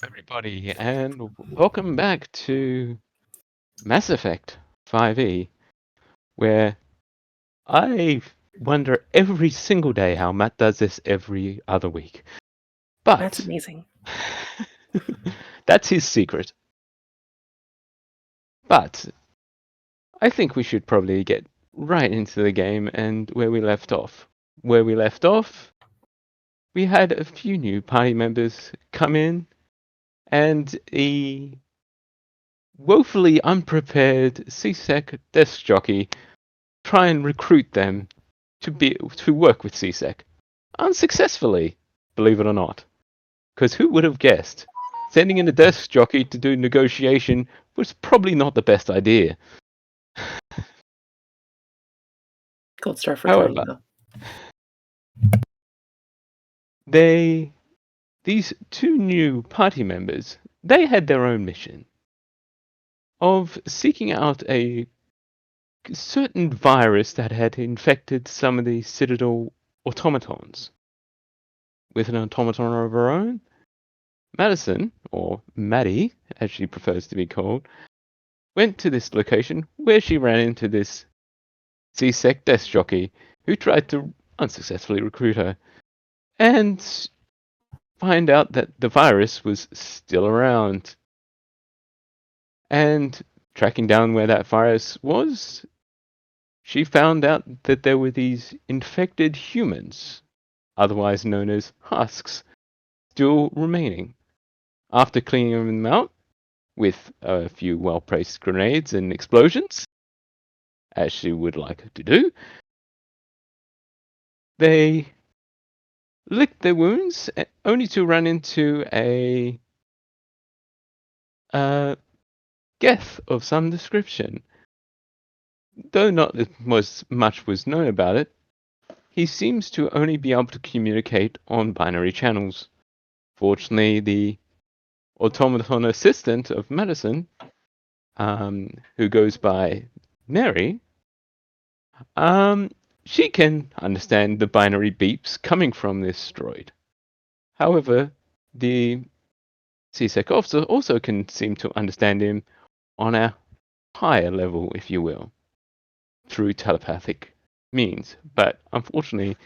Everybody, and welcome back to Mass Effect 5e, where I wonder every single day how Matt does this every other week. That's But amazing. that's his secret. But I think we should probably get right into the game and where we left off. Where we left off, we had a few new party members come in, and a woefully unprepared CSEC desk jockey try and recruit them to work with CSEC. Unsuccessfully, believe it or not. Because who would have guessed? Sending in a desk jockey to do negotiation was probably not the best idea. Gold star for trying, However, though. these two new party members, they had their own mission of seeking out a certain virus that had infected some of the Citadel automatons. With an automaton of her own, Madison, or Maddie, as she prefers to be called, went to this location where she ran into this CSEC desk jockey who tried to unsuccessfully recruit her and find out that the virus was still around. And tracking down where that virus was, she found out that there were these infected humans, otherwise known as husks, still remaining. After cleaning them out with a few well-placed grenades and explosions, as she would like to do, they licked their wounds, only to run into a Geth of some description. Though not much was known about it, he seems to only be able to communicate on binary channels. Fortunately, the automaton assistant of Madison, who goes by Mary, she can understand the binary beeps coming from this droid. However, the CSEC officer also can seem to understand him on a higher level, if you will, through telepathic means. But unfortunately,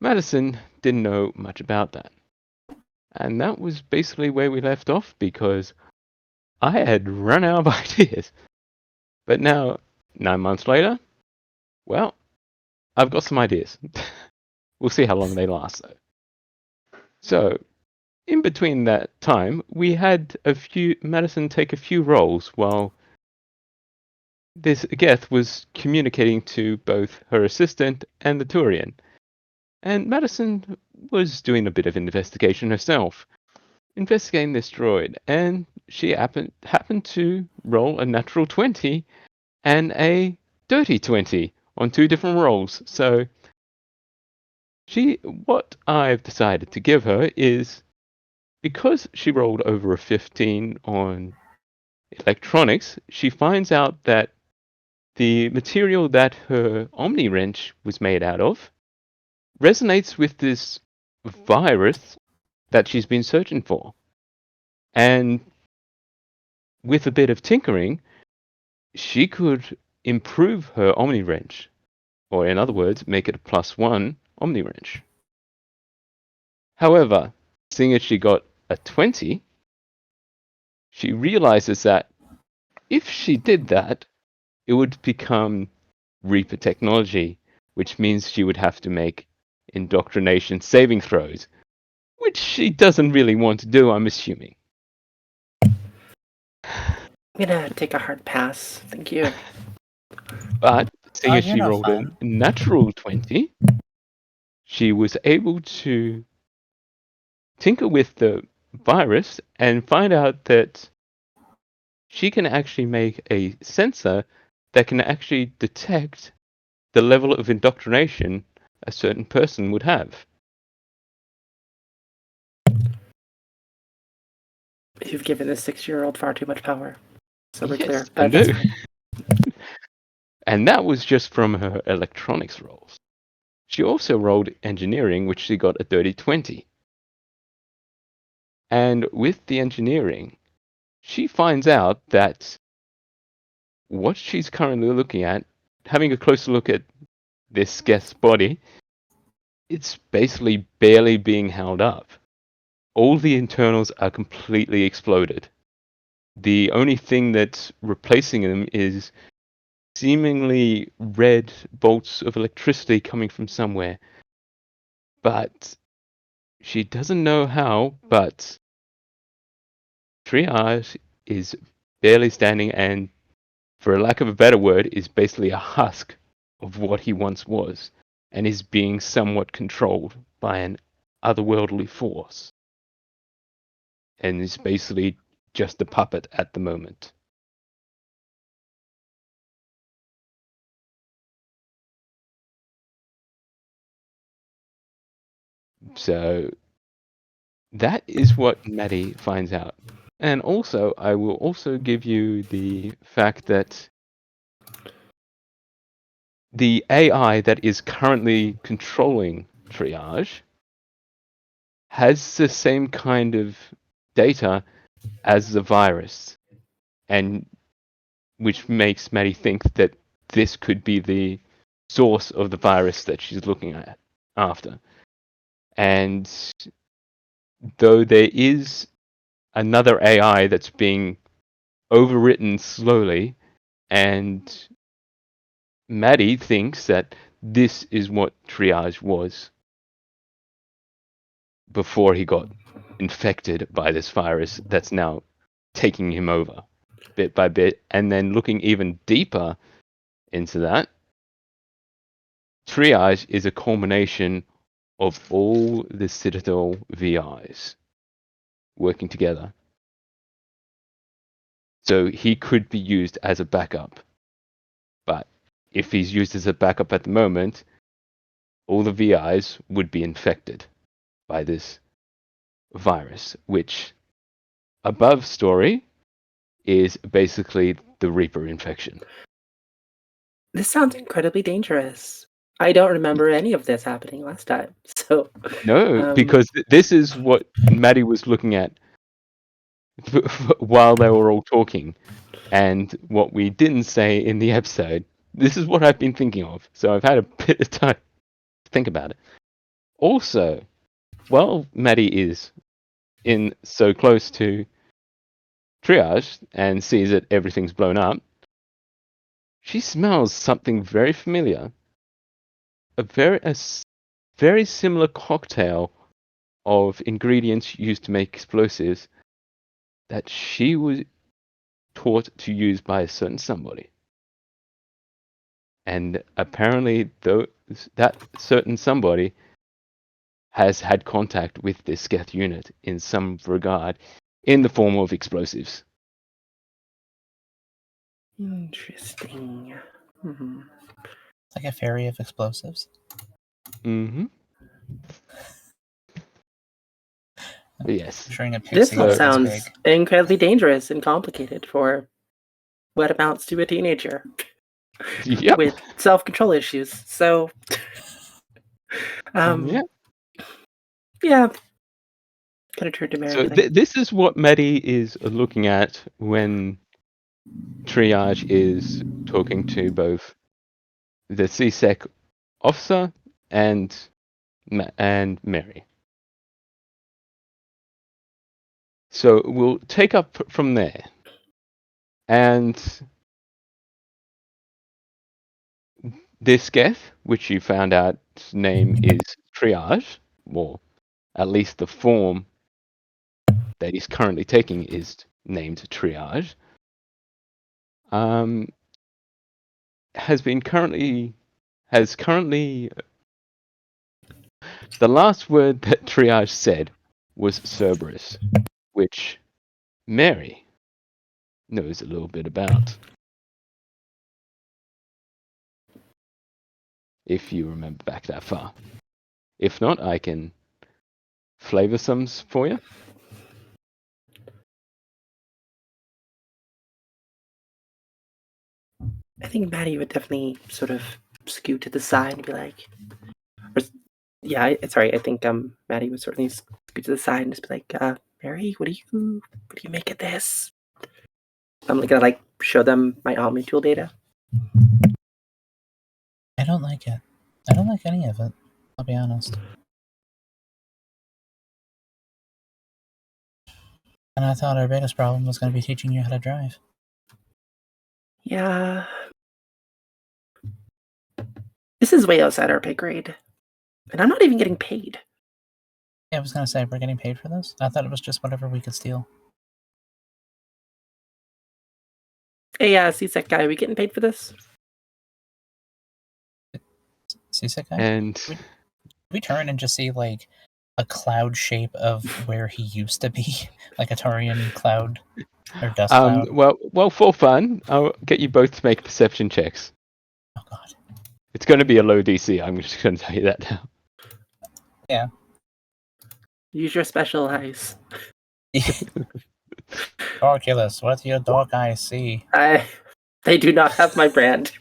Madison didn't know much about that. And that was basically where we left off because I had run out of ideas. But now, 9 months later, well, I've got some ideas. We'll see how long they last, though. So, in between that time, we had Madison take a few roles while this Geth was communicating to both her assistant and the Turian. And Madison was doing a bit of investigation herself, investigating this droid, and she happened to roll a natural 20 and a dirty 20 on two different rolls. So what I've decided to give her is, because she rolled over a 15 on electronics, she finds out that the material that her Omni wrench was made out of resonates with this virus that she's been searching for. And with a bit of tinkering, she could improve her Omni wrench, or in other words, make it a +1 Omni wrench. However, seeing as she got a 20, she realizes that if she did that, it would become Reaper technology, which means she would have to make indoctrination saving throws, which she doesn't really want to do, I'm assuming. I'm gonna take a hard pass. Thank you. But seeing as she no rolled a fun. natural 20, she was able to tinker with the virus and find out that she can actually make a sensor that can actually detect the level of indoctrination a certain person would have. You've given this 6-year-old far too much power. So we're Yes, clear. I That's do. fine. And that was just from her electronics rolls. She also rolled engineering, which she got a dirty 20. And with the engineering, she finds out that what she's currently looking at, having a closer look at this guest's body, it's basically barely being held up. All the internals are completely exploded. The only thing that's replacing them is seemingly red bolts of electricity coming from somewhere. But she doesn't know how, but Triage is barely standing and, for a lack of a better word, is basically a husk of what he once was and is being somewhat controlled by an otherworldly force. And is basically just a puppet at the moment. So that is what Maddie finds out. And also, I will also give you the fact that the AI that is currently controlling Triage has the same kind of data as the virus, and which makes Maddie think that this could be the source of the virus that she's looking at after. And though there is another AI that's being overwritten slowly, and Maddie thinks that this is what Triage was before he got infected by this virus that's now taking him over bit by bit. And then looking even deeper into that, Triage is a culmination of all the Citadel VIs working together. So he could be used as a backup. But if he's used as a backup at the moment, all the VIs would be infected by this virus, which, above story, is basically the Reaper infection. This sounds incredibly dangerous. I don't remember any of this happening last time. So No, because this is what Maddie was looking at while they were all talking, and what we didn't say in the episode. This is what I've been thinking of, so I've had a bit of time to think about it. Also, while Maddie is in so close to Triage and sees that everything's blown up, she smells something very familiar. A very similar cocktail of ingredients used to make explosives that she was taught to use by a certain somebody. And apparently that certain somebody has had contact with this Geth unit in some regard in the form of explosives. Interesting. Mm-hmm. It's like a fairy of explosives. Mm-hmm. Yes. Picturing a This pixie all this sounds big. incredibly dangerous and complicated for what amounts to a teenager Yep. with self-control issues. So, Yeah. yeah. Kind of turned to So Mary. this is what Maddie is looking at when Triage is talking to both the CSEC officer and Mary. So we'll take up from there. And this Geth, which you found out name is Triage, or at least the form that he's currently taking is named Triage, has currently the last word that Triage said was Cerberus, which Mary knows a little bit about. If you remember back that far. If not, I can flavor some for you. I think Maddie would definitely sort of scoot to the side and be like, I think Maddie would certainly scoot to the side and just be like, Mary, what do you make of this? I'm gonna like show them my Omni tool data. I don't like it. I don't like any of it. I'll be honest. And I thought our biggest problem was going to be teaching you how to drive. Yeah. This is way outside our pay grade. And I'm not even getting paid. Yeah, I was going to say, we're getting paid for this? I thought it was just whatever we could steal. Hey, CSEC guy, are we getting paid for this? CSEC guy? And We turn and just see, like, a cloud shape of where he used to be. Like a Turian cloud. Or dust cloud. well, for fun, I'll get you both to make perception checks. Oh, God. It's going to be a low DC. I'm just going to tell you that now. Yeah. Use your special eyes. Oculus, what do your dog eyes see? They do not have my brand.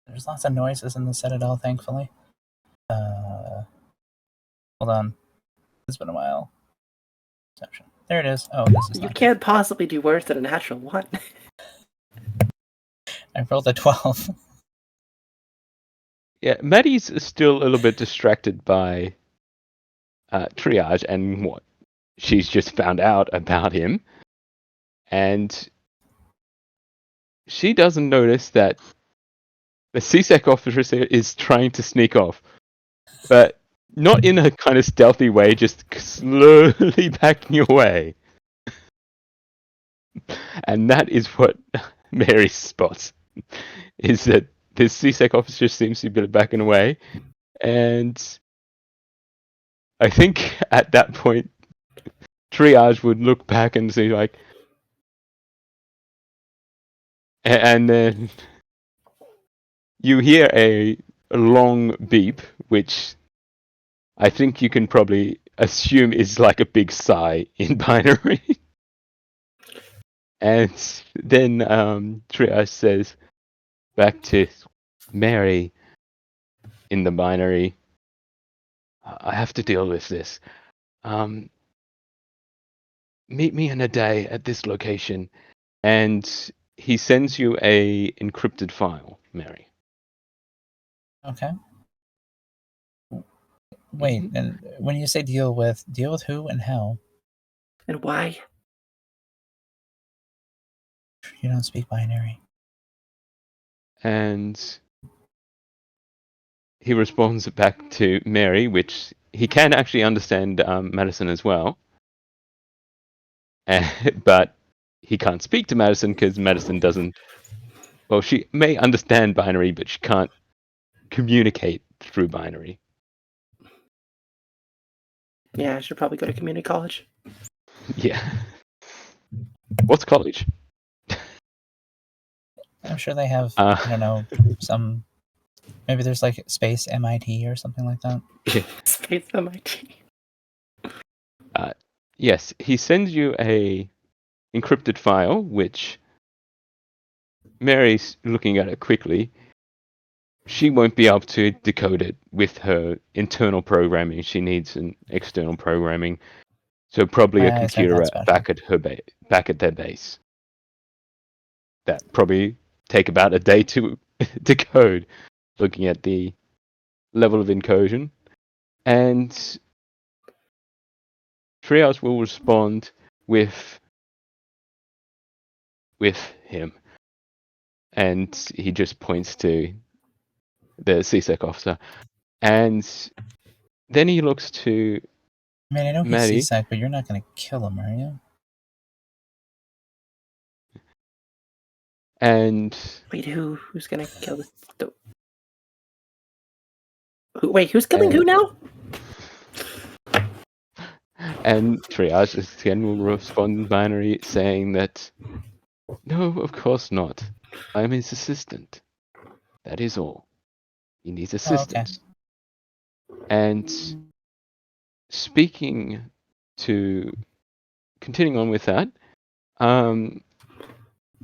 There's lots of noises in the Citadel, thankfully. Hold on. It's been a while. Perception. There it is. Oh, this is You not can't possibly do worse than a natural 1. I rolled a 12. Yeah, Maddie's still a little bit distracted by triage and what she's just found out about him. And she doesn't notice that the CSEC officer is trying to sneak off. But not in a kind of stealthy way, just slowly backing away. And that is what Mary spots, is that this CSEC officer seems to be backing away. And I think at that point, triage would look back and see like, and then you hear a long beep, which I think you can probably assume is like a big sigh in binary. And then triage says back to Mary in the binary, I have to deal with this. Meet me in a day at this location. And he sends you a encrypted file, Mary. Okay. Wait, and when you say deal with who and how? And why? You don't speak binary. And he responds back to Mary, which he can actually understand Madison as well. But he can't speak to Madison because Madison doesn't... Well, she may understand binary, but she can't communicate through binary. Yeah, I should probably go to community college. Yeah. What's college? I'm sure they have, I don't know, some... Maybe there's like Space MIT or something like that. Yeah. Space MIT. Yes, he sends you a encrypted file, which Mary's looking at it quickly. She won't be able to decode it with her internal programming. She needs an external programming. So probably a computer back at their base. That probably take about a day to decode, looking at the level of incursion. And triage will respond with him. And he just points to the CSEC officer. And then he looks to I mean, I know he's Maddie. CSEC, but you're not going to kill him, are you? And wait, who's gonna kill this? Who's killing who now? And triage again will respond in binary saying that, no, of course not. I'm his assistant. That is all. He needs assistance. Oh, okay. And continuing on with that,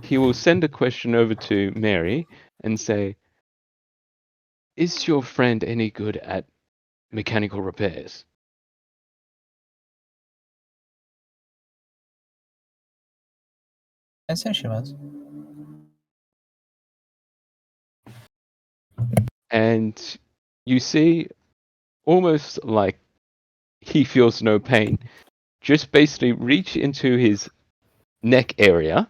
he will send a question over to Mary and say, is your friend any good at mechanical repairs. I said she was. And you see, almost like he feels no pain, just basically reach into his neck area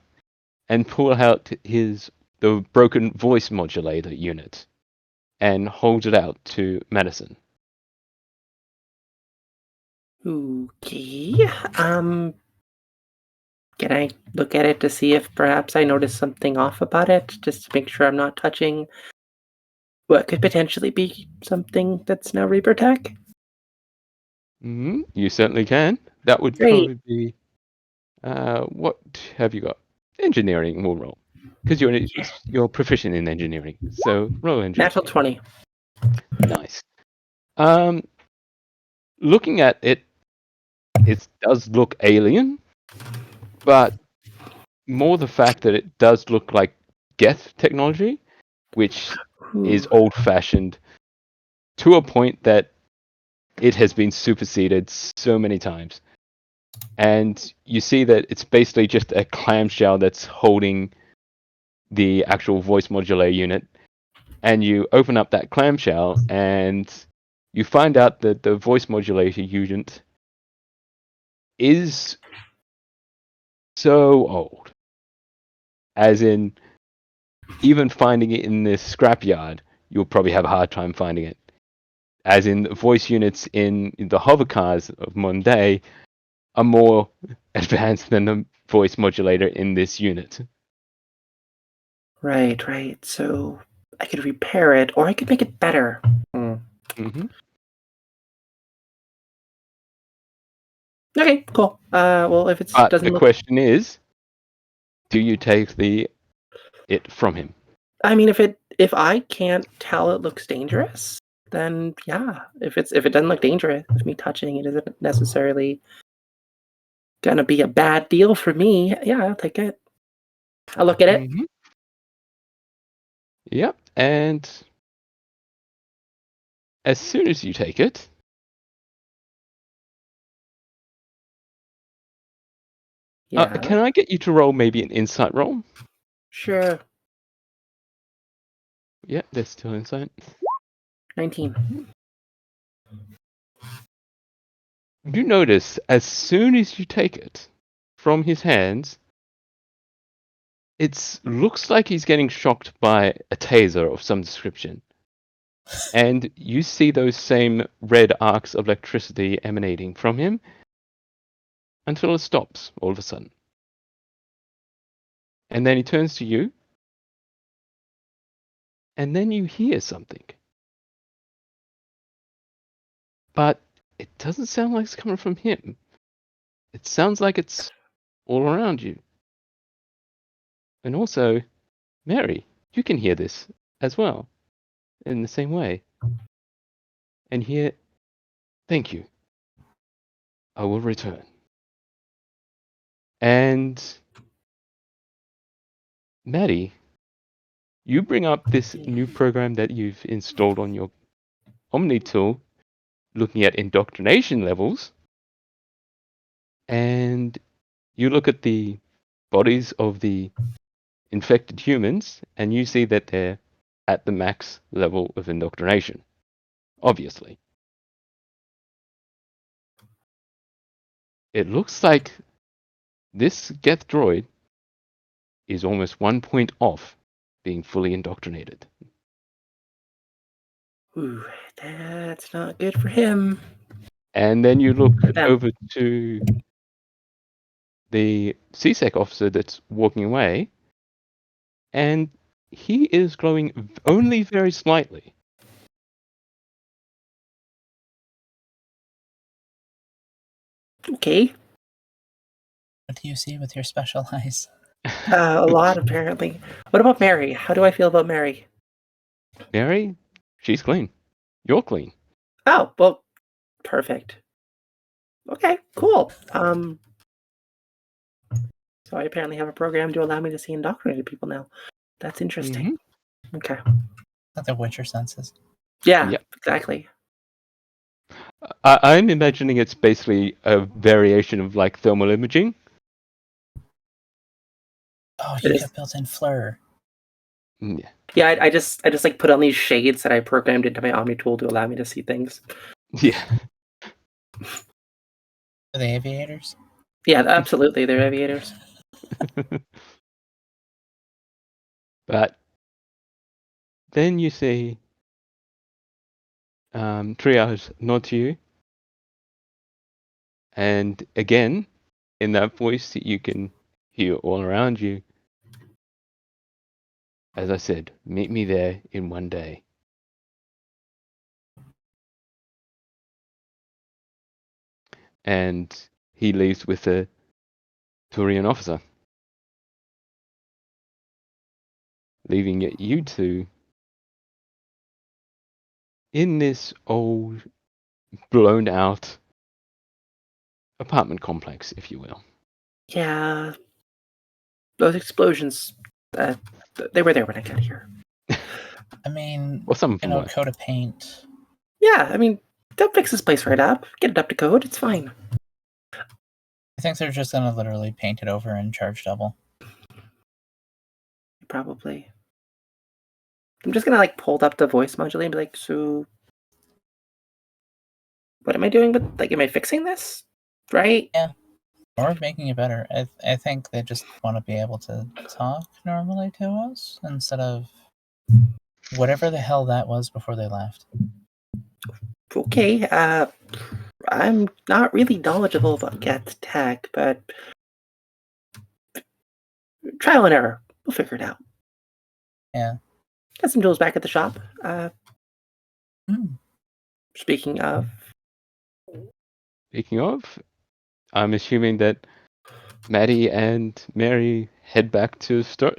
and pull out the broken voice modulator unit and hold it out to Madison. Okay. Can I look at it to see if perhaps I notice something off about it, just to make sure I'm not touching what could potentially be something that's now Reaper tech? You certainly can. That would Great. probably be what have you got? Engineering will roll because you're proficient in engineering. So roll engineering. Natural 20. Nice. Looking at it, it does look alien, but more the fact that it does look like Geth technology, which is old-fashioned to a point that it has been superseded so many times. And you see that it's basically just a clamshell that's holding the actual voice modulator unit. And you open up that clamshell and you find out that the voice modulator unit is so old. As in, even finding it in this scrapyard, you'll probably have a hard time finding it. As in, voice units in the hover cars of modern day are more advanced than the voice modulator in this unit. Right. So I could repair it, or I could make it better. Mm-hmm. Okay, cool. Well, if it But doesn't the look... question is, do you take it from him? I mean, if I can't tell it looks dangerous, then yeah. If it doesn't look dangerous, if me touching it isn't necessarily gonna be a bad deal for me, yeah, I'll take it. I'll look at it. Mm-hmm. Yep. And as soon as you take it, Yeah, can I get you to roll maybe an insight roll? sure. Yeah, there's still insight. 19. You notice as soon as you take it from his hands, it looks like he's getting shocked by a taser of some description. And you see those same red arcs of electricity emanating from him until it stops all of a sudden. And then he turns to you, and then you hear something. But it doesn't sound like it's coming from him. It sounds like it's all around you. And also, Mary, you can hear this as well, in the same way. And hear, thank you. I will return. And Maddie, you bring up this new program that you've installed on your Omni tool, looking at indoctrination levels, and you look at the bodies of the infected humans, and you see that they're at the max level of indoctrination, obviously. It looks like this Geth droid is almost 1 point off being fully indoctrinated. Ooh, that's not good for him. And then you look For them. over to the CSEC officer that's walking away, and he is glowing only very slightly. Okay. What do you see with your special eyes? A lot, apparently. What about Mary? How do I feel about Mary? Mary, she's clean. You're clean. Oh, well, perfect. Okay, cool. So I apparently have a program to allow me to see indoctrinated people now. That's interesting. Mm-hmm. Okay. Not the Witcher senses. Yeah, Yep. exactly. I'm imagining it's basically a variation of like thermal imaging. Oh, It you is. got built-in flare. Yeah. Yeah, I just like put on these shades that I programmed into my Omni tool to allow me to see things. Yeah. Are they aviators? Yeah, absolutely, they're aviators. But then you see Triage nod to you, and again, in that voice that you can hear all around you, as I said, meet me there in 1 day. And he leaves with a Turian officer, leaving you two in this old, blown out apartment complex, if you will. Yeah, those explosions, they were there when I got here. I mean, Or some of them were. coat of paint. Yeah, I mean, they'll fix this place right up, get it up to code, it's fine. I think they're just gonna literally paint it over and charge double. Probably. I'm just gonna like pull up the voice modulator and be like, so what am I doing with, like, am I fixing this? Right? Yeah. Or making it better. I think they just want to be able to talk normally to us instead of whatever the hell that was before they left. Okay, I'm not really knowledgeable about Get tech, but trial and error. We'll figure it out. Yeah. Got some tools back at the shop. Hmm. Speaking of, I'm assuming that Maddie and Mary head back to store,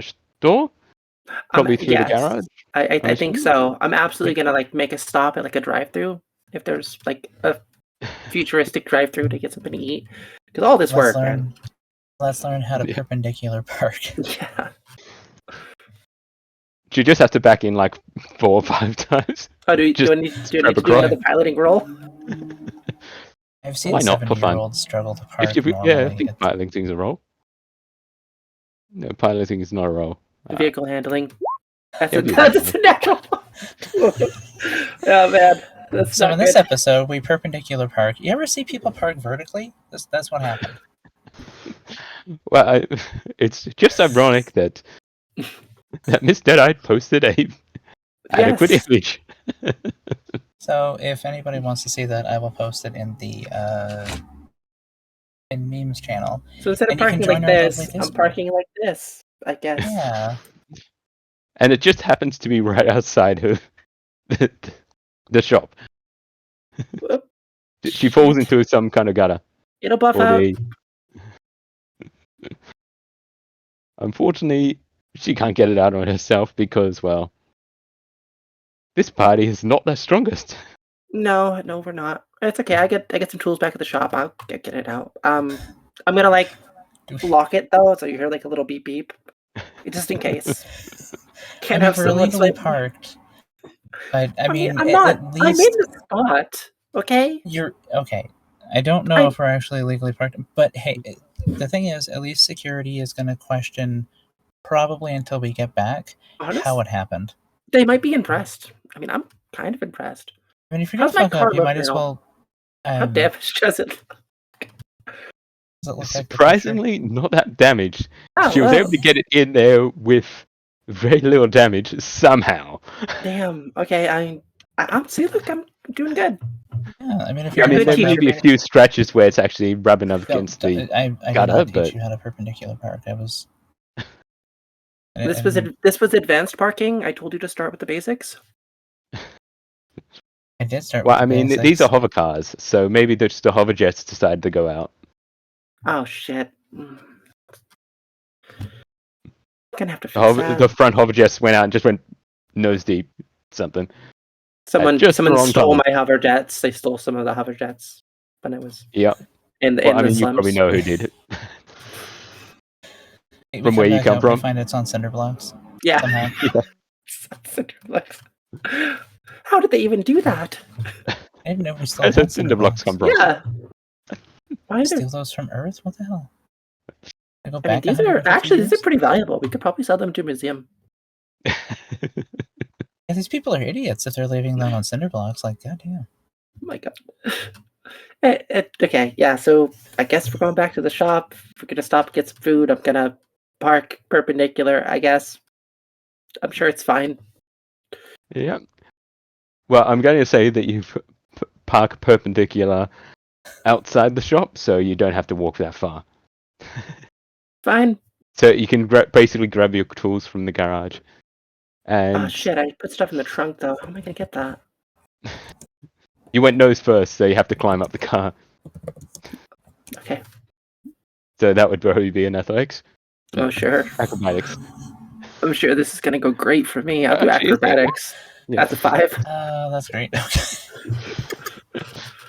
probably through the yes, garage. I think so. I'm absolutely Wait. gonna like make a stop at like a drive-through if there's like a futuristic drive-through to get something to eat. Because all this work, man. Let's learn how to Yeah. perpendicular park. Yeah. You just have to back in like 4 or 5 times. Oh, do I need grab to a do cry. another piloting roll? I've seen Why not, for fun? 7-year-olds struggle to park I normally. think piloting's a roll. No, piloting is not a roll. Vehicle handling. That's Yeah, a vehicle that's a natural. Oh man, that's So not in this good. episode, we perpendicular park. You ever see people park vertically? That's what happened. Well, it's just ironic that Miss Deadeye posted a adequate Yes. image. So if anybody wants to see that, I will post it in the in memes channel. So instead of And you can parking join like our this, lovely I'm Discord. parking like this, I guess. Yeah. And it just happens to be right outside of the shop. Whoop. She falls into some kind of gutter. It'll buff Or out. Unfortunately, she can't get it out on herself because, well, this party is not the strongest. No, we're not. It's okay. I get some tools back at the shop. I'll get it out. I'm gonna like lock it though, so you hear like a little beep beep, just in case. Can't have we're someone illegally slip. parked. But I mean, I'm not. at I'm in least the spot. Okay. you're okay. I don't know if we're actually legally parked, but hey, the thing is, at least security is going to question, probably until we get back, how it happened. They might be impressed. I mean, I'm kind of impressed. I mean, if you're going to fuck up, you might as well. How damaged does it look? Surprisingly, not that damaged. Oh, She was able to get it in there with very little damage somehow. Damn. Okay. I'm see. Look, I'm doing good. Yeah, I mean, if you're there may be a few scratches where it's actually rubbing up against the gutter, did not but teach you how to perpendicular park. I was. This was advanced parking. I told you to start with the basics. I did start. Well, with I mean, basics. these are hover cars, so maybe just the hover jets decided to go out. Oh shit! Gonna have to fix that. The front hover jets went out and just went nose deep. Something. Someone stole my hover jets. They stole some of the hover jets when it was. Yeah. In the you probably know who did it. From where you come from. We find it's on cinder blocks. Yeah. Somehow. Cinder blocks. How did they even do that? I didn't know we still Where had did cinder blocks come from? Yeah. Why Steal do those from Earth? What the hell? I go I mean back these are 150 actually these years? are pretty valuable. We could probably sell them to a museum. Yeah, these people are idiots if they're leaving them on cinder blocks. Like, goddamn. Oh my god. Okay, yeah, so I guess we're going back to the shop. We're gonna stop and get some food. I'm gonna park perpendicular, I guess. I'm sure it's fine. Yeah. Well, I'm going to say that you park perpendicular outside the shop, so you don't have to walk that far. Fine. So you can basically grab your tools from the garage. And Oh shit, I put stuff in the trunk though. How am I gonna get that? you went nose first, so you have to climb up the car. Okay. So that would probably be an athletics. Oh sure. Acrobatics. I'm sure this is gonna go great for me. I'll do Actually, okay. acrobatics. Yeah. That's a 5. That's great.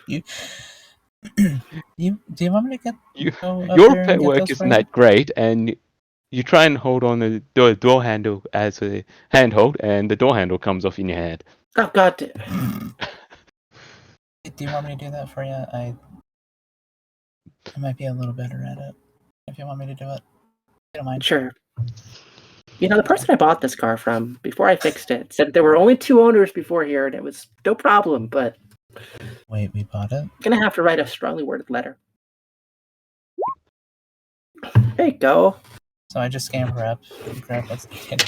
you, do you want me to go up Your there and pet get work those isn't for you? that great, and you try and hold on the door handle as a handhold, and the door handle comes off in your hand. Oh god. Do you want me to do that for you? I might be a little better at it. If you want me to do it, you don't mind. Sure. You know, the person I bought this car from, before I fixed it, said there were only 2 owners before here and it was no problem, but Wait, we bought it? I'm gonna have to write a strongly worded letter. There you go. So I just scamper up and grab what's needed.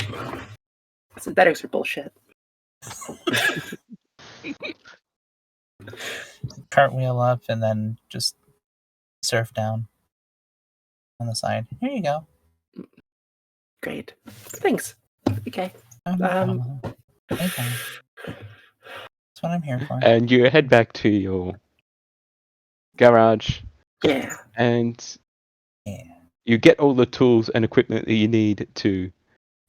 Synthetics are bullshit. Cartwheel up and then just surf down on the side. Here you go. Great. Thanks. Okay. Oh, no problem. Anytime. That's what I'm here for. And you head back to your garage, Yeah. and Yeah. you get all the tools and equipment that you need to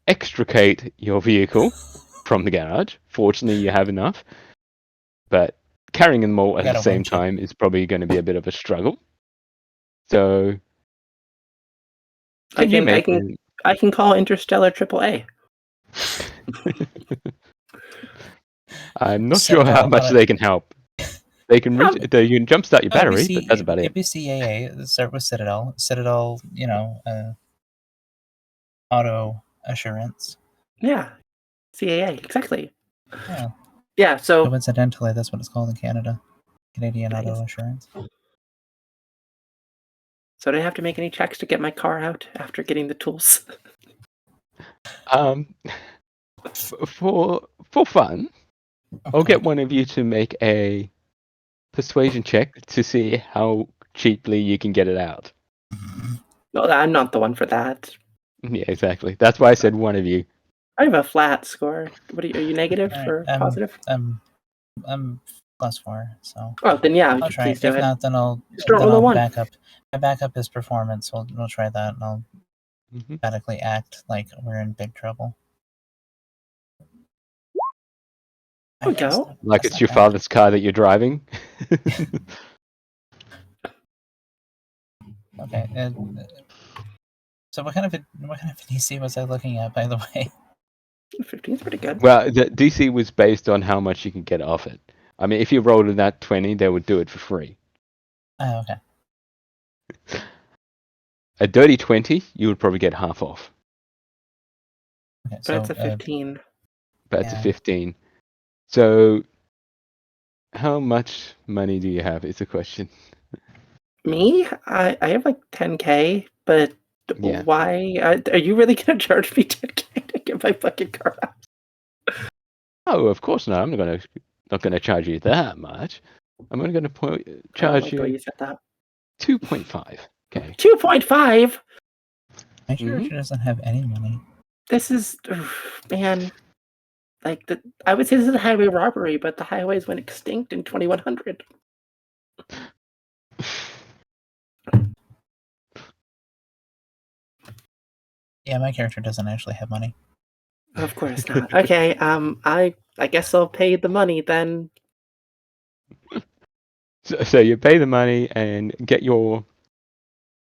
extricate your vehicle from the garage. Fortunately, you have enough, but carrying them all at the Gotta same winch it. time is probably going to be a bit of a struggle. So, I can you can- I make can- I can call Interstellar AAA. I'm not Set sure it how all much on they can help. They can they can jumpstart your battery, but that's about it. ABCAA, start with Citadel. Citadel, auto assurance. Yeah. CAA, exactly. Yeah. Yeah, so Coincidentally, that's what it's called in Canada. Canadian Auto Nice. Assurance. so I didn't have to make any checks to get my car out after getting the tools. For fun, I'll Okay. get one of you to make a persuasion check to see how cheaply you can get it out. No, I'm not the one for that. Yeah, exactly. That's why I said one of you. I have a flat score. Are you negative All or right, positive? I'm +4, so Oh, then yeah, I'll try please it. do If it. not, then I'll Just don't roll a 1. back up. My backup is performance. We'll try that, and I'll Mhm. emphatically act like we're in big trouble. There we go. Like it's your father's car that you're driving. Okay. So what kind of DC was I looking at, by the way? 15 is pretty good. Well, the DC was based on how much you can get off it. I mean, if you rolled in that 20, they would do it for free. Oh, okay. A dirty 20, you would probably get half off. Okay. But So it's a 15. But it's a Yeah. 15. So, how much money do you have? Is the question. Me? I have like 10K, but Yeah. why? Are you really going to charge me 10K to get my fucking car out? Oh, of course not. I'm not gonna charge you that much. I'm only gonna I don't charge like the way you you said that. 2.5. Okay. 2.5? my character doesn't have any money. This is, man. Like, I would say this is a highway robbery, but the highways went extinct in 2100. Yeah, my character doesn't actually have money. Of course not. Okay, I guess I'll pay the money then. So you pay the money and get your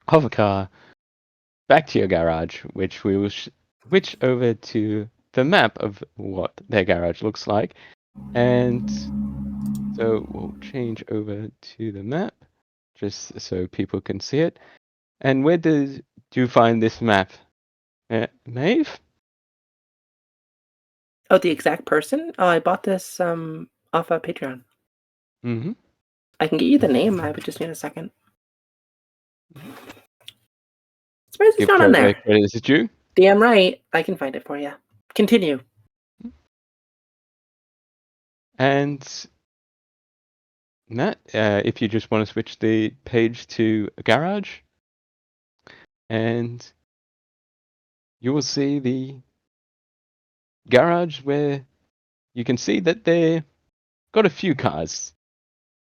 hover car back to your garage, which we will switch over to the map of what their garage looks like. And So we'll change over to the map, just so people can see it. And where did you find this map, Maeve? Oh, the exact person? Oh, I bought this off of Patreon. Mm-hmm. I can get you the name. I would just need a second. Surprised it's Give not on credit where there. credit is due. Damn right. I can find it for you. Continue. And Matt, if you just want to switch the page to a garage, and you will see the garage where you can see that they've got a few cars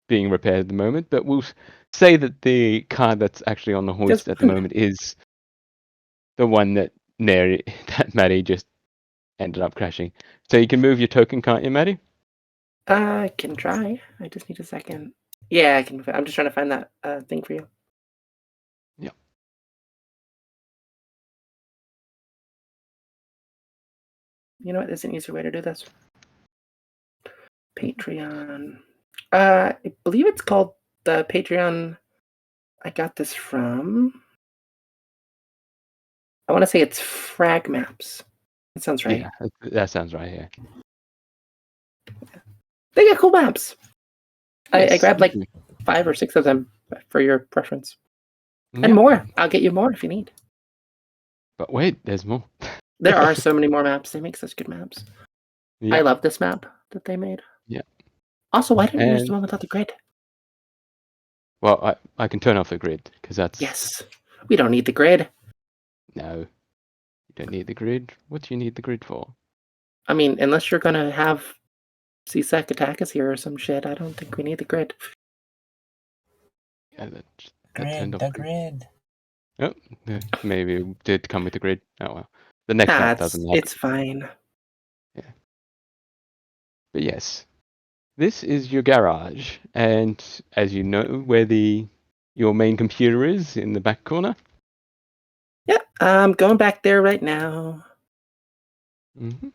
being repaired at the moment, but we'll say that the car that's actually on the hoist at the moment is the one that that Maddie just ended up crashing. So you can move your token, can't you, Maddie? I can try. I just need a second. Yeah, I can. I'm just trying to find that thing for you. Yeah. You know what? There's an easier way to do this. Patreon. I believe it's called the Patreon. I got this from. I want to say it's Frag Maps. That sounds right. Yeah, that sounds right. Yeah. They got cool maps. Yes, I grabbed like you do. 5 or 6 of them for your preference. Yeah. And more. I'll get you more if you need. But wait, there's more. There are so many more maps. They make such good maps. Yeah. I love this map that they made. Yeah. Also, why didn't you use And- the one without the grid? Well, I can turn off the grid because that's Yes. We don't need the grid. No, you don't need the grid. What do you need the grid for? I mean, unless you're going to have CSEC attack us here or some shit, I don't think we need the grid. Yeah, that Grid, turned off the grid. Oh, maybe it did come with the grid. Oh well. The next map doesn't have It's fine. But yes, this is your garage, and as you know, where your main computer is in the back corner. Yeah, I'm going back there right now. Mm-hmm.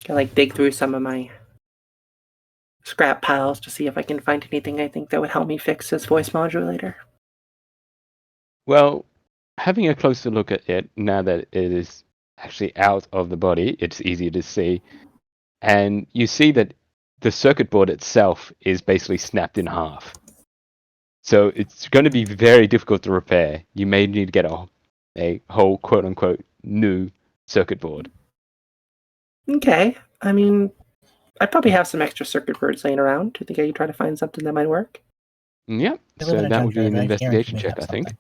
Gotta like dig through some of my scrap piles to see if I can find anything I think that would help me fix this voice modulator. Well, having a closer look at it now that it is actually out of the body, it's easier to see, and you see that the circuit board itself is basically snapped in half. So it's going to be very difficult to repair. You may need to get a whole quote-unquote new circuit board. Okay, I mean, I probably have some extra circuit boards laying around. Do you think I could try to find something that might work? Yeah, We live so in a that would be junkyard, an right? investigation Guaranteed we check, have I think. something.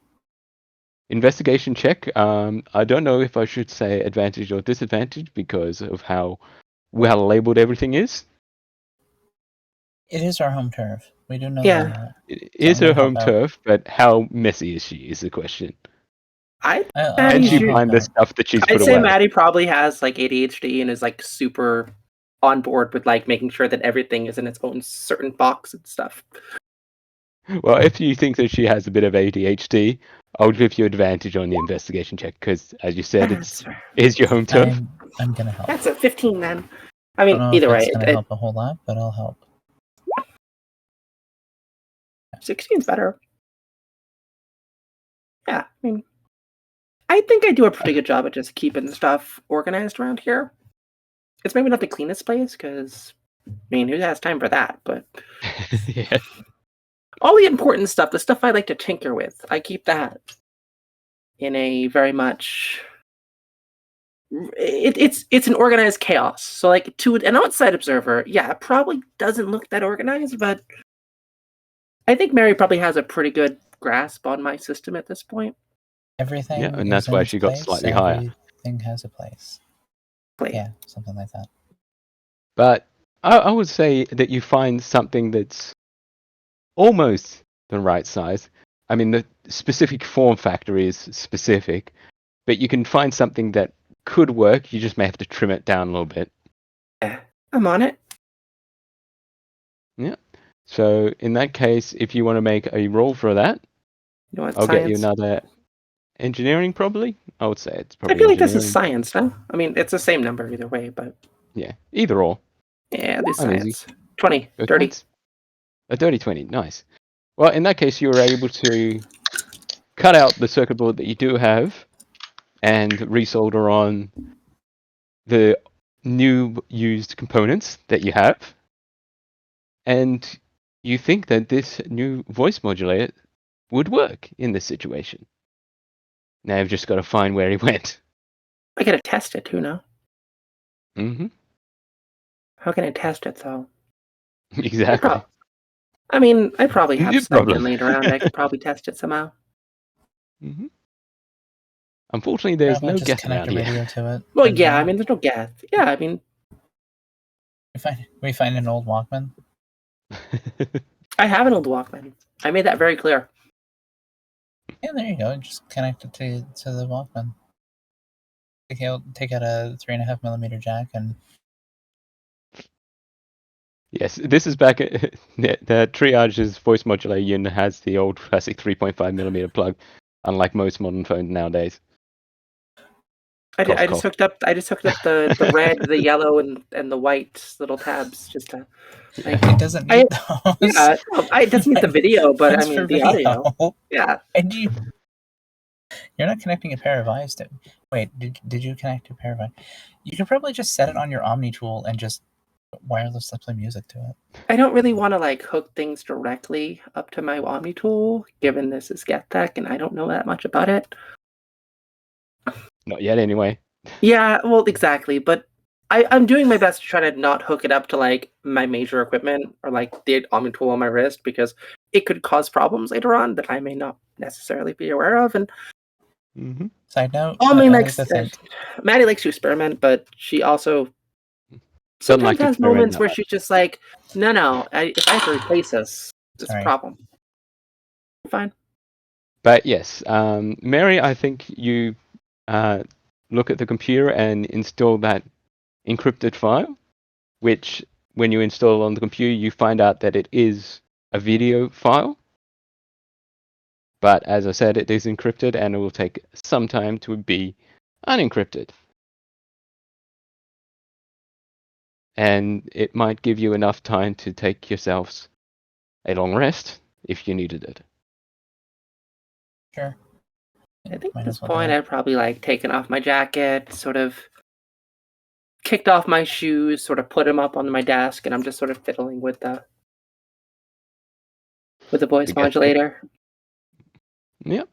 Investigation check. I don't know if I should say advantage or disadvantage because of how well labeled everything is. It is our home turf. We do know Yeah. that. It is I'm her gonna home help out. turf, but how messy is she is the question. I I'll Can Can she you- find the stuff that she's I'd put say away? Maddie probably has like ADHD and is like super on board with like making sure that everything is in its own certain box and stuff. Well, if you think that she has a bit of ADHD, I'll give you advantage on the investigation check because, as you said, That's is your home turf. I'm gonna help. That's a 15 then. I I mean, don't know either if way, it's gonna help a whole lot, but I'll help. 16's better. Yeah, I mean, I think I do a pretty good job at just keeping stuff organized around here. It's maybe not the cleanest place because, I mean, who has time for that? But Yeah. all the important stuff, the stuff I like to tinker with, I keep that in a very much. It's an organized chaos. So, like, to an outside observer, yeah, it probably doesn't look that organized, but I think Mary probably has a pretty good grasp on my system at this point. Everything. Yeah, and is that's in why its she got place, slightly higher. Everything has a place. Wait, Yeah, something like that. But I would say that you find something that's almost the right size. I mean, the specific form factor is specific, but you can find something that could work. You just may have to trim it down a little bit. I'm on it. So in that case, if you want to make a roll for that, You know what, I'll get you science? another engineering probably. I would say it's I probably feel like this is engineering. science, no? I mean, it's the same number either way, but Yeah, either or. Yeah, this I'm easy. science. 20, Go 30. Cats. A dirty 20. Nice. Well, in that case, you were able to cut out the circuit board that you do have and resolder on the new used components that you have. And you think that this new voice modulator would work in this situation. Now you've just got to find where he went. I gotta test it too now. Mm-hmm. How can I test it though? Exactly. I mean, I probably have No something problem. laying around. I could probably test it somehow. Mm-hmm. Unfortunately, there's How about no just guess connect around a here. radio to it? Well, and yeah, then I mean, there's no gas. Yeah, I mean, we find an old Walkman. I have an old Walkman. I made that very clear. Yeah, there you go. Just connect it to the Walkman. Take out a 3.5mm jack and Yes, this is back at the Triage's voice modulator unit has the old classic 3.5mm plug, unlike most modern phones nowadays. I Cough, just cough. hooked up. I just hooked up the red, the yellow, and the white little tabs just to. Like, it doesn't need those. Yeah, no, it doesn't need the video, but I Mine's mean for the audio. Yeah, And you're not connecting a pair of eyes to. Wait, did you connect a pair of eyes? You could probably just set it on your Omni tool and just wirelessly play music to it. I don't really want to like hook things directly up to my Omni tool, given this is GetTech and I don't know that much about it. Not yet, anyway. Yeah, well, exactly. But I'm doing my best to try to not hook it up to like my major equipment or like the Omni tool on my wrist because it could cause problems later on that I may not necessarily be aware of. And Mm-hmm. Side note, Maddie likes to think. Maddie likes to experiment, but she also Doesn't sometimes like to has experiment moments that where much. she's just like, no, if I have to replace this, it's a Sorry. problem. Fine. But yes, Mary, I think you look at the computer and install that encrypted file, which when you install it on the computer, you find out that it is a video file. But as I said, it is encrypted and it will take some time to be unencrypted. And it might give you enough time to take yourselves a long rest if you needed it. Sure. I think Might at this as well point do it. I'd probably like taken off my jacket, sort of kicked off my shoes, sort of put them up on my desk, and I'm just sort of fiddling with the voice You get- modulator, Yep.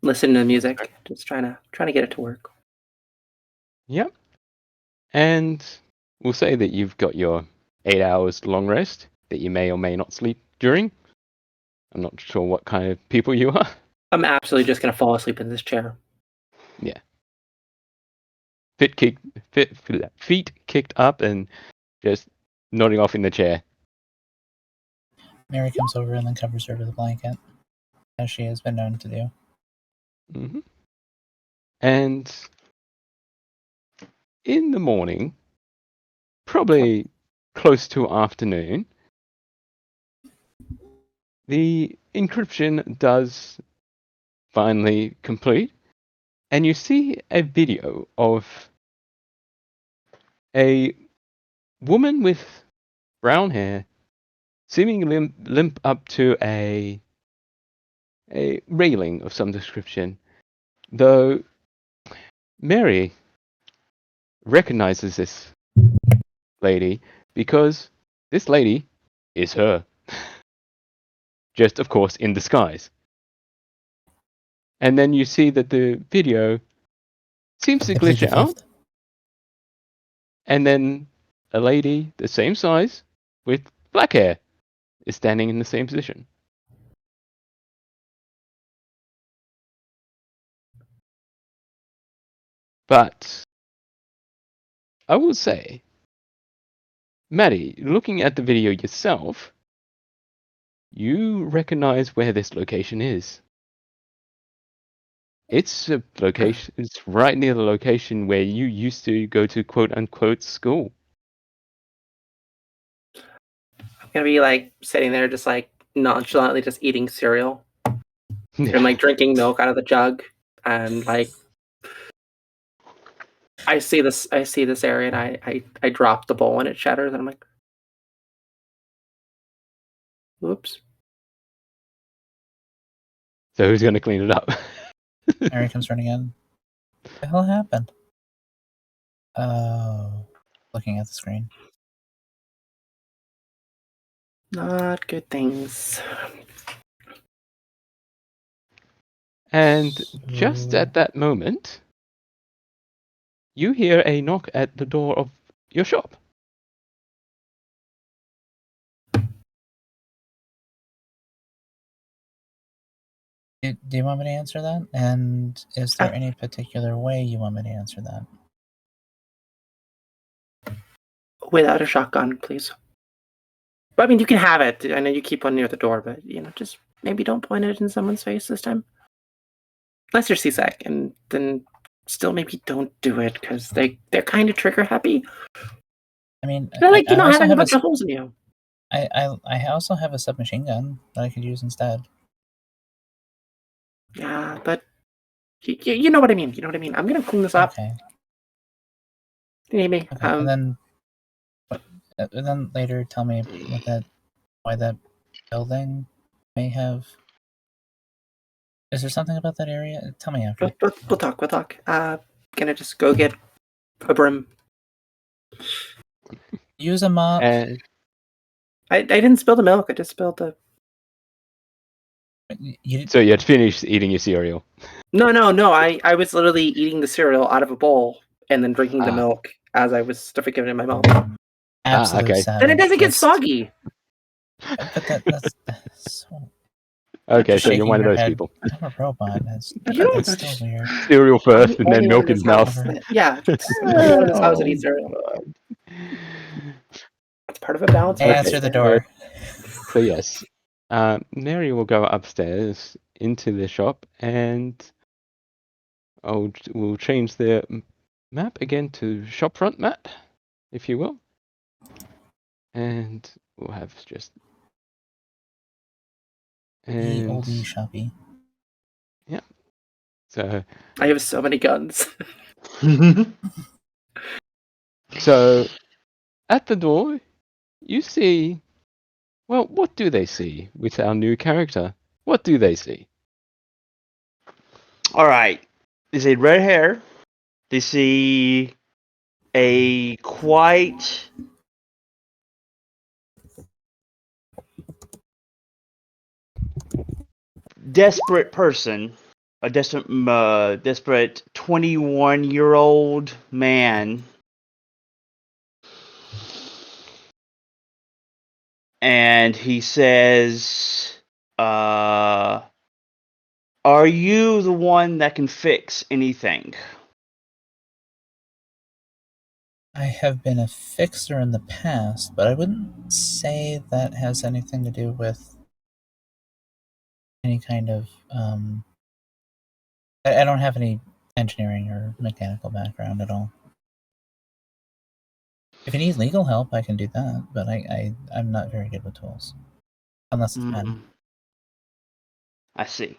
listening to music, just trying to get it to work. Yep. And we'll say that you've got your 8 hours long rest that you may or may not sleep during. I'm not sure what kind of people you are. I'm absolutely just gonna fall asleep in this chair. Feet kicked up and just nodding off in the chair. Mary comes over and then covers her with a blanket, as she has been known to do. Mm-hmm. And in the morning, probably close to afternoon, the encryption does finally complete, and you see a video of a woman with brown hair seemingly limp up to a railing of some description, though Mary recognizes this lady because this lady is her. Just, of course, in disguise. And then you see that the video seems to I plead glitch the out, fifth. and then a lady the same size with black hair is standing in the same position. But I will say, Maddie, looking at the video yourself, you recognize where this location is. It's a location. It's right near the location where you used to go to "quote unquote" school. I'm gonna be like sitting there, just like nonchalantly, just eating cereal and like drinking milk out of the jug, and like I see this area, and I drop the bowl, and it shatters, and I'm like, "Oops." So who's going to clean it up? Mary comes running in. What the hell happened? Oh, looking at the screen. Not good things. And just at that moment, you hear a knock at the door of your shop. Do you want me to answer that? And is there any particular way you want me to answer that? Without a shotgun, please. But I mean, you can have it. I know you keep one near the door, but just maybe don't point it in someone's face this time. Unless you're CSEC, and then still maybe don't do it because they're kind of trigger happy. I mean, They're like I also having a have bunch of holes in you. I also have a submachine gun that I could use instead. Yeah, but you know what I mean. You know what I mean. I'm gonna clean this up. Okay. Maybe. Okay. And then later tell me why that building may have. Is there something about that area? Tell me after. We'll talk. Gonna just go get a broom. Use a mop. I didn't spill the milk. I just spilled the. So you had finished eating your cereal. No. I was literally eating the cereal out of a bowl and then drinking the milk as I was stuffing it in my mouth. Absolute okay. savage. Then it doesn't get soggy. But that's so. Okay, so you're one of those people. I'm a robot. That's still weird. Cereal first, and then milk in his mouth. Yeah. Everyone in this house that eats cereal. It's part of a balance. Answer the door. So yes, Mary will go upstairs into the shop, and we'll change the map again to shopfront map, if you will, and we'll have just the oldie shoppy. Yeah. So I have so many guns. So at the door, you see. Well, what do they see with our new character? What do they see? All right. They see red hair. They see a quite desperate person, a desperate 21-year-old man. And he says, are you the one that can fix anything? I have been a fixer in the past, but I wouldn't say that has anything to do with any kind of I don't have any engineering or mechanical background at all. If you need legal help, I can do that, but I'm not very good with tools. Unless it's pen. I see.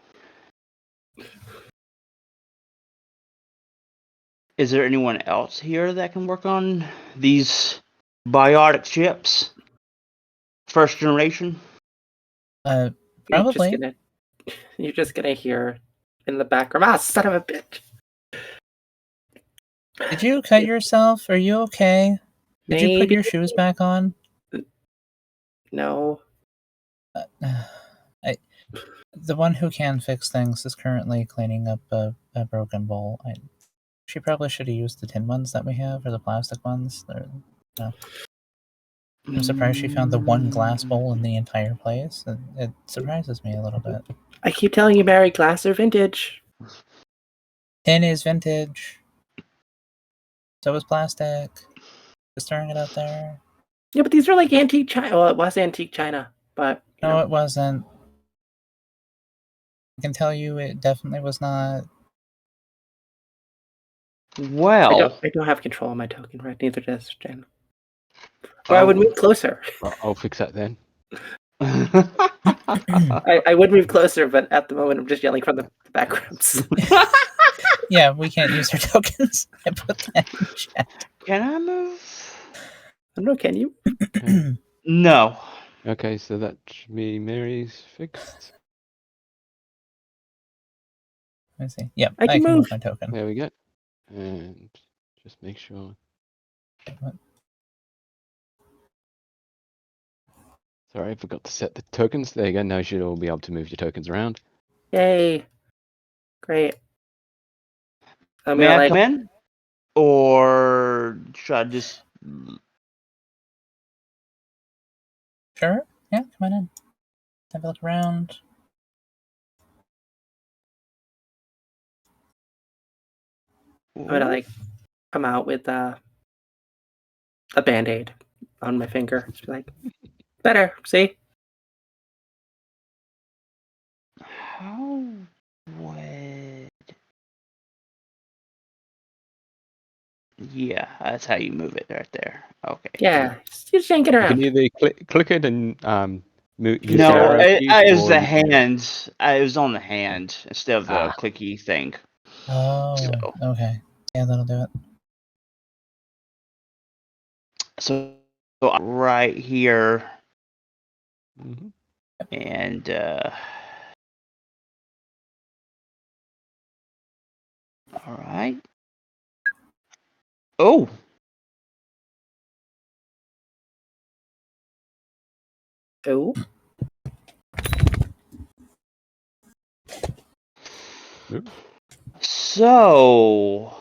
Is there anyone else here that can work on these biotic chips? First generation? Probably. You're just gonna hear in the background, son of a bitch. Did you cut yourself? Are you okay? Did you put your shoes back on? No. The one who can fix things is currently cleaning up a broken bowl. She probably should have used the tin ones that we have, or the plastic ones. No. I'm surprised she found the one glass bowl in the entire place. It surprises me a little bit. I keep telling you, Mary, glass are vintage. Tin is vintage. So is plastic. Just throwing it out there. Yeah, but these are like antique China. Well, it was antique China, but no, it wasn't. I can tell you, it definitely was not. Well, I don't have control of my token, right? Neither does Jen. Or I would move closer. I'll fix that then. I would move closer, but at the moment I'm just yelling from the backgrounds. Yeah, we can't use her tokens. I put that in chat. Can I move? I don't know, can you? Okay. No. Okay, so that should be Mary's fixed. Let me see. Yep, I can move move. my token. There we go. And just make sure. What? Sorry, I forgot to set the tokens. There you go. Now you should all be able to move your tokens around. Yay. Great. I'm May gonna I like come in? Or should I just... Sure. Yeah, come on in. Have a look around. I'm gonna like come out with a band-aid on my finger. Just be like, better, see? How would... Yeah, that's how you move it right there. Okay. Yeah, just yank it You can around. either click it and use the No, arrow it keys, was or the you can- hand. It was on the hand instead of the Ah. clicky thing. Oh, So- okay. Yeah, that'll do it. So right here, Mhm. and all right. Oh, Oh, so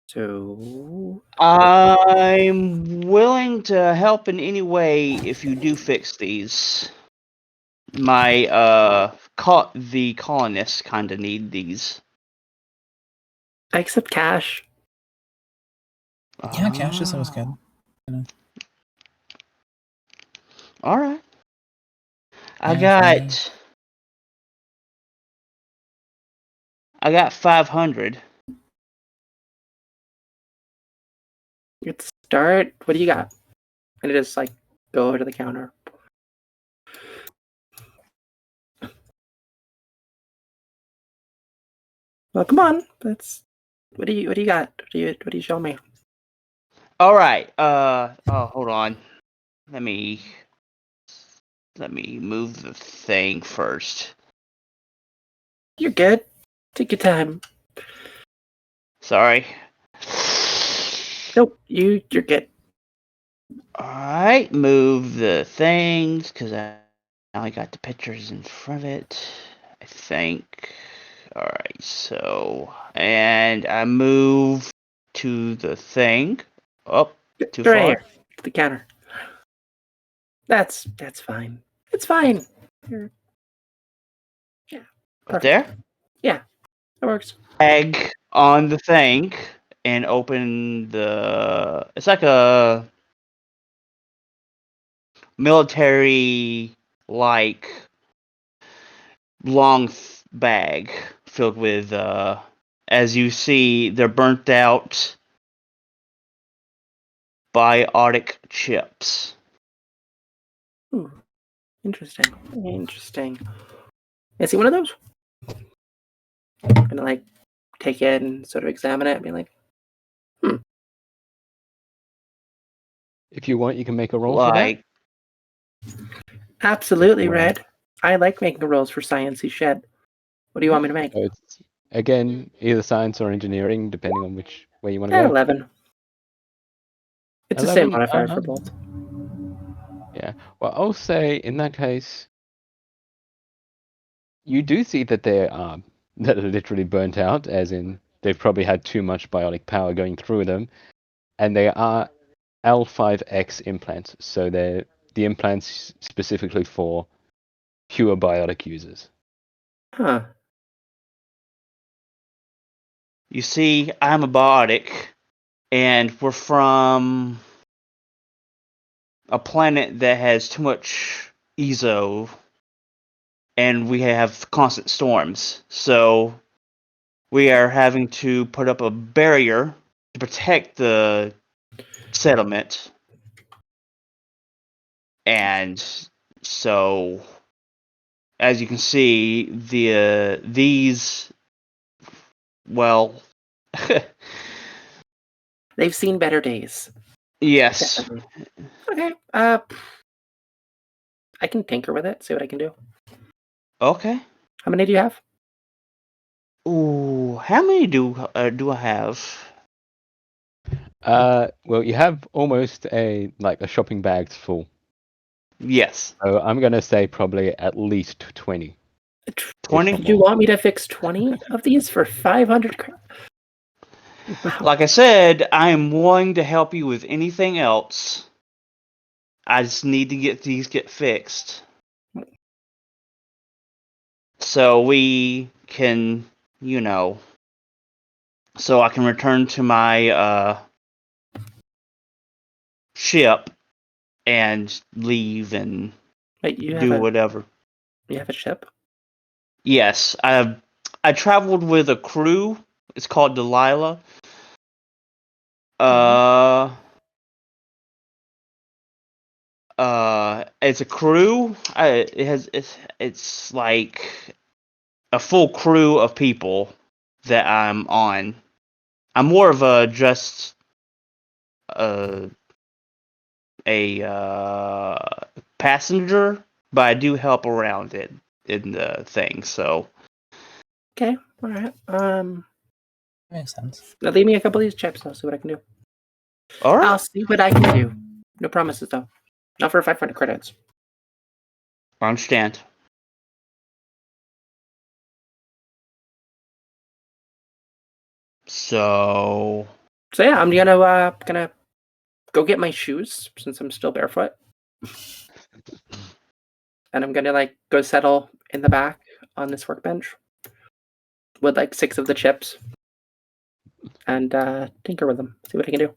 so I'm willing to help in any way if you do fix these. My the colonists kind of need these. I accept cash. Yeah, cash is always good. All right. I Cash, got 500. Let's start. What do you got? And just like go over to the counter. Well, come on. That's what do you got? What do you show me? All right. Hold on. Let me move the thing first. You're good. Take your time. Sorry. Nope, you're good. All right, move the things because I only got the pictures in front of it. I think. All right, so and I move to the thing. Up too Right far. here, to the counter. That's fine. It's fine. You're, yeah. Right Perfect. there. Yeah, that works. Egg on the thing and open the. It's like a military like long bag filled with as you see they're burnt out biotic chips. Ooh, interesting. Interesting. I see one of those. I'm gonna like take it and sort of examine it and be like, If you want, you can make a roll Like absolutely, Wow. Red. I like making rolls for sciencey shit. What do you want me to make? for that. So it's again either science or engineering, depending on which way you want to Yeah, go. 11. It's the same 11? modifier for both. Yeah. Well, I'll say in that case, you do see that they are that are literally burnt out, as in they've probably had too much biotic power going through them, and they are L5X implants, so they're the implants specifically for pure biotic users. Huh. you see I'm a biotic and we're from a planet that has too much EZO and we have constant storms. So we are having to put up a barrier to protect the settlement. And so as you can see, these, well, They've seen better days. yes. Definitely. Okay. I can tinker with it. See what I can do. Okay. How many do you have? Ooh, how many do I have? Well, you have almost a shopping bag full. Yes. So I'm gonna say probably at least 20. 20? Did you want me to fix 20 of these for 500 crap? Wow. Like I said, I am willing to help you with anything else. I just need to get these fixed. So we can, so I can return to my ship and leave and Wait, you do have whatever. you have a ship? Yes, I traveled with a crew. It's called Delilah. It's a crew. It's like a full crew of people that I'm on. I'm more of a just a passenger, but I do help around it in the thing. So Okay, all right. Makes sense. Now leave me a couple of these chips. I'll see what I can do. all right, I'll see what I can do. No promises though. Not for 500 credits. I understand. So So yeah, I'm gonna go get my shoes since I'm still barefoot, and I'm gonna go settle in the back on this workbench with 6 of the chips and tinker with them. See what I can do.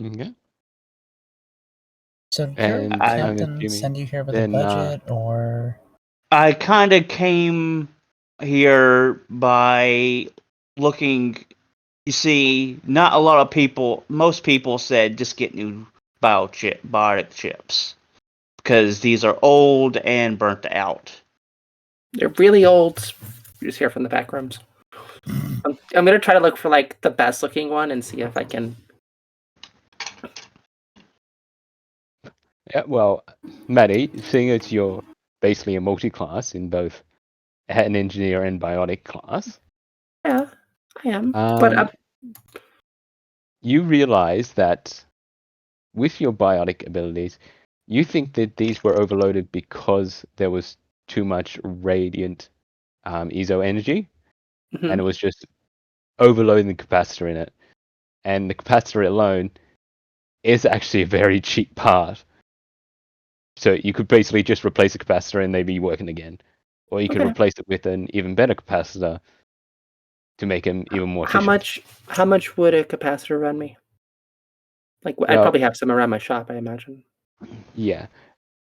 Okay. So did And your I'm captain assuming send you here with a then, budget, or I kind of came here by looking. You see, not a lot of people. Most people said just get new biotic chips because these are old and burnt out. They're really old. You just hear from the back rooms. I'm gonna try to look for the best looking one and see if I can. Yeah, well, Maddie, seeing as you're basically a multi-class in both an engineer and biotic class, Yeah, I am. But you realize that with your biotic abilities, you think that these were overloaded because there was too much radiant ESO energy, and it was just overloading the capacitor in it. And the capacitor alone is actually a very cheap part. So you could basically just replace the capacitor and they'd be working again. Or you could Okay. replace it with an even better capacitor to make them even more efficient. How much would a capacitor run me? I'd Well- probably have some around my shop, I imagine. Yeah.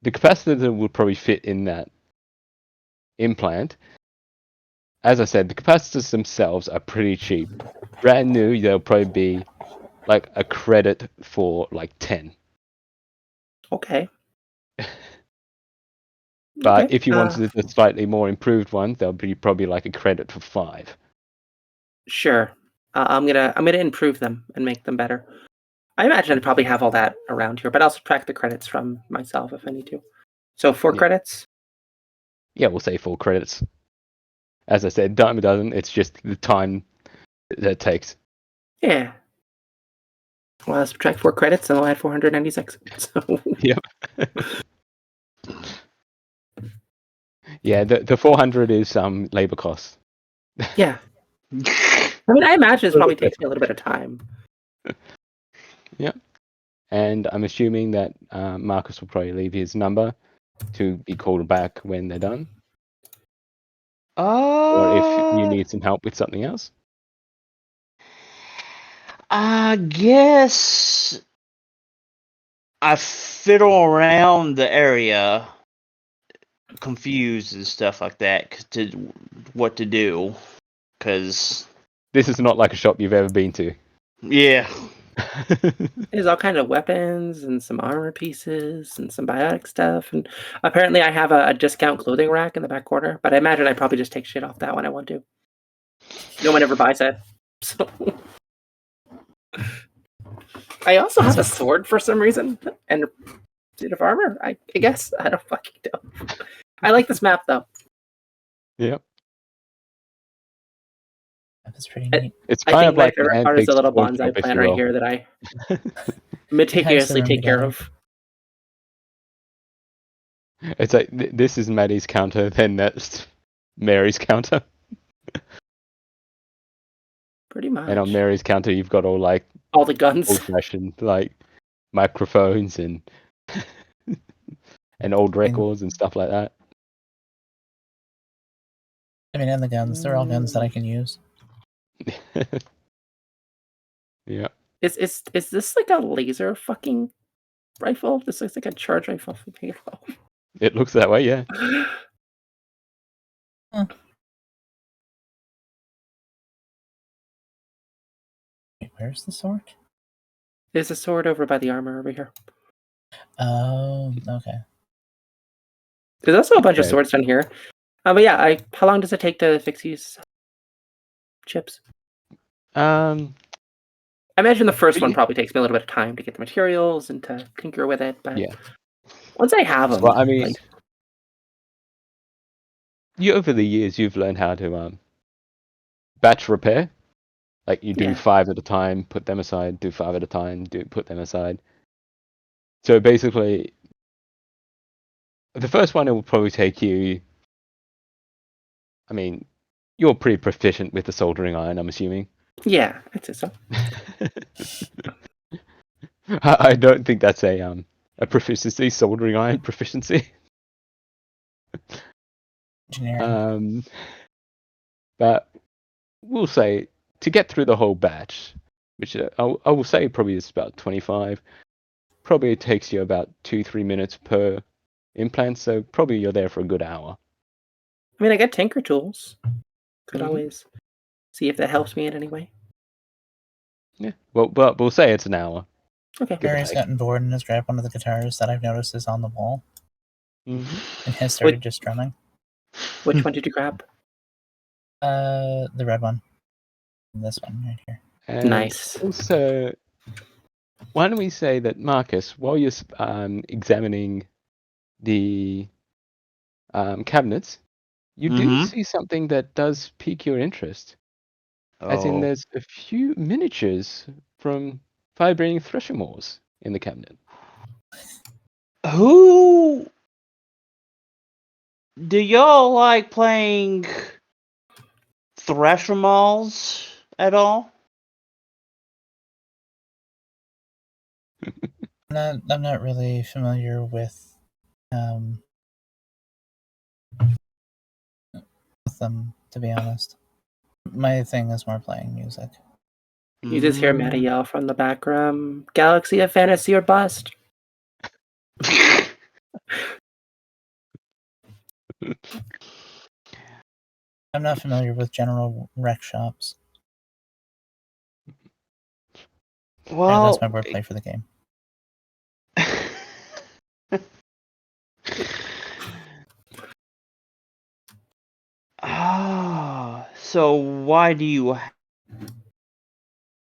The capacitor would probably fit in that implant. As I said, the capacitors themselves are pretty cheap. Brand new, they'll probably be a credit for 10. Okay. But Okay. if you wanted the slightly more improved ones, they'll be probably a credit for 5. Sure. I'm gonna improve them and make them better. I imagine I probably have all that around here, but I'll subtract the credits from myself if I need to. So 4 Yeah. credits. Yeah, we'll say 4 credits. As I said, dime a dozen, it's just the time that it takes. Yeah. Well, I'll subtract 4 credits and I'll add 496. So Yep. Yeah, the 400 is labor costs. yeah. I mean, I imagine it probably takes me a little bit of time. Yep. And I'm assuming that Marcus will probably leave his number to be called back when they're done. Or if you need some help with something else. I guess I fiddle around the area, confused and stuff like that, to what to do. Because This is not like a shop you've ever been to. yeah, There's all kind of weapons and some armor pieces and some biotic stuff. And apparently I have a discount clothing rack in the back corner, but I imagine I probably just take shit off that when I want to. No one ever buys it. So I also have a sword for some reason and a suit of armor, I guess. I don't fucking know. I like this map though. Yep. That's pretty neat. It's I kind think of my like favorite an part is the little antique bonsai if plant you right will. here that I meticulously room take care together. of. It's like this is Maddie's counter, then that's Mary's counter, Pretty much. and on Mary's counter you've got all like All the guns. old-fashioned like microphones and and old records and stuff like that. I mean, and the guns. They're all guns that I can use. Yeah. Is this like a laser fucking rifle? This looks like a charge rifle from Halo. It looks that way, yeah. Wait, where's the sword? There's a sword over by the armor over here. Oh, okay. There's also a bunch of Okay. swords down here. But yeah, how long does it take to fix these chips? I imagine the first one probably takes me a little bit of time to get the materials and to tinker with it, but Yeah. once I have them, Well, I mean, like, you over the years you've learned how to batch repair. Like you do Yeah. 5 at a time, put them aside, do 5 at a time, put them aside. So basically, the first one it will probably take you. I mean, you're pretty proficient with the soldering iron, I'm assuming. yeah, I'd say so. I don't think that's a proficiency, soldering iron proficiency. Engineering. But we'll say to get through the whole batch, which I will say probably is about 25. Probably it takes you about 2-3 minutes per implant, so probably you're there for a good hour. I mean, I got tinker tools. Could Mhm. always see if that helps me in any way. Yeah. Well, but we'll say it's an hour. Okay. Give or Mary's take. gotten bored and has grabbed one of the guitars that I've noticed is on the wall Mm-hmm. and has started just strumming. Which one did you grab? The red one. This one right here. And Nice. also, why don't we say that, Marcus, while you're examining the cabinets, you do see something that does pique your interest. As in, there's a few miniatures from Firebrand Threshing Moors in the cabinet. Who do y'all like playing Thresher Malls at all? I'm not really familiar with them, to be honest. My thing is more playing music. You just hear Maddie yell from the back room, Galaxy of Fantasy or bust. I'm not familiar with general rec shops. Well, that's my wordplay for the game. So why do you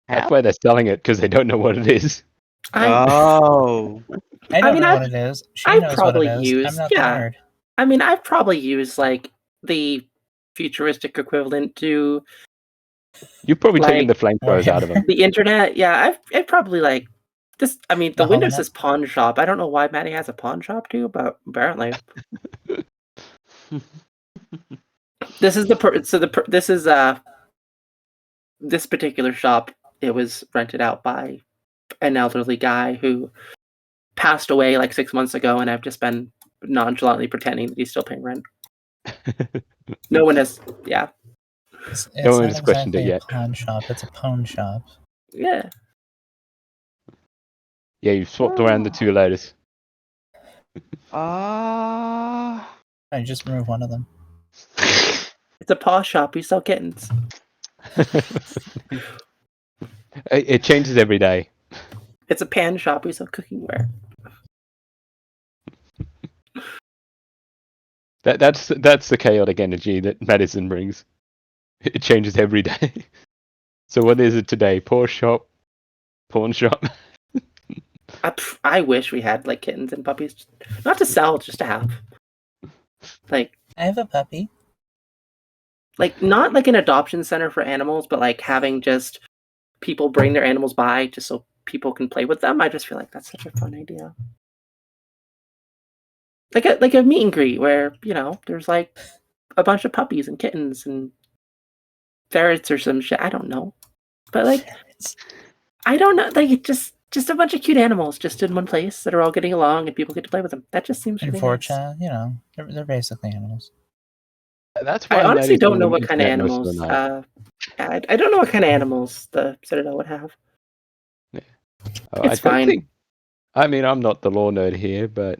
That's why they're selling it, because they don't know what it is. I don't mean, know what it is. She I've knows probably what it is. used, I'm not the nerd. I mean, I've probably used like the futuristic equivalent to. You've probably taken the like, flamethrowers out of them. The internet, yeah. I've probably like this. I mean, the The Windows Holonet? is pawn shop. I don't know why Maddie has a pawn shop too, but apparently. This is this particular shop. It was rented out by an elderly guy who passed away like 6 months ago, and I've just been nonchalantly pretending that he's still paying rent. No one has, yeah. It's No not one's questioned it exactly yet. a pawn shop. It's a pawn shop. Yeah. Yeah, you've swapped around the two letters. I just removed one of them. It's a paw shop. We sell kittens. It changes every day. It's a pan shop. We sell cookware. That's the chaotic energy that Madison brings. It changes every day. So what is it today? Pawn shop. I wish we had like kittens and puppies, not to sell, just to have. Like I have a puppy. Not like an adoption center for animals, but like having just people bring their animals by just so people can play with them. I just feel like that's such a fun idea. Like a meet and greet where, there's like a bunch of puppies and kittens and ferrets or some shit. I don't know. But like I don't know, like just a bunch of cute animals just in one place that are all getting along and people get to play with them. That just seems And really nice. Forcha, they're basically animals. That's why I honestly Maddie's don't on know the what kind of internet most of animals. the night. I don't know what kind of animals the Citadel would have. I It's don't fine. think. I mean, I'm not the law nerd here, but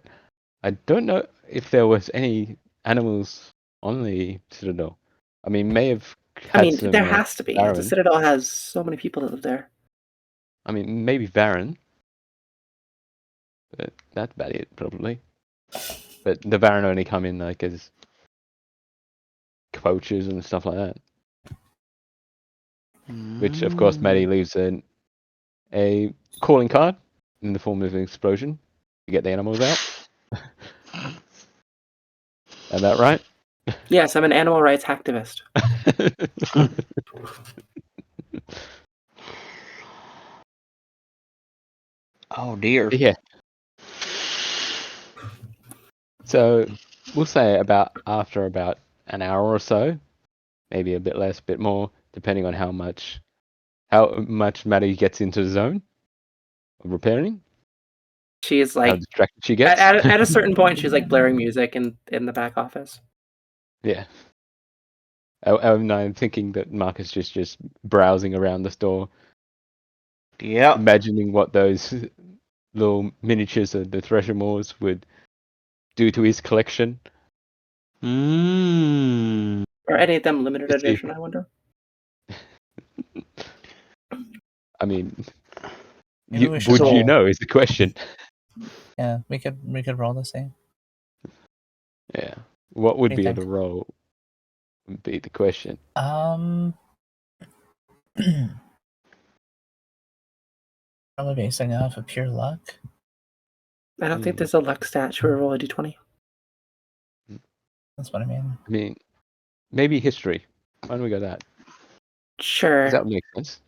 I don't know if there was any animals on the Citadel. I mean, may have had I mean, some. there has to be. The Varen. Citadel has so many people that live there. I mean, maybe Varen. But that's about it, probably. But the Varen only come in like as coaches and stuff like that. Which, of course, Maddie leaves a calling card in the form of an explosion to get the animals out. Is that right? Yes, I'm an animal rights hacktivist. Oh dear. Yeah. So we'll say after about an hour or so, maybe a bit less, a bit more, depending on how much Maddie gets into the zone of repairing. She's How like distracted she gets. at a certain point, she's like blaring music in the back office. Yeah. I'm thinking that Marcus just browsing around the store, Yep. imagining what those little miniatures of the Thresher Moors would do to his collection. Mm. Or any of them limited Let's see. edition, I wonder. I mean, Maybe we should would you roll. know is the question. Yeah, we could roll the same. Yeah. What would What do be you the think? role? Would be the question. Probably basing off of pure luck. I don't think there's a luck stat. Should we roll a d20? That's what I mean. I mean, maybe history. Why don't we go that? Sure. Does that make sense?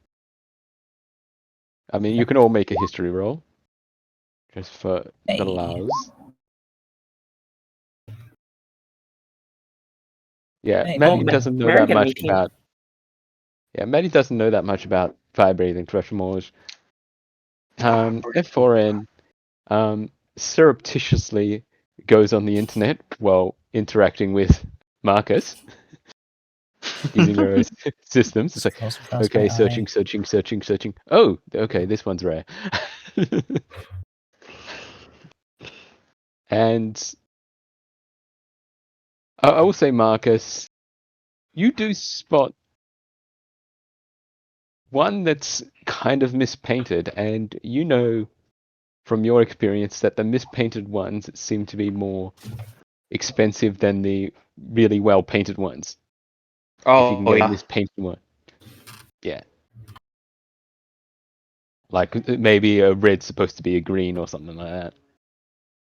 I mean, you can all make a history roll. Just for Hey. the lows. Yeah, Hey, Maddie oh, doesn't know Mary that got an much 18. about. Yeah, Maddie doesn't know that much about fire breathing Thresher Moors. F4N surreptitiously goes on the internet while interacting with Marcus using her own systems. It's like, Scrolls across okay, my searching. Oh, okay, this one's rare. And I will say, Marcus, you do spot one that's kind of mispainted, and you know from your experience that the mispainted ones seem to be more expensive than the really well painted ones. If you can get a mispainted one. Yeah. Like maybe a red's supposed to be a green or something like that.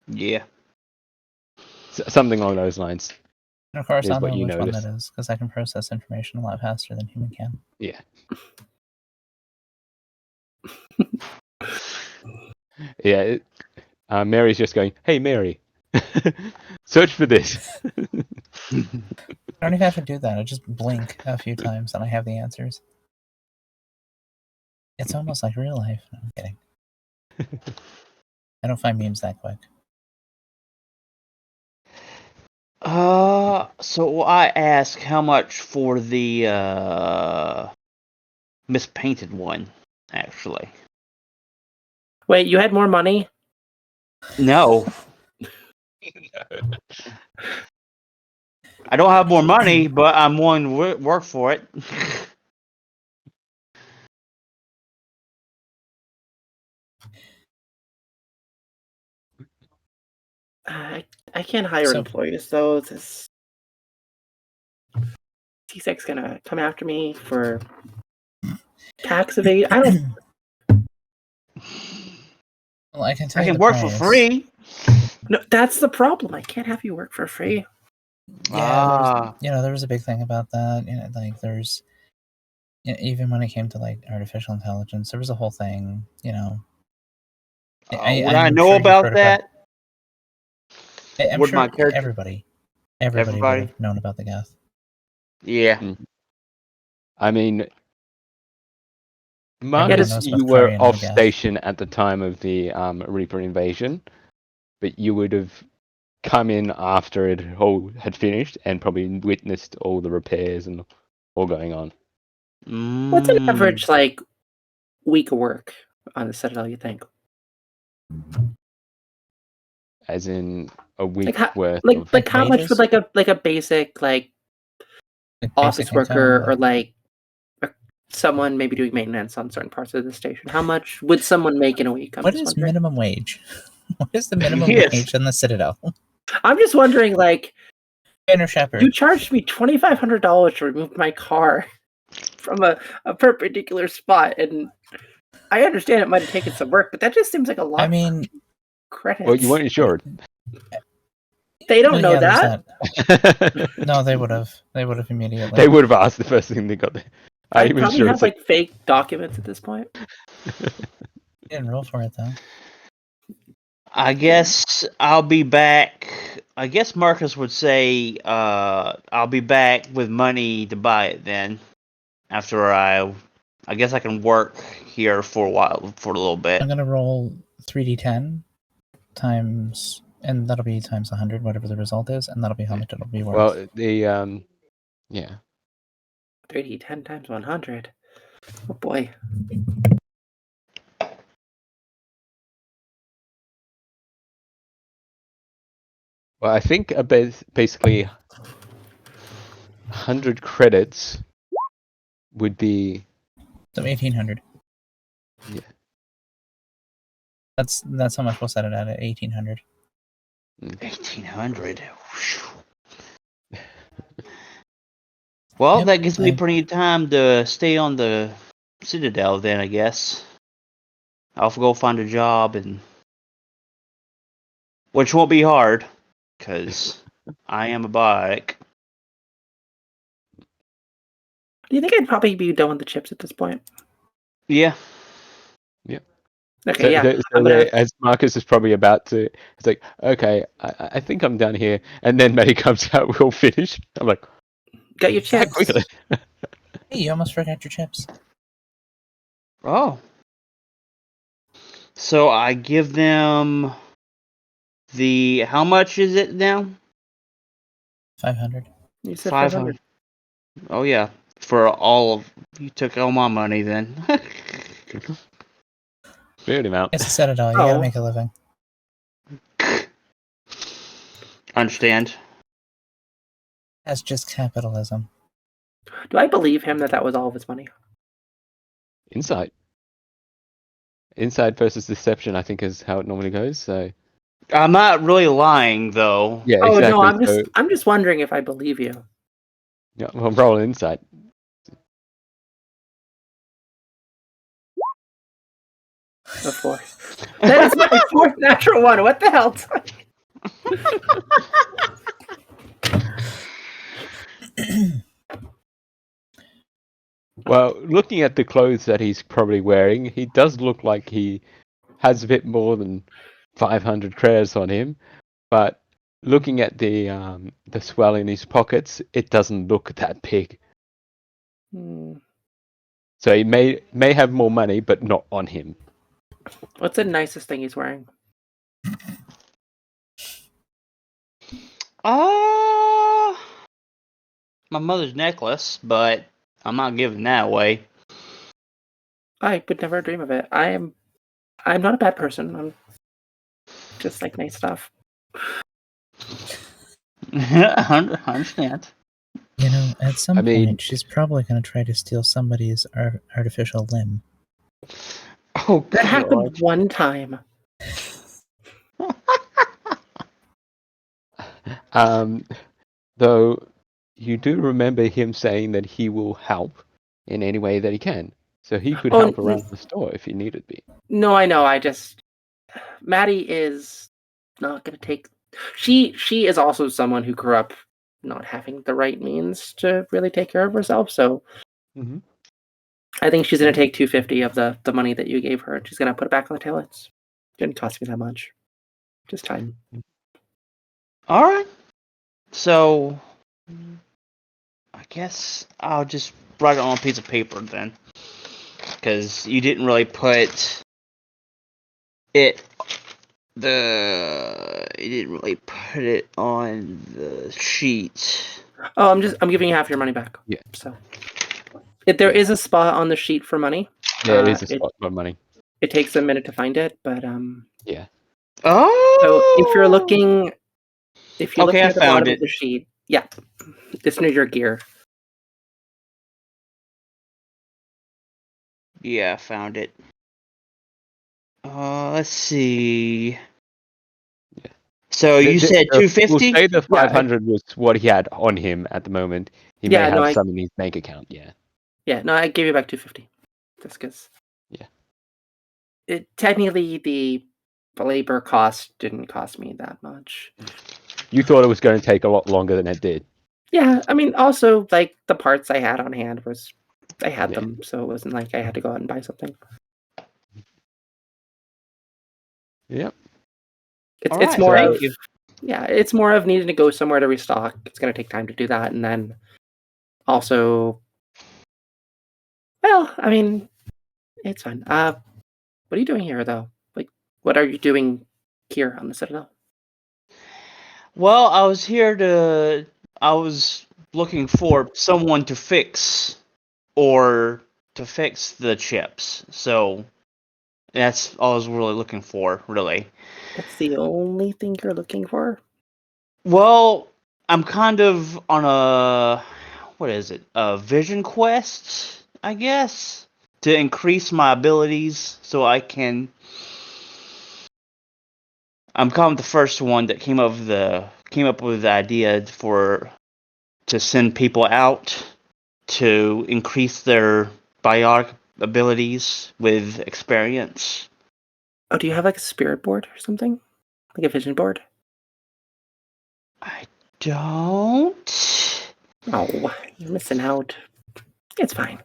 Yeah. Something along those lines. And of course, is I'll what know you which one notice. that is, because I can process information a lot faster than human can. Yeah. Yeah. Mary's just going, hey, Mary, search for this. I don't even have to do that. I just blink a few times and I have the answers. It's almost like real life. No, I'm kidding. I don't find memes that quick. So I ask how much for the mispainted one, actually. Wait, you had more money? No. I don't have more money, but I'm willing to work for it. I can't hire So- employees though. This C6 gonna come after me for tax evasion. I don't. Well, I can tell I you can the work for price. free. No, that's the problem. I can't have you work for free. Yeah, there was a big thing about that. Like there's, even when it came to like artificial intelligence, there was a whole thing. Would I'm I know sure you've about heard that? I'm Would sure my character? everybody would Everybody? have known about the Geth. Yeah. I mean, Everyone Marcus, knows you about were Karian and off the Geth. station at the time of the Reaper invasion, but you would have come in after it all had finished and probably witnessed all the repairs and all going on. What's an Mm. average like week of work on the Citadel? You think? As in a week Like how, worth like of. like how much wages? would like a basic like Like office basic worker income, or like someone maybe doing maintenance on certain parts of the station? How much would someone make in a week? I'm what just is wondering. minimum wage? What is the minimum Yes. wage in the Citadel? I'm just wondering, like, Banner Shepherd. you charged me $2,500 to remove my car from a perpendicular spot, and I understand it might have taken some work, but that just seems like a lot. I mean, of credits. Well, you weren't insured. They don't know there's that. No, they would have. They would have immediately. They would have asked the first thing they got there. I I'm probably sure have it's like, like fake documents at this point. Didn't roll for it though. I guess I'll be back. I guess Marcus would say, I'll be back with money to buy it then. After I guess I can work here for a while, for a little bit. I'm gonna roll 3d10 times, and that'll be times 100, whatever the result is, and that'll be how much it'll be worth. well, the yeah. 3D 10 times 100. Oh boy. Well, I think basically 100 credits would be. So 1800. Yeah. That's how much we'll set it at 1800. 1800. Well, Yep, that gives me I- plenty of time to stay on the Citadel then, I guess. I'll go find a job, and which won't be hard, because I am a biotic. Do you think I'd probably be done with the chips at this point? Yeah. Okay, yeah. I'm gonna... As Marcus is probably about to, it's like, okay, I think I'm done here, and then Matty comes out, we'll finish. I'm like, Got your that chips. quickly. Hey, you almost forgot your chips. Oh. So I give them the, how much is it now? 500. You said 500. Oh yeah, for all of, you took all my money then. Fair amount. It's a Citadel. You gotta Oh. make a living. Understand. That's just capitalism. Do I believe him that was all of his money? Insight. Insight versus deception, I think, is how it normally goes. So I'm not really lying though. yeah, Oh exactly. no, So, I'm just wondering if I believe you. yeah, well, roll insight. A 4. That is my 4th natural one. What the hell? Well, looking at the clothes that he's probably wearing, he does look like he has a bit more than 500 credits on him. But looking at the swell in his pockets, it doesn't look that big. So he may have more money, but not on him. What's the nicest thing he's wearing? My mother's necklace, but I'm not giving that away. I would never dream of it. I'm not a bad person. I'm just like nice stuff. I understand. At some mean- point, she's probably gonna try to steal somebody's artificial limb. Oh, That God. happened one time. Though you do remember him saying that he will help in any way that he can. So he could Oh, help around the store if he needed be. No, I know. Maddie is not going to take. She is also someone who grew up not having the right means to really take care of herself. So Mhm. I think she's going to take $250 of the money that you gave her, and she's going to put it back on the taillights. Didn't cost me that much. Just time. All right. So I guess I'll just write it on a piece of paper then, because you didn't really put it. You didn't really put it on the sheet. Oh, I'm giving you half your money back. Yeah. So if there Yeah. is a spot on the sheet for money. There is a spot for money. It takes a minute to find it, but Yeah. Oh. So if you're looking Okay, I at the found bottom it. of the sheet, yeah, it's near your gear. Yeah, I found it. Let's see. Yeah. So you said We'll 250? say the 500 was what he had on him at the moment. He may Yeah, no, have some in his bank account. Yeah. Yeah, no, I gave you back 250. Just because. Yeah. Technically, the labor cost didn't cost me that much. You thought it was going to take a lot longer than it did. Yeah, I mean, also like the parts I had on hand I had Yeah. them, so it wasn't like I had to go out and buy something. Yep. It's Alright, more thank of you. Yeah, it's more of needing to go somewhere to restock. It's going to take time to do that, and then also, well, I mean, it's fine. What are you doing here, though? Like, what are you doing here on the Citadel? Well, I was looking for someone to fix the chips. So that's all I was really looking for, really. That's the only thing you're looking for? Well, I'm kind of on a vision quest, I guess, to increase my abilities so I'm kind of the first one that came up with the idea to send people out to increase their biotic abilities with experience. Oh, do you have like a spirit board or something? Like a vision board? I don't. Oh, you're missing out. It's fine.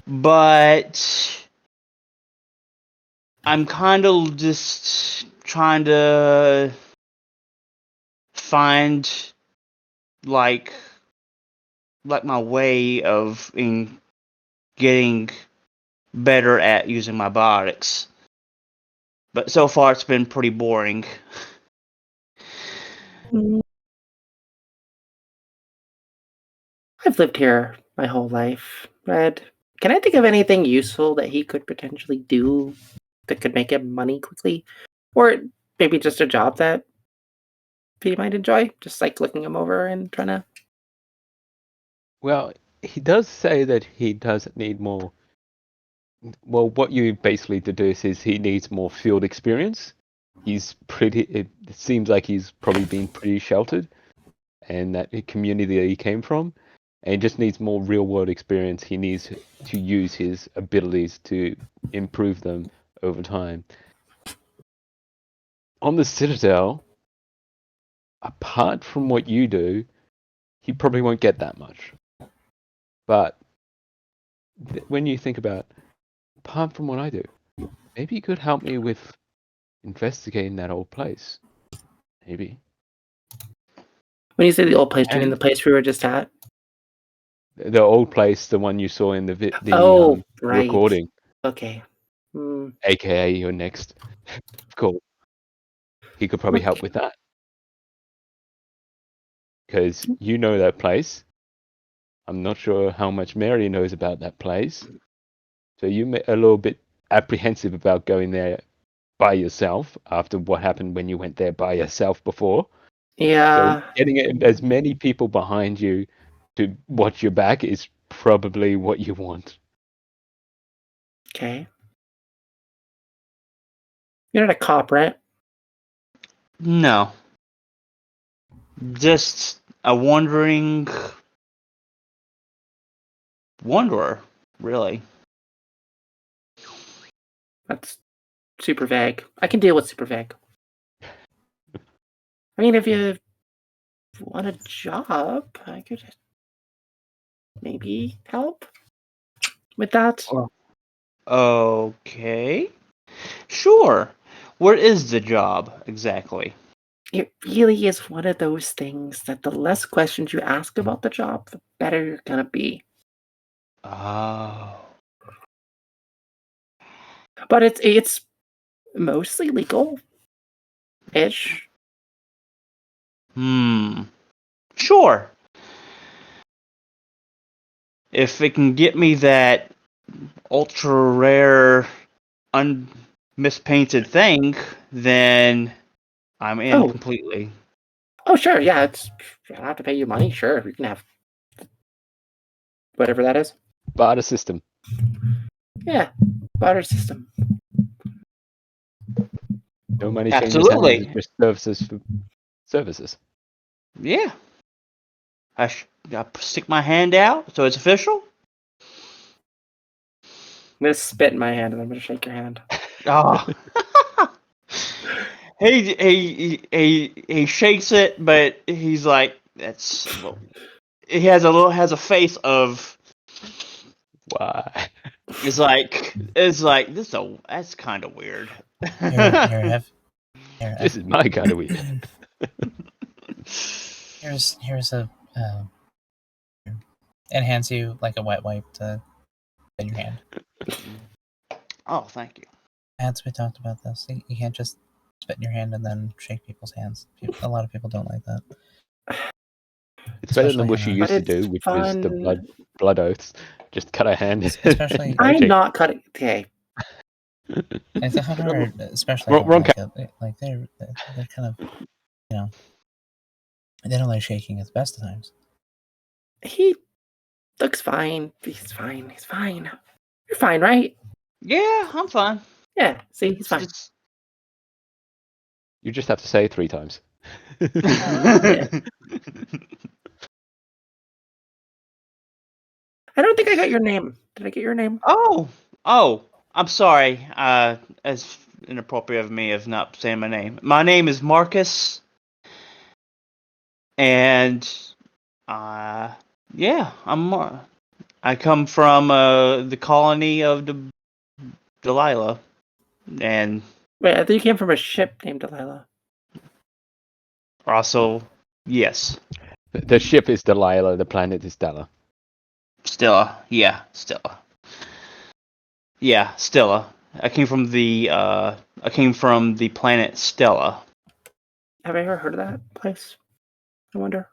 But I'm kind of just trying to find like my way of getting better at using my biotics. But so far it's been pretty boring. I've lived here my whole life, Red. Can I think of anything useful that he could potentially do that could make him money quickly? Or maybe just a job that he might enjoy? Just like looking him over and trying to... Well, he does say that he does need more. Well, what you basically deduce is he needs more field experience. It seems like he's probably been pretty sheltered, and that community that he came from, and he just needs more real world experience. He needs to use his abilities to improve them over time. On the Citadel, apart from what you do, he probably won't get that much. But when you think about, apart from what I do, maybe you could help me with investigating that old place. Maybe. When you say the old place, do you mean And the place we were just at? the old place, the one you saw in the Right. recording, Okay. aka your next call. He could probably help Okay. with that. Because you know that place. I'm not sure how much Mary knows about that place. So you're a little bit apprehensive about going there by yourself after what happened when you went there by yourself before. Yeah. So getting as many people behind you to watch your back is probably what you want. Okay. You're not a cop, right? No. Just a wandering wanderer, really. That's super vague. I can deal with super vague. I mean, if you want a job, I could maybe help with that. Okay. Sure. Where is the job exactly? It really is one of those things that the less questions you ask about the job, the better you're gonna be. Oh. But it's mostly legal-ish. Sure. If it can get me that ultra rare, mispainted thing, then I'm in completely. Oh, sure, yeah. I don't have to pay you money. Sure, you can have whatever that is. Barter system. Yeah, barter system. No money changes hands. Absolutely. It's just services for services. Yeah. I stick my hand out, so it's official. I'm gonna spit in my hand and I'm gonna shake your hand. Oh. he shakes it, but he's like, that's. He has a face of. Why? It's like this. That's kind of weird. This is my kind of weird. Here's a and hands you like a wet wipe to in your hand. Oh, thank you. As we talked about this, you can't just spit in your hand and then shake people's hands. A lot of people don't like that. It's better than what she used to do, which was the blood oaths. Just cut her hand. Especially, I'm not cutting. Okay. It's hard, especially wrong like they're kind of, you know, they don't like shaking at the best of times. He looks fine. He's fine. He's fine. You're fine, right? Yeah, I'm fine. Yeah. See, he's fine. You just have to say it 3 times. I don't think I got your name. Did I get your name? Oh, I'm sorry. As inappropriate of me of not saying my name. My name is Marcus, and yeah, I come from the colony of Delilah, and Wait, I think you came from a ship named Delilah. also yes, The ship is Delilah. The planet is Stella. Stella. Yeah, Stella. Yeah, Stella. I came from the planet Stella. Have I ever heard of that place? I wonder.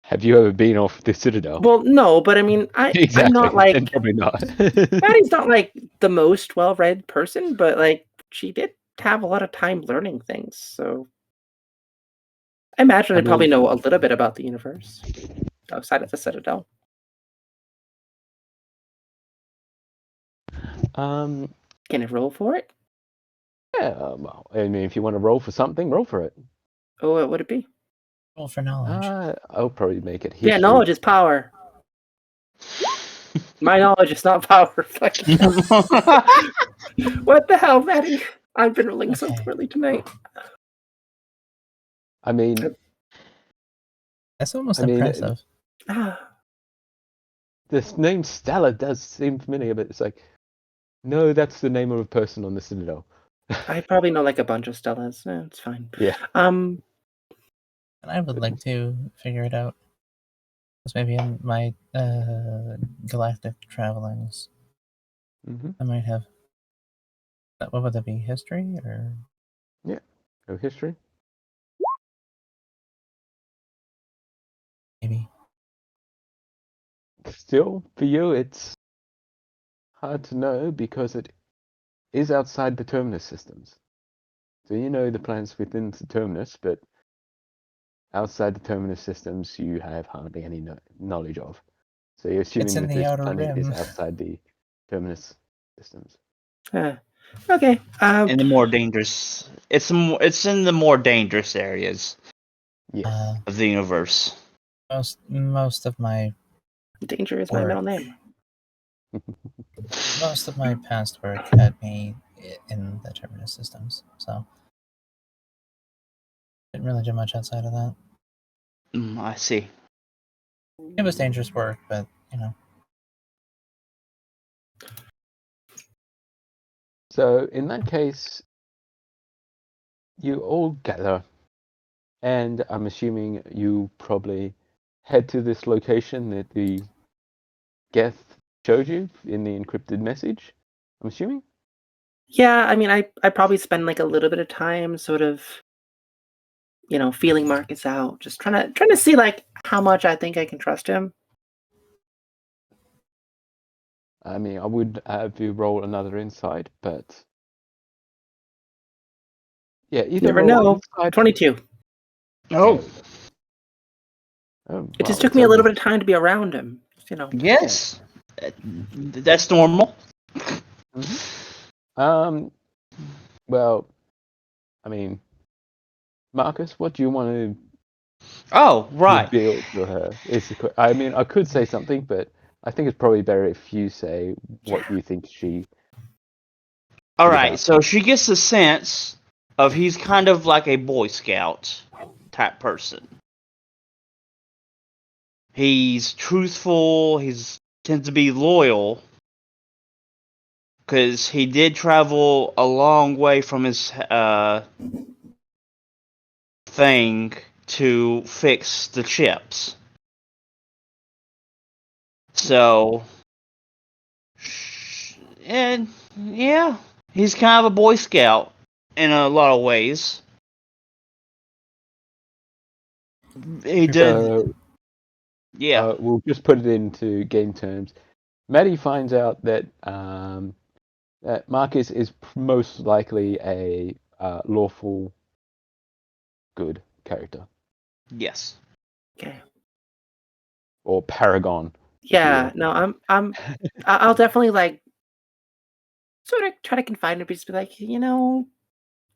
Have you ever been off the Citadel? Well, no, but I mean, Exactly. I'm not like And probably not. Maddie's not like the most well-read person, but like she did have a lot of time learning things, so I imagine I probably know a little bit about the universe outside of the Citadel. Can I roll for it? Yeah, well, I mean, if you want to roll for something, roll for it. Oh, what would it be? Roll for knowledge. I'll probably make it history. Yeah, knowledge is power. My knowledge is not power. What the hell, Maddie? I've been rolling so poorly tonight. I mean, that's almost impressive. This name Stella does seem familiar, but it's like, no, that's the name of a person on the Citadel. I probably know like a bunch of Stellas. It's fine. Yeah. And I would like to figure it out. Because maybe in my galactic travelings, I might have. What would that be? History or? Yeah, go history. Maybe. Still, for you, it's hard to know because it is outside the terminus systems. So you know the planets within the terminus, but outside the terminus systems, you have hardly any knowledge of. So you're assuming that this planet is outside the terminus systems. Okay. In the more dangerous, it's in the more dangerous areas Yes. of the universe. Most of my Danger is my Or- middle name. past work had me in the terminus systems, so didn't really do much outside of that. I see. It was dangerous work, but So in that case, you all gather, and I'm assuming you probably head to this location that the Geth showed you in the encrypted message. I'm assuming. Yeah, I mean, I probably spend like a little bit of time, sort of, feeling Marcus out, just trying to see like how much I think I can trust him. I mean, I would have you roll another insight, but yeah, either Never roll know. insight. 22. Oh, Oh, It just wow, took it's me a little only- bit of time to be around him. yes. That's normal. Well, I mean, Marcus, what do you want to Oh, right. reveal to her? I mean, I could say something, but I think it's probably better if you say what you think she. All is right. about. So she gets the sense of he's kind of like a Boy Scout type person. He's truthful. He's tends to be loyal because he did travel a long way from his thing to fix the chips. So, and yeah, he's kind of a Boy Scout in a lot of ways. He did, So, yeah. we'll just put it into game terms. Maddie finds out that that Marcus is most likely a lawful good character Yes. Okay. or paragon. Yeah. No, I'll definitely like sort of try to confide in, just be like,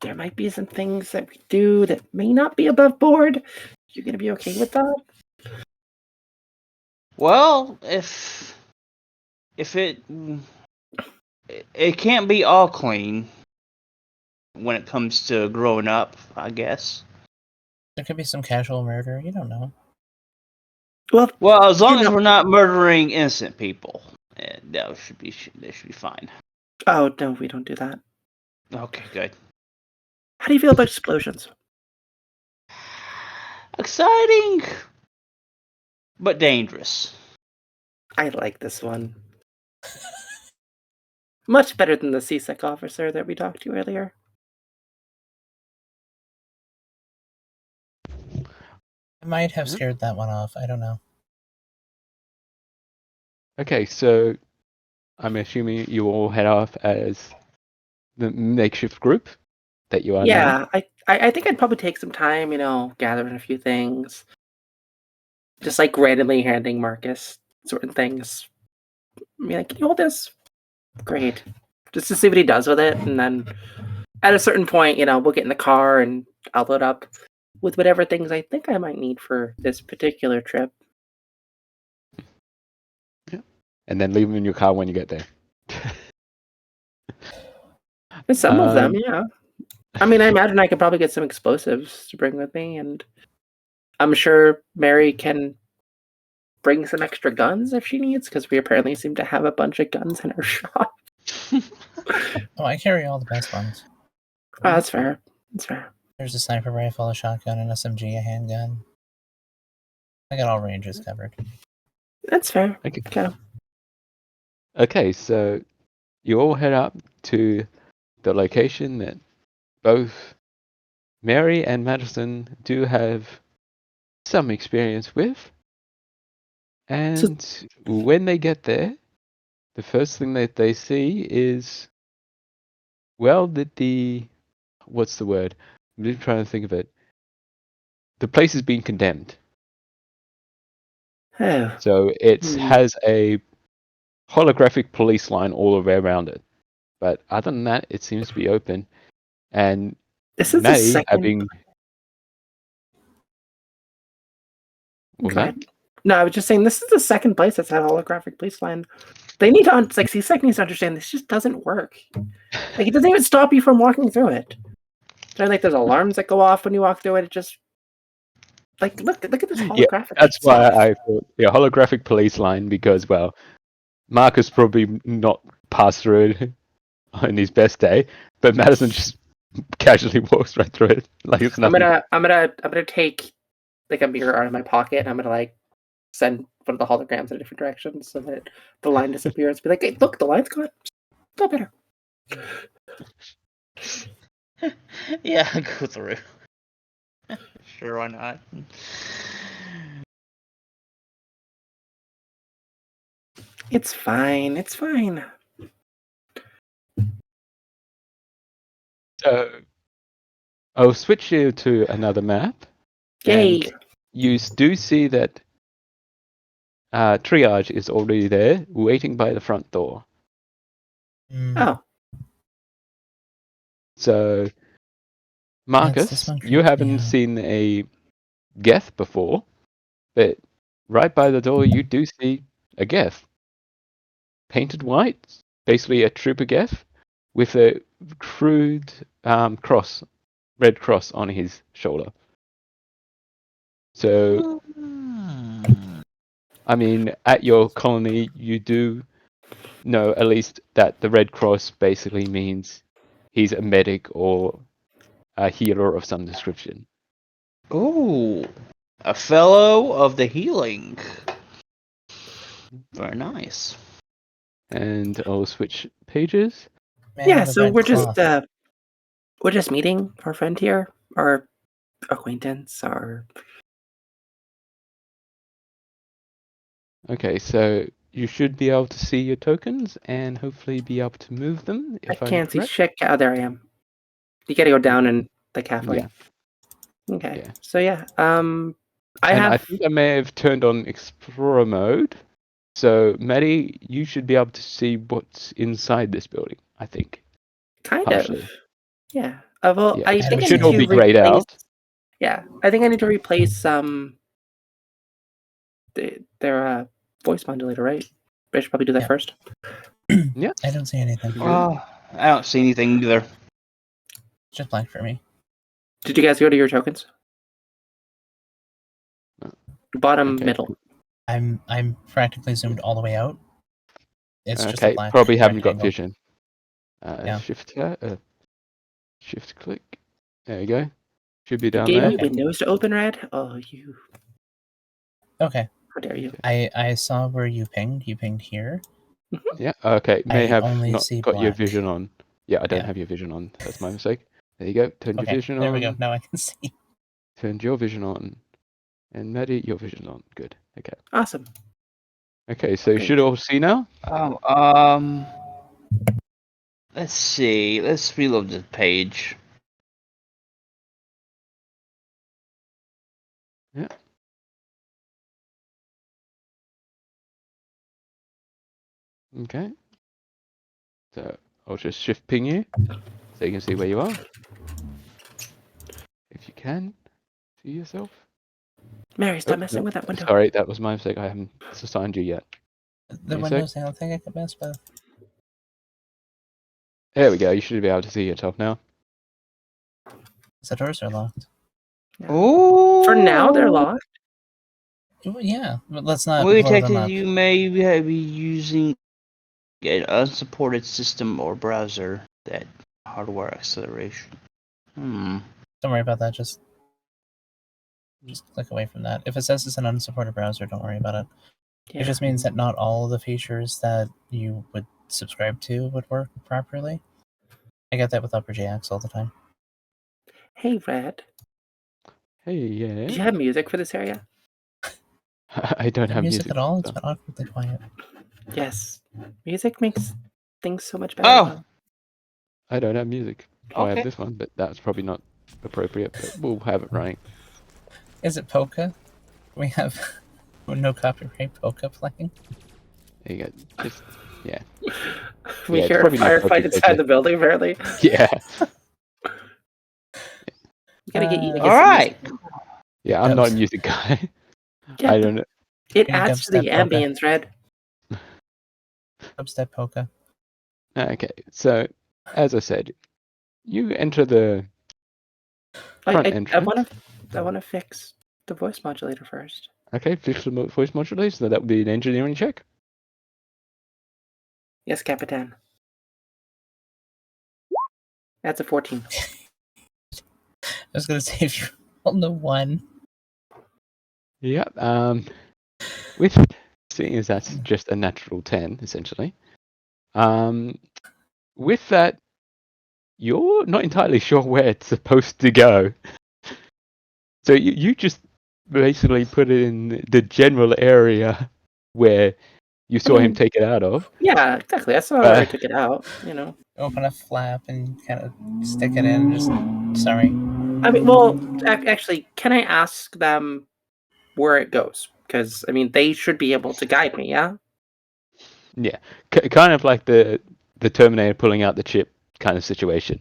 there might be some things that we do that may not be above board. You're gonna be okay with that? Well, if it can't be all clean when it comes to growing up, I guess. there could be some casual murder. You don't know. Well, as long You as know- we're not murdering innocent people, that should be fine. Oh no, we don't do that. Okay, good. How do you feel about explosions? Exciting, but dangerous. I like this one. Much better than the CSEC officer that we talked to earlier. I might have scared that one off. I don't know. Okay, so I'm assuming you all head off as the makeshift group that you are now. Yeah, I think I'd probably take some time, gathering a few things. Just like randomly handing Marcus certain things. I mean, like, can you hold this? Great. Just to see what he does with it, and then at a certain point, we'll get in the car and I'll load up with whatever things I think I might need for this particular trip. And then leave them in your car when you get there. And some of them, yeah. I mean, I imagine I could probably get some explosives to bring with me, and I'm sure Mary can bring some extra guns if she needs, because we apparently seem to have a bunch of guns in our shop. Oh, I carry all the best ones. Oh, that's fair. That's fair. There's a sniper rifle, a shotgun, an SMG, a handgun. I got all ranges covered. That's fair. Okay. Okay. Okay, so you all head up to the location that both Mary and Madison do have some experience with. And when they get there, the first thing that they see is, well, what's the word? I'm just trying to think of it. The place is being condemned. Oh. So it Hmm. has a holographic police line all the way around it. But other than that, it seems to be open. And This is the Maddie second. having what was Go that? ahead. No, I was just saying this is the second place that's had holographic police line. They need to like CSEC needs to understand this just doesn't work. Like it doesn't even stop you from walking through it. There's like there's alarms that go off when you walk through it. It just like look at this holographic. That's why stuff. I thought holographic police line, because well, Marcus probably not passed through it on his best day, but Madison just casually walks right through it like it's nothing. I'm gonna take like a mirror out of my pocket and I'm gonna like send one of the holograms in a different direction so that the line disappears. Be like, hey, look, the line's gone. Go better. Yeah, go through. Sure, why not? It's fine. It's fine. So I'll switch you to another map. Yay. And you do see that triage is already there, waiting by the front door. Oh. So, Marcus, you haven't seen a Geth before, but right by the door you do see a Geth. Painted white, basically a trooper Geth, with a crude cross, red cross on his shoulder. So, I mean, at your colony, you do know at least that the red cross basically means he's a medic or a healer of some description. Ooh, a fellow of the healing. Very nice. And I'll switch pages. Yeah, so we're just meeting our friend here, our acquaintance, our. Okay, so you should be able to see your tokens and hopefully be able to move them. I can't see shit. Oh, there I am. You gotta go down and like halfway. Yeah. Okay. Yeah. So yeah, I think I may have turned on Explorer mode. So Maddie, you should be able to see what's inside this building, I think. Kind Partially. of. Yeah. Well, Yeah. I think It I should need all to be grayed out. Yeah, I think I need to replace their voice modulator, right? I should probably do that first. Yeah. I don't see anything. I don't see anything either. Just blank for me. Did you guys go to your tokens? Bottom Okay. middle. I'm practically zoomed all the way out. It's just a Okay, black probably haven't got rectangle. vision. Yeah. Shift click. There you go. Should be You down gave there. me Windows to open, Red? Oh, you. Okay. How dare you? I saw where you pinged. You pinged here. Yeah. Okay. May I have only not see got your black. vision on. Yeah, I don't Yeah. have your vision on. That's my mistake. There you go. Turn your Okay, vision there on. we go. Now I can see. Turned your vision on. And Maddie, your vision on. Good. Okay. Awesome. Okay, so you Great. should all see now. Let's see. Let's reload the page. Yeah. Okay. So I'll just shift ping you so you can see where you are. If you can see yourself. Mary, stop Oh, messing no, with that window. Sorry, that was my mistake. I haven't assigned you yet. The Give me a windows, sec. I don't think I can mess with. There we go. You should be able to see yourself now. The doors are locked. Oh. For now, they're locked. Yeah, but let's not We blow them detected up. you may be using an unsupported system or browser that hardware acceleration. Don't worry about that. Just click away from that. If it says it's an unsupported browser, don't worry about it. Yeah. It just means that not all of the features that you would subscribe to would work properly. I get that with Upper JX all the time. Hey, Red. Hey, yeah. Do you have music for this area? I don't No have music at all. It's so- been awkwardly quiet. Yes. Music makes things so much better. Oh. I don't have music. I Okay. have this one, but that's probably not appropriate, but we'll have it running. Is it polka? We have no copyright polka playing. There you go. Just, Yeah. We Yeah, it's hear a probably not firefight Pokey inside Pokey. the building, apparently. Yeah. You gotta get you to All get some right. music. Yeah, I'm not a Dubs- music guy. Yeah, I don't know. it Any adds to the dubstep polka. ambience, Red. Dubstep polka. Okay, so as I said, you enter the front I entrance. want to fix the voice modulator first. Okay, fix the voice modulator, so that would be an engineering check. Yes, Capitan. That's a 14. I was gonna say if you rolled a 1. Yeah. With seeing as that's just a natural 10, essentially. With that, you're not entirely sure where it's supposed to go. So you just basically put it in the general area where you saw him take it out of. Yeah, exactly. That's not where I took it out, you know. Open a flap and kind of stick it in. Just sorry. I mean, well, actually, can I ask them where it goes? Because, I mean, they should be able to guide me, yeah? Yeah, kind of like the Terminator pulling out the chip kind of situation.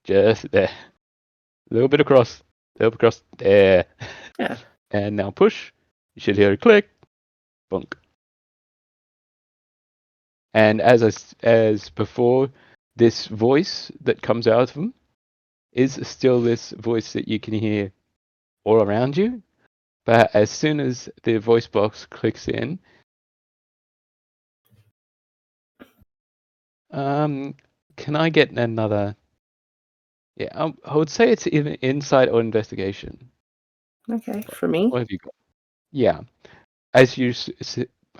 Just there, a little bit across, there. Yeah. And now push. You should hear a click, bunk. And as before, this voice that comes out of him is still this voice that you can hear all around you. But as soon as the voice box clicks in, can I get another? Yeah, I would say it's either insight or investigation. Okay, for me? What have you got? Yeah, as you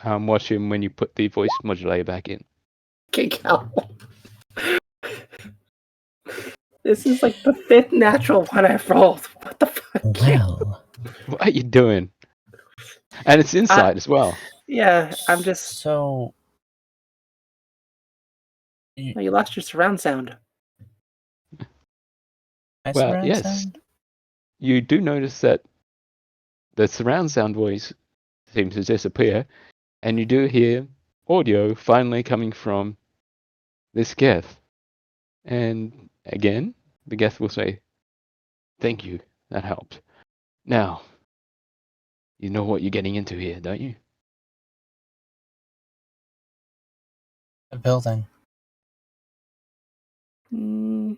watch him when you put the voice modulator back in. Okay, Cal. This is like the 5th natural one I've rolled. What the fuck? Well, What are you doing? And it's insight as well. Yeah, I'm just... so Oh, you lost your surround sound. Well, surround yes. sound? You do notice that the surround sound voice seems to disappear, and you do hear audio finally coming from this Geth. And again, the Geth will say, "Thank you, that helped. Now, you know what you're getting into here, don't you?" A building. I mean,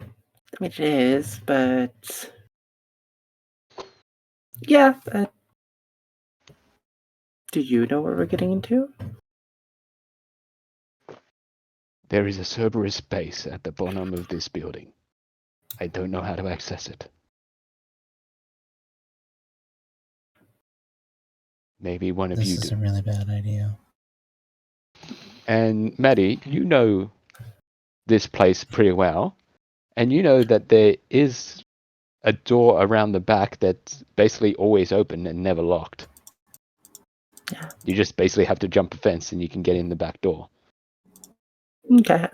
it is, but... Yeah, do you know what we're getting into? There is a Cerberus base at the bottom of this building. I don't know how to access it. Maybe one of This you is do. a really bad idea. And Maddie, you know this place pretty well, and you know that there is a door around the back that's basically always open and never locked. Yeah. You just basically have to jump a fence and you can get in the back door. Okay,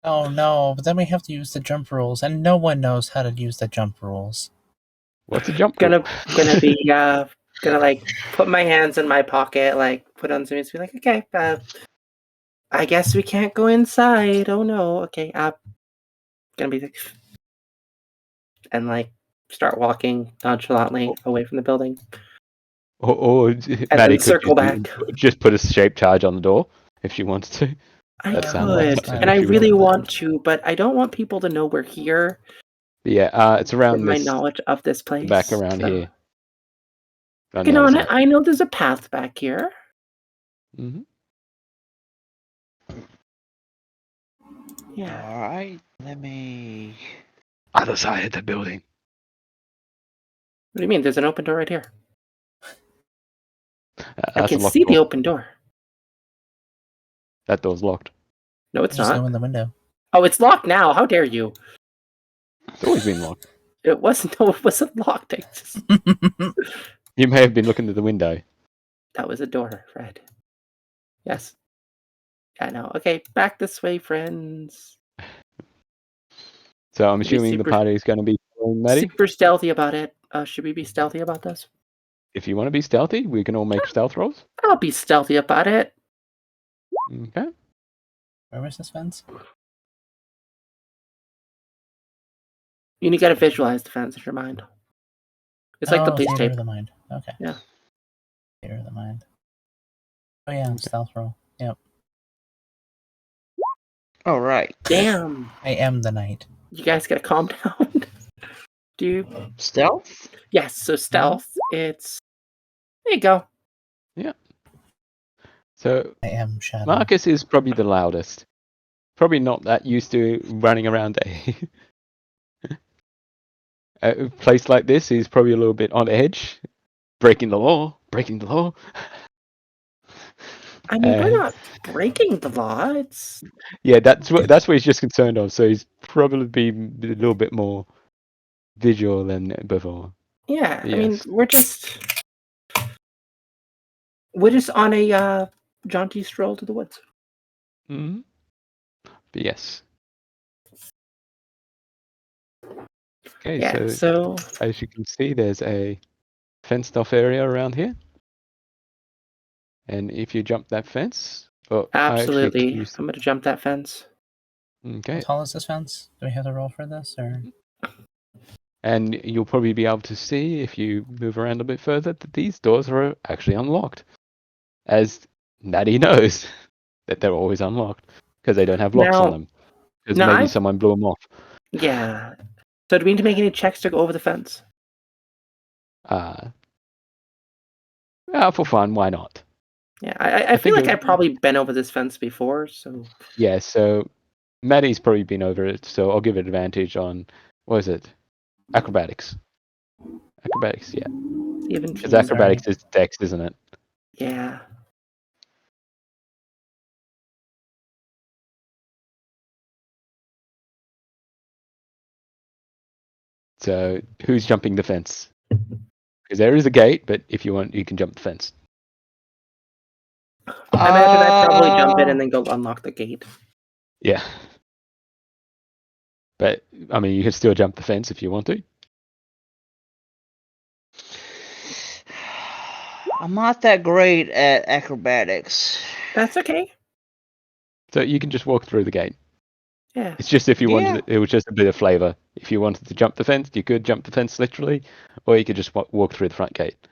Oh no, but then we have to use the jump rules, and no one knows how to use the jump rules. What's a jump? gonna be gonna like put my hands in my pocket, like put on some music, be like, okay, I guess we can't go inside. Oh no. Okay, gonna be like, and like start walking nonchalantly away from the building, Or and Maddie then circle back. just put a shape charge on the door if she wants to. I That sounds like could, something and I she would really do. want to, but I don't want people to know we're here. But yeah, it's around With my this knowledge of this place, back around so. here. On You the know, other and side. I know there's a path back here. Mhm. Yeah. All right. Let me. Other side of the building. What do you mean? There's an open door right here. I That's can a locked see door. the open door. That door's locked. No, it's Just not. go in the window. Oh, it's locked now. How dare you? It's always been locked. It wasn't. No, it wasn't locked. You may have been looking through the window. That was a door, Fred. Yes. Yeah, no. Okay, back this way, friends. So I'm Be assuming the super- party is going to be following Maddie. Super stealthy about it. Should we be stealthy about this? If you want to be stealthy, we can all make stealth rolls. I'll be stealthy about it. Okay. Where was this fence? You gotta visualize the fence in your mind. It's like the police Theater tape. of the mind. Okay. Yeah. Theater of the mind. Oh yeah, stealth roll. Yep. All right. Damn. I am the knight. You guys gotta calm down. Do you? Stealth? Yes, so stealth, it's... There you go. So I am shadow. Marcus is probably the loudest. Probably not that used to running around a place like this. He's probably a little bit on edge, breaking the law. I mean, we're And- not breaking the law. It's... Yeah, that's what he's just concerned of. So he's probably be a little bit more visual than before. Yeah, I mean, Yes. we're just on a jaunty stroll to the woods. Hmm. But yes. Okay, Yeah, so so as you can see, there's a fenced-off area around here, and if you jump that fence, absolutely, you I'm gonna jump that fence. How okay, tall is this fence? Do we have to roll for this, or? and you'll probably be able to see if you move around a bit further that these doors are actually unlocked, as Natty knows that they're always unlocked because they don't have locks Now- on them. Because now maybe I've- someone blew them off. Yeah. So do we need to make any checks to go over the fence? For fun, why not? Yeah, I feel think like it- I've probably been over this fence before, so... Yeah, so Maddie's probably been over it, so I'll give it advantage on, what is it? Acrobatics. Acrobatics, yeah. Even Because acrobatics is dex, isn't it? Yeah. So who's jumping the fence? Because there is a gate, but if you want, you can jump the fence. I imagine I'd probably jump in and then go unlock the gate. Yeah. But, I mean, you can still jump the fence if you want to. I'm not that great at acrobatics. That's okay. So you can just walk through the gate. Yeah. It's just if you Yeah. wanted, it was just a bit of flavor. If you wanted to jump the fence, you could jump the fence literally, or you could just walk through the front gate,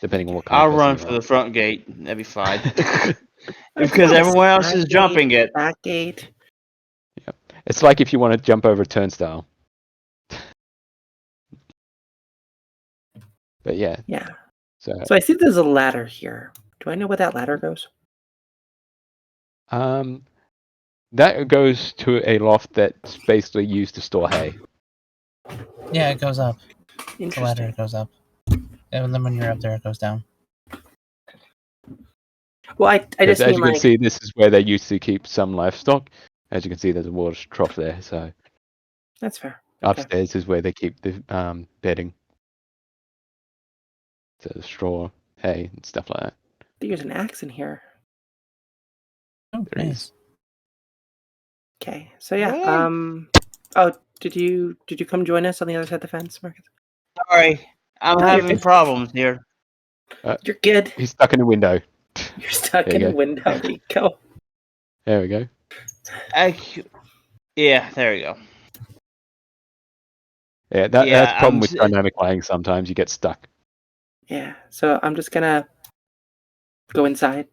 depending on what kind I'll of run person for you the front gate. That'd be fine. are. Because everyone else Side is gate, jumping it. Back gate. It's like if you want to jump over a turnstile. But yeah, Yeah. so So I see there's a ladder here. Do I know where that ladder goes? that goes to a loft that's basically used to store hay. Yeah, it goes up. The ladder Interesting. goes up. And then when you're up there, it goes down. Well, I Because just as mean you can like... see, this is where they used to keep some livestock. As you can see, there's a water trough there. So That's fair. Okay. upstairs is where they keep the bedding. So the straw, hay, and stuff like that. There's an axe in here. Oh, There nice. is. Okay. So yeah. Yeah. Oh, did you come join us on the other side of the fence, Marcus? Sorry, I'm No, you're having good. problems here. You're good. He's stuck in a window. You're stuck There in you a go. window. There you go. There we go. Yeah, there we go. Yeah, Yeah, that's the problem with I'm- dynamic playing. Sometimes you get stuck. Yeah. So I'm just gonna go inside.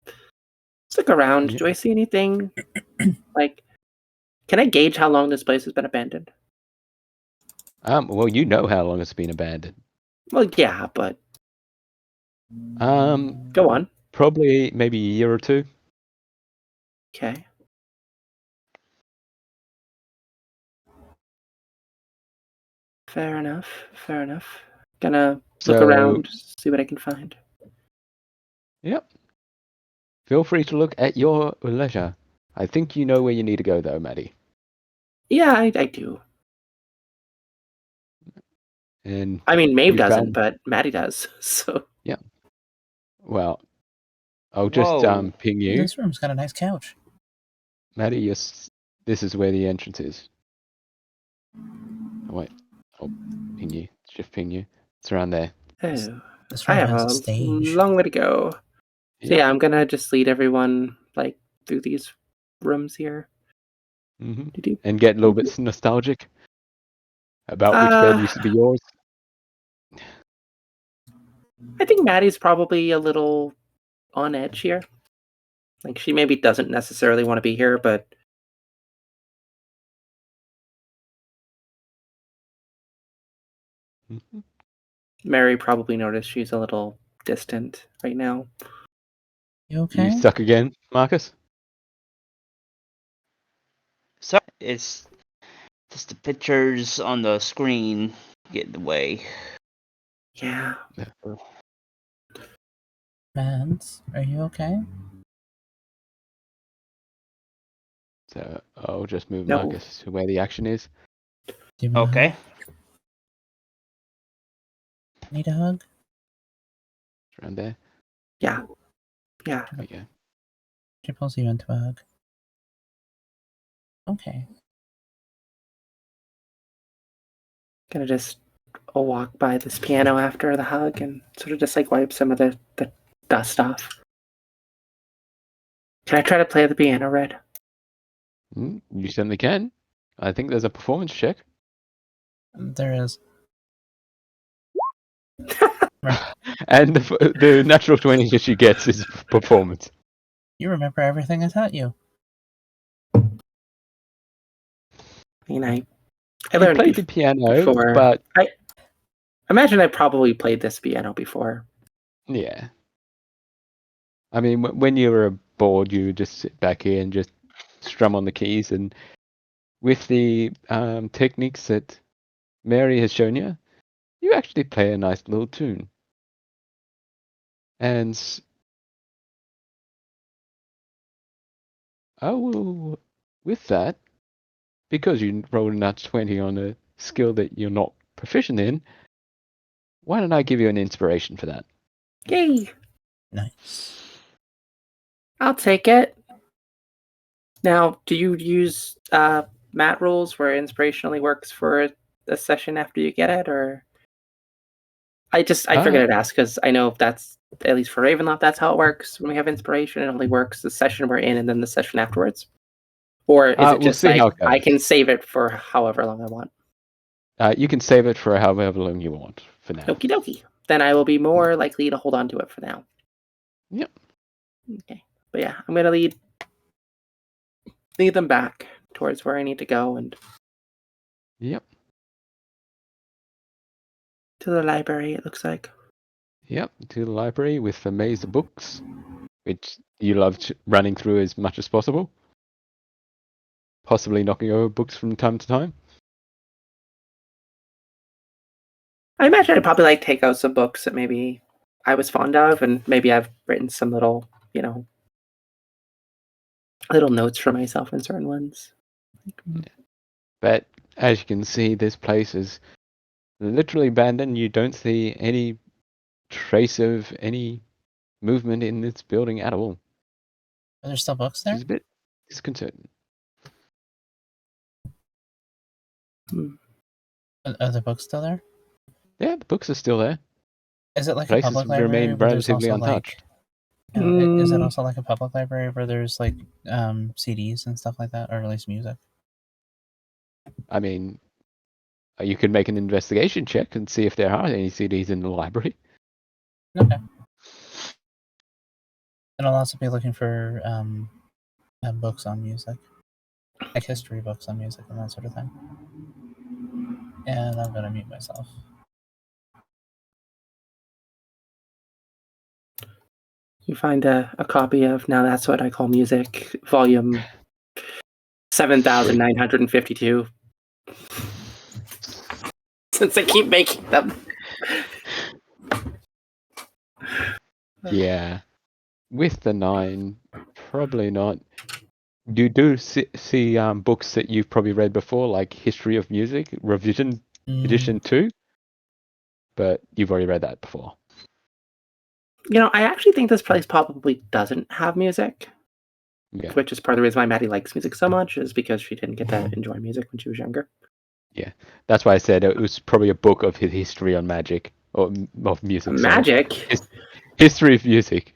Just look around. Yep. Do I see anything? Like, can I gauge how long this place has been abandoned? Well, you know how long it's been abandoned. Well, yeah, but Um, go on. probably maybe a year or two. Okay. Fair enough. Fair enough. Gonna look So- around, see what I can find. Yep. Feel free to look at your leisure. I think you know where you need to go, though, Maddie. Yeah, I do. And I mean, Maeve You doesn't, found- but Maddie does. So well, I'll just Whoa. ping you, This room's got a nice couch. Maddie. Yes, this is where the entrance is. Oh, wait, I'll ping you. Just ping you. It's around there. oh, This I room have has a a stage. long way to go. So Yep. yeah, I'm gonna just lead everyone like through these rooms here. Hmm. Do-do. And get a little bit nostalgic about which bed used to be yours. I think Maddie's probably a little on edge here. Like she maybe doesn't necessarily want to be here, but Mhm. Mary probably noticed she's a little distant right now. You okay? You suck again, Marcus? So it's just the pictures on the screen get in the way. Yeah. Mads, are you okay? So I'll just move No. Marcus to where the action is. Do you want a Okay. hug? Need a hug? It's around there. Yeah. Yeah. There we go. She pulls you into a hug. Okay. Gonna just walk by this piano after the hug and sort of just like wipe some of the dust off. Can I try to play the piano, Red? You certainly can. I think there's a performance check. There is. And the natural 20 that she gets is performance. You remember everything I taught you. I mean, I You learned played the piano, before. but I imagine I probably played this piano before. yeah. I mean, when you were bored, you would just sit back here and just strum on the keys. And with the techniques that Mary has shown you, you actually play a nice little tune. And I will, with that, because you rolled a nat 20 on a skill that you're not proficient in, why don't I give you an inspiration for that? Yay! Nice. I'll take it. Now, do you use mat rules where inspiration only works for a session after you get it, or I figured I'd ask because I know that's at least for Ravenloft, that's how it works. When we have inspiration, it only works the session we're in and then the session afterwards. Or is it We'll just see like how it goes. I can save it for however long I want? You can save it for however long you want for now. Okie dokie. Then I will be more likely to hold on to it for now. Yep. Okay. But yeah, I'm gonna lead them back towards where I need to go and Yep. to the library, it looks like. Yep. To the library with the maze of books, which you love running through as much as possible. Possibly knocking over books from time to time. I imagine I'd probably like take out some books that maybe I was fond of, and maybe I've written some little, little notes for myself in certain ones. But as you can see, this place is literally abandoned. You don't see any trace of any movement in this building at all. Are there still books there? It's a bit disconcerting. Are the books still there? Yeah, the books are still there. Is it like a Places public library remain where there's relatively also untouched. is it also like a public library where there's like CDs and stuff like that, or at least music? I mean, you can make an investigation check and see if there are any CDs in the library. Okay. And I'll also be looking for books on music, like history books on music and that sort of thing. And I'm gonna mute myself. You find a copy of Now That's What I Call Music, volume 7,952. Since they keep making them. Yeah. With the 9, probably not. You do see books that you've probably read before, like History of Music, Revision Edition 2. But you've already read that before. I actually think this place probably doesn't have music. Yeah. Which is part of the reason why Maddie likes music so much, is because she didn't get to enjoy music when she was younger. Yeah. That's why I said it was probably a book of his history on magic, or of music. Magic? History of music.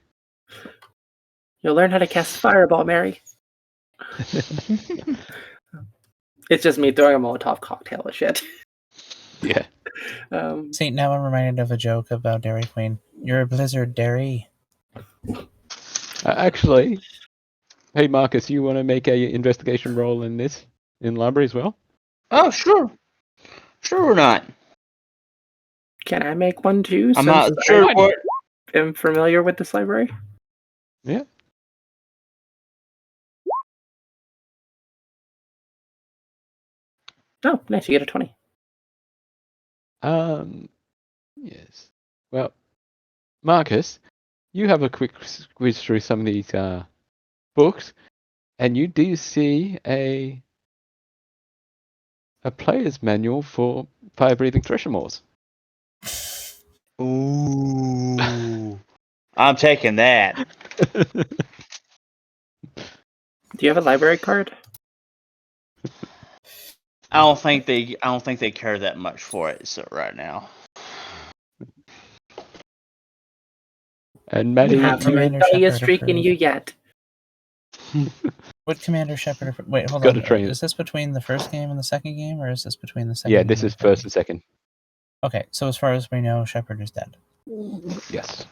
You'll learn how to cast Fireball, Mary. It's just me throwing a Molotov cocktail at shit. Yeah. See, now I'm reminded of a joke about Dairy Queen. You're a Blizzard Dairy. Actually, hey Marcus, you want to make a investigation roll in library as well? Oh, sure. Sure or not? Can I make one too? I'm not since sure I what. am familiar with this library. Yeah. Oh, nice. You get a 20. Yes. Well, Marcus, you have a quick squeeze through some of these books, and you do see a player's manual for fire-breathing Threshermores. Ooh. I'm taking that. Do you have a library card? I don't think they care that much for it right now. And Maddie, Have Commander a Shepard streak in approved. you yet. Would Commander Shepard... Wait, hold Got on. to train Is this between the first game and the second game, or is this between the second yeah, game this and is the third first game? and second. Okay, so as far as we know, Shepard is dead. Yes.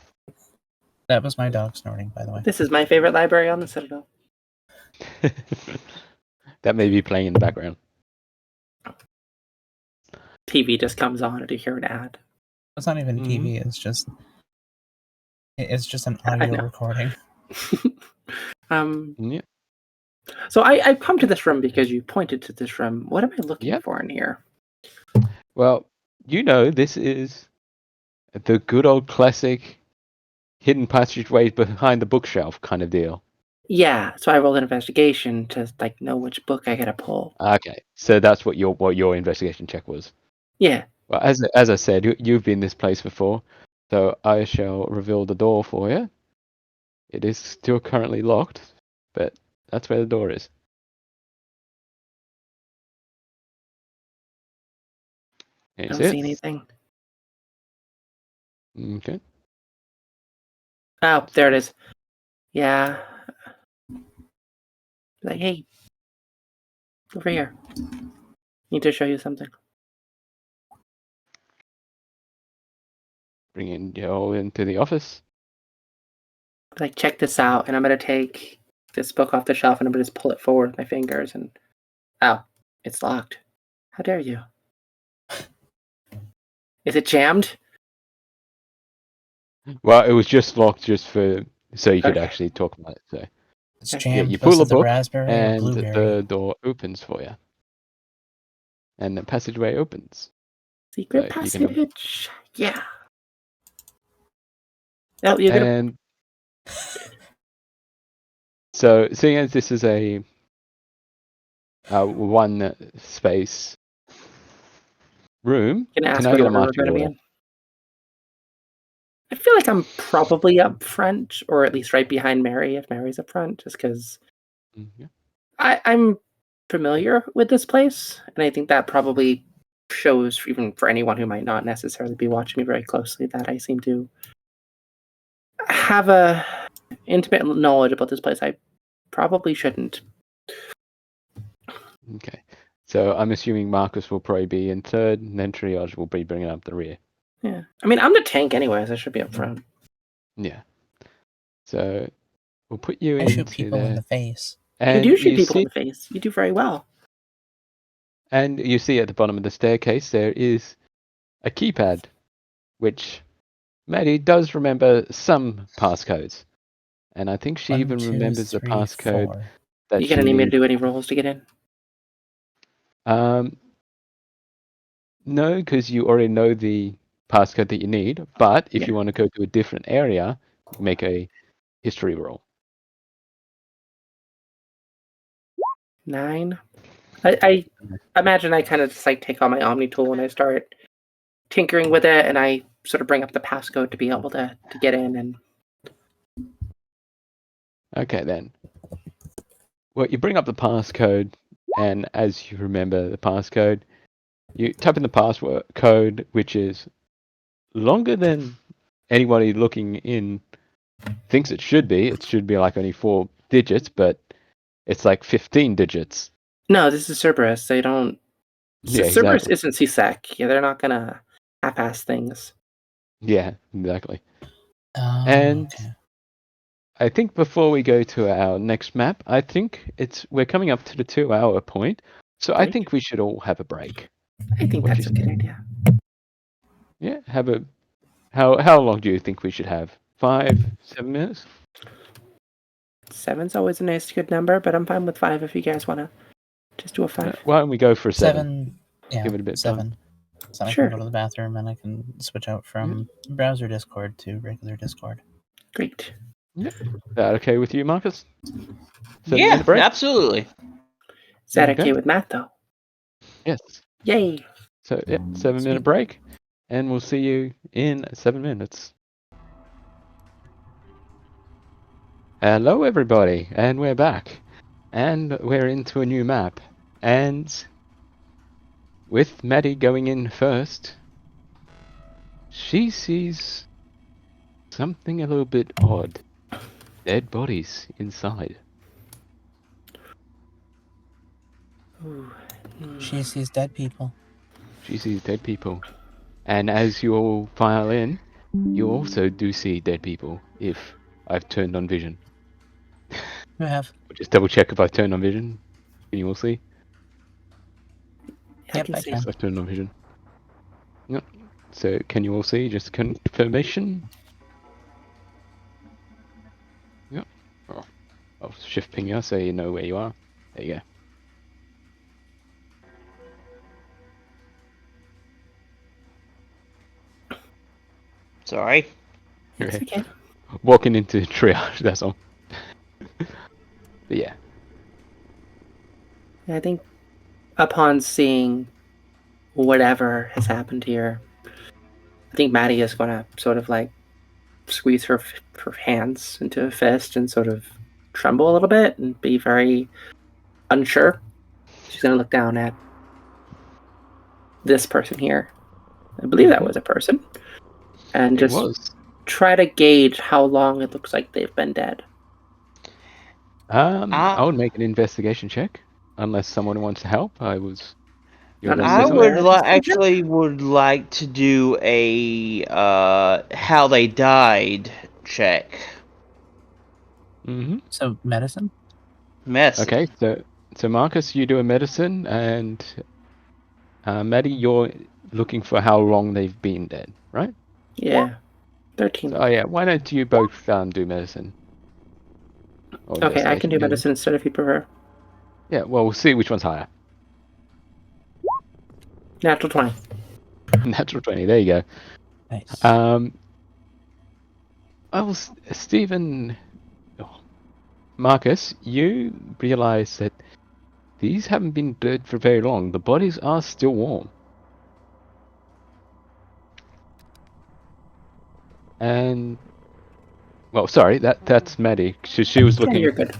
That was my dog snorting, by the way. This is my favorite library on the Citadel. That may be playing in the background. TV just comes on and you hear an ad. It's not even Mhm. TV, it's just an I audio know. recording. Yeah. So I've come to this room because you pointed to this room. What am I looking Yep. for in here? Well, this is the good old classic hidden passageway behind the bookshelf kind of deal. Yeah, so I rolled an investigation to know which book I gotta pull. Okay, so that's what your investigation check was. Yeah. Well, as I said, you've been this place before, so I shall reveal the door for you. It is still currently locked, but that's where the door is. I Can you don't see see it? anything. Okay. Oh, there it is. Yeah. Hey, over here. Need to show you something. Bringing you all into the office. Check this out, and I'm gonna take this book off the shelf and I'm gonna just pull it forward with my fingers and oh, it's locked. How dare you? Is it jammed? Well, it was just locked so you could Okay. actually talk about it. So It's Yeah, jammed. you pull This the is a book, raspberry or and blueberry. the door opens for you, and the passageway opens. Secret So you can- passage. Yeah. Oh, you're gonna. And so, seeing as this is a one space room, Can ask can I what get a order we're marching gonna be order? in. I feel like I'm probably up front, or at least right behind Mary if Mary's up front, just because Mhm. I'm familiar with this place, and I think that probably shows, even for anyone who might not necessarily be watching me very closely, that I seem to have a intimate knowledge about this place. I probably shouldn't. Okay. So I'm assuming Marcus will probably be in third, and then Triage will be bringing up the rear. Yeah, I mean, I'm the tank anyways. I should be up front. Yeah. So we'll put you I into shoot people in there. the face. And You do shoot people see, in the face. You do very well. and you see at the bottom of the staircase there is a keypad, which Maddie does remember some passcodes. And I think she 1, even 2, remembers the 3, passcode 4. that You she gonna need me to needs. do any rolls to get in? No, because you already know the passcode that you need. But if Yeah. you want to go to a different area, make a history roll. 9. I imagine I kind of just take on my Omni tool and I start tinkering with it, and I sort of bring up the passcode to be able to get in. And Okay, then. Well, you bring up the passcode, and as you remember the passcode, you type in the password code, which is longer than anybody looking in thinks it should be. It should be like only 4 digits, but it's like 15 digits. No, this is Cerberus. They don't. Yeah, Cerberus exactly. isn't CSEC. Yeah, they're not gonna half-ass things. Yeah, exactly. Oh, And okay. I think before we go to our next map, I think we're coming up to the 2-hour point, so I Great. think we should all have a break. I think What do that's a you good say? idea. Yeah, have a. How long do you think we should have? 5, 7 minutes? 7's always a nice, good number, but I'm fine with 5 if you guys want to just do a 5. Why don't we go for 7? 7. Yeah, Give it a bit of time. 7. So I Sure. can go to the bathroom and I can switch out from browser Discord to regular Discord. Great. Is that okay with you, Marcus? 7 Yeah, minute break? absolutely. Is that Okay. okay with Matt, though? Yes. Yay! So, yeah, 7 minute Sweet. break, and we'll see you in 7 minutes. Hello, everybody, and we're back. And we're into a new map. And with Maddie going in first, she sees something a little bit odd. Dead bodies inside. Ooh. She sees dead people. She sees dead people. And as you all file in, you also do see dead people if I've turned on vision. You have. Just double check if I've turned on vision. Can you all see? I Yep, can I see. can. Yes, I've turned on vision. Yep. So can you all see? Just confirmation. Yep. Oh, I'll shift ping you so you know where you are. There you Sorry. go. It's okay. Walking into triage, that's all. But yeah. I think upon seeing whatever has happened here, I think Maddie is going to sort of like squeeze her hands into a fist and sort of tremble a little bit and be very unsure. She's going to look down at this person here. I believe that was a person. And It just was. try to gauge how long it looks like they've been dead. I would make an investigation check. Unless someone wants to help. Not You're going to I say necessarily something? would Madison's actually would like to do a how they died check. Mm-hmm. So, medicine? Mess. Okay, so Marcus, you do a medicine, and Maddie, you're looking for how long they've been dead, right? Yeah. 13. So, yeah, why don't you both do medicine? Or Okay, I can do investigation, medicine instead if you prefer. Yeah, well, we'll see which one's higher. Natural 20. Natural 20, there you go. Nice. Stephen... Oh, Marcus, you realize that these haven't been dead for very long. The bodies are still warm. And... Well, sorry, that's Maddie. She was Yeah, looking... you're good.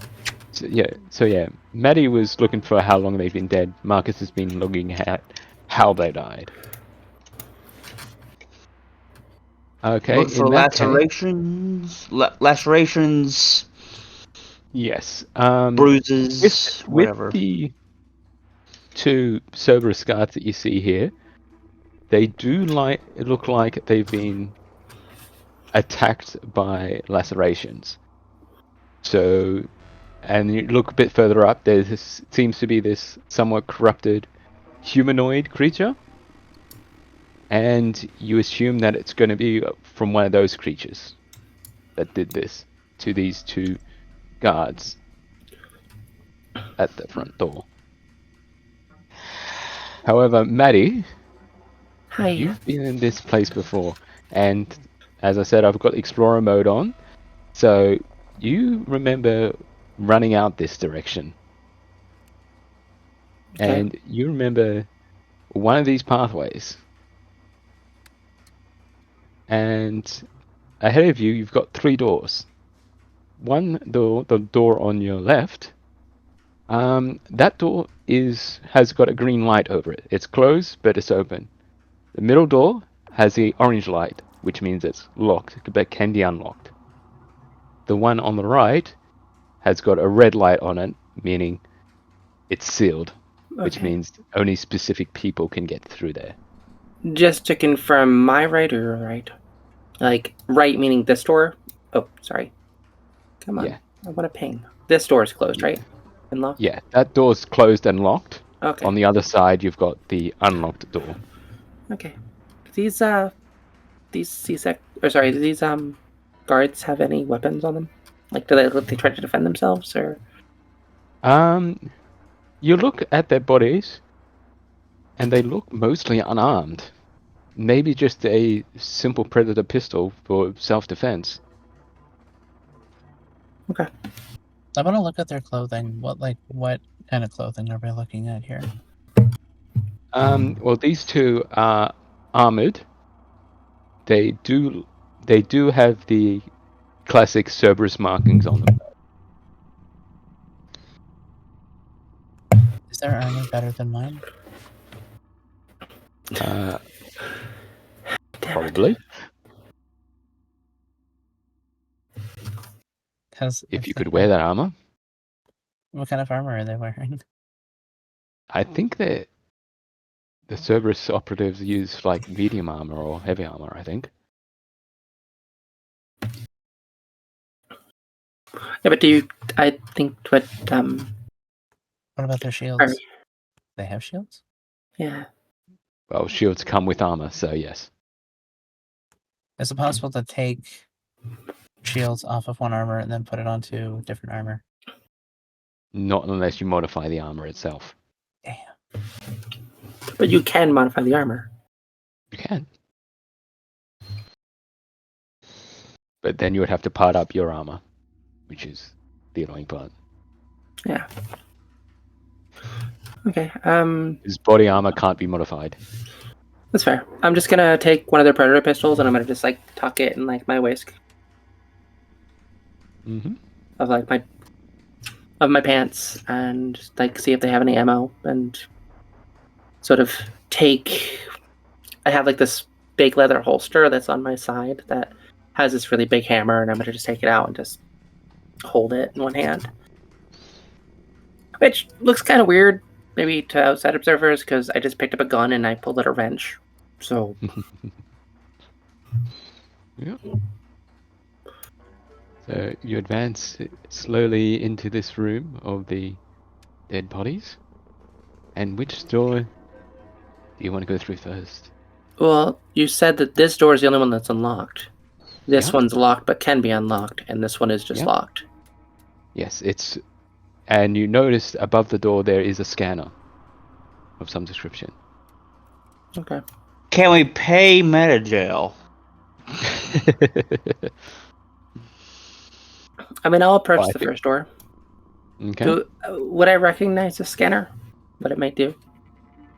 So yeah, Maddie was looking for how long they've been dead. Marcus has been looking at how they died. Okay, Look for in that case, lacerations, yes. bruises, whatever. With the 2 Cerberus scars that you see here, they do look like they've been attacked by lacerations. So, and you look a bit further up, seems to be this somewhat corrupted humanoid creature, and you assume that it's going to be from one of those creatures that did this to these 2 guards at the front door. However, Maddie, Hi. you've been in this place before, and as I said, I've got Explorer mode on, so you remember running out this direction. Okay. And you remember one of these pathways. And ahead of you, you've got 3 doors. One door, the door on your left, that door has got a green light over it. It's closed, but it's open. The middle door has the orange light, which means it's locked, but can be unlocked. the one on the right has got a red light on it, meaning it's sealed, which Okay. means only specific people can get through there. Just to confirm, my right or your right? Like, right meaning this door? Oh, sorry. Come on. Yeah. I want to ping. This door is closed, Yeah. right? And locked? Yeah, that door's closed and locked. Okay. On the other side, you've got the unlocked door. Okay. These C-sec, or sorry, do these guards have any weapons on them? Like, do they try to defend themselves, or? You look at their bodies, and they look mostly unarmed. Maybe just a simple Predator pistol for self-defense. Okay. I want to look at their clothing. What kind of clothing are we looking at here? Well, these two are armored. They do have the classic Cerberus markings on them. Is their armor better than mine? Probably. Because If you could wear that armor. What kind of armor are they wearing? I think that the Cerberus operatives use like medium armor or heavy armor, I think. Yeah, but I think What about their shields? Sorry. They have shields? Yeah. Well, shields come with armor, so yes. Is it possible to take shields off of one armor and then put it onto different armor? Not unless you modify the armor itself. Damn. But you can modify the armor. You can. But then you would have to part up your armor, which is the annoying part. Yeah. Okay. His body armor can't be modified. That's fair. I'm just gonna take one of their Predator pistols and I'm gonna just like tuck it in like my waist Mm-hmm. of like my pants and like see if they have any ammo and sort of take. I have like this big leather holster that's on my side that has this really big hammer, and I'm gonna just take it out and just hold it in one hand, which looks kind of weird maybe to outside observers because I just picked up a gun and I pulled out a wrench. So Yeah. So you advance slowly into this room of the dead bodies. And which door do you want to go through first? well, you said that this door is the only one that's unlocked. This Yeah. one's locked but can be unlocked, and this one is just Yeah. locked. Yes, it's... And you notice above the door there is a scanner of some description. Okay. Can we pay Metagel? I mean, I'll approach Well, I the think- first door. Okay. Would I recognize the scanner? What it might do?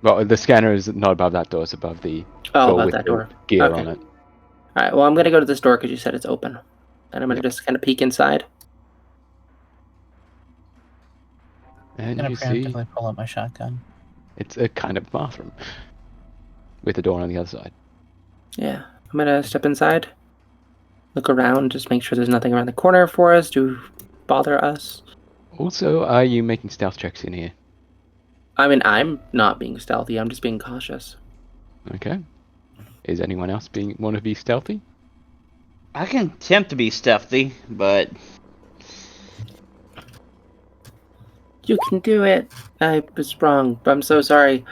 Well, the scanner is not above that door, it's above the Oh, door about with that the door. gear Okay. on it. All right. Well, I'm gonna go to this door because you said it's open, and I'm gonna Yep. just kind of peek inside. I'm And gonna you see preemptively pull out my shotgun. it's a kind of bathroom with a door on the other side. Yeah. I'm gonna step inside, look around, just make sure there's nothing around the corner for us to bother us. Also, are you making stealth checks in here? I mean, I'm not being stealthy. I'm just being cautious. Okay. Is anyone else want to be stealthy? I can attempt to be stealthy, but You can do it. I was wrong. I'm so sorry.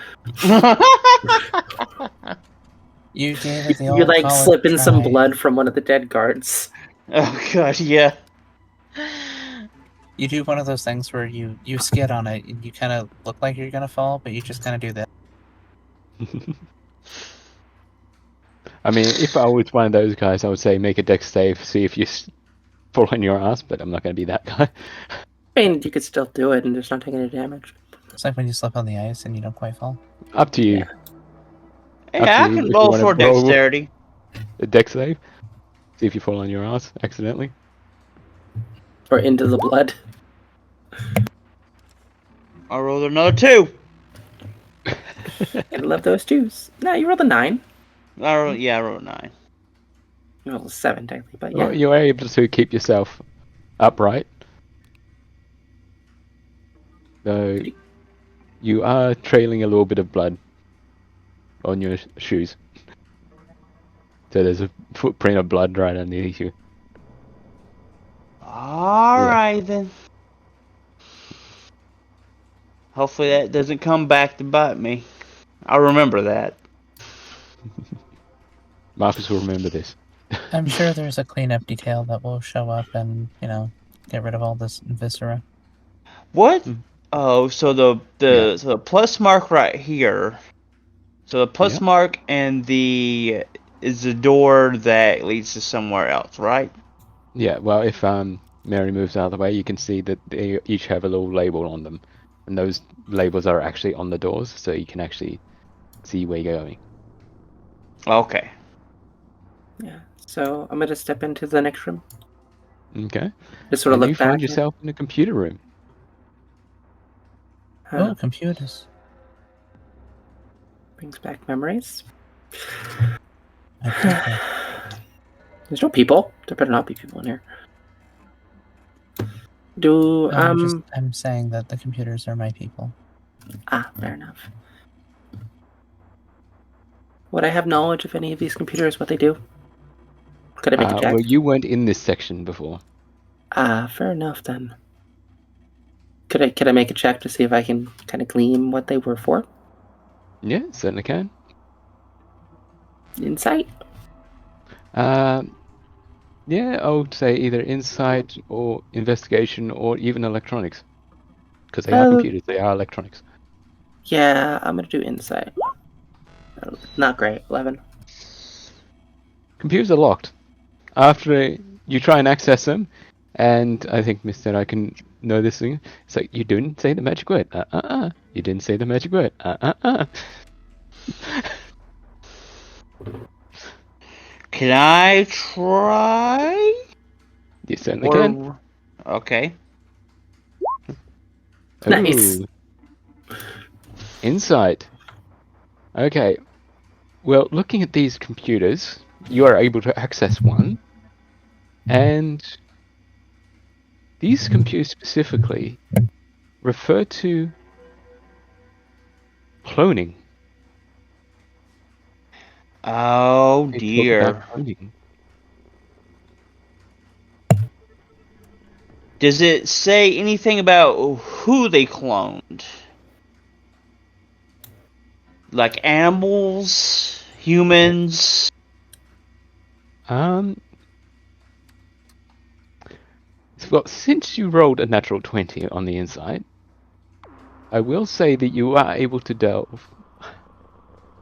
You gave it the old You like college slip in some try. blood from one of the dead guards. oh god, yeah. You do one of those things where you skid on it and you kind of look like you're gonna fall, but you just kind of do that. I mean, if I was one of those guys, I would say make a dex save, see if you fall on your ass, but I'm not going to be that guy. I mean, you could still do it and just not take any damage. It's like when you slip on the ice and you don't quite fall. Up to you. Yeah, I Absolutely. can If you roll wanna for roll- dexterity. A dex save. See if you fall on your ass accidentally. Or into the blood. I'll roll another 2. I love those twos. No, you rolled a 9. I rolled a 9. You rolled a 7, technically, but Well, yeah. you're able to keep yourself upright. So you are trailing a little bit of blood on your shoes. So there's a footprint of blood right underneath you. Alright then. Hopefully that doesn't come back to bite me. I'll remember that. Marcus will remember this. I'm sure there's a cleanup detail that will show up and, get rid of all this viscera. What? Hmm. Oh, so the plus mark right here. So the plus Yeah. mark and is the door that leads to somewhere else, right? Yeah, well, if Mary moves out of the way, you can see that they each have a little label on them. And those labels are actually on the doors, so you can actually see where you're going. Okay. Yeah. So I'm gonna step into the next room. Okay. Just sort of And look you back. find yourself in a computer room. Oh, computers. Brings back memories. I think that- There's no people. There better not be people in here. I'm saying that the computers are my people. Fair enough. Would I have knowledge of any of these computers, what they do? Could I make a check? Well, you weren't in this section before. Fair enough then. Could I make a check to see if I can kind of glean what they were for? Yeah, certainly can. Insight? Yeah, I would say either insight or investigation or even electronics. Because they are computers, they are electronics. Yeah, I'm gonna do insight. Not great. 11. Computers are locked. After you try and access them, and I think, Mister, I can know this thing. It's like, you didn't say the magic word. You didn't say the magic word. Can I try? You certainly can. Okay. Nice. Ooh. Insight. Okay. Well, looking at these computers, you are able to access one, and these computers specifically refer to cloning. Oh They talk dear. about cloning. Does it say anything about who they cloned? Like animals, humans? Well, since you rolled a natural 20 on the inside, I will say that you are able to delve.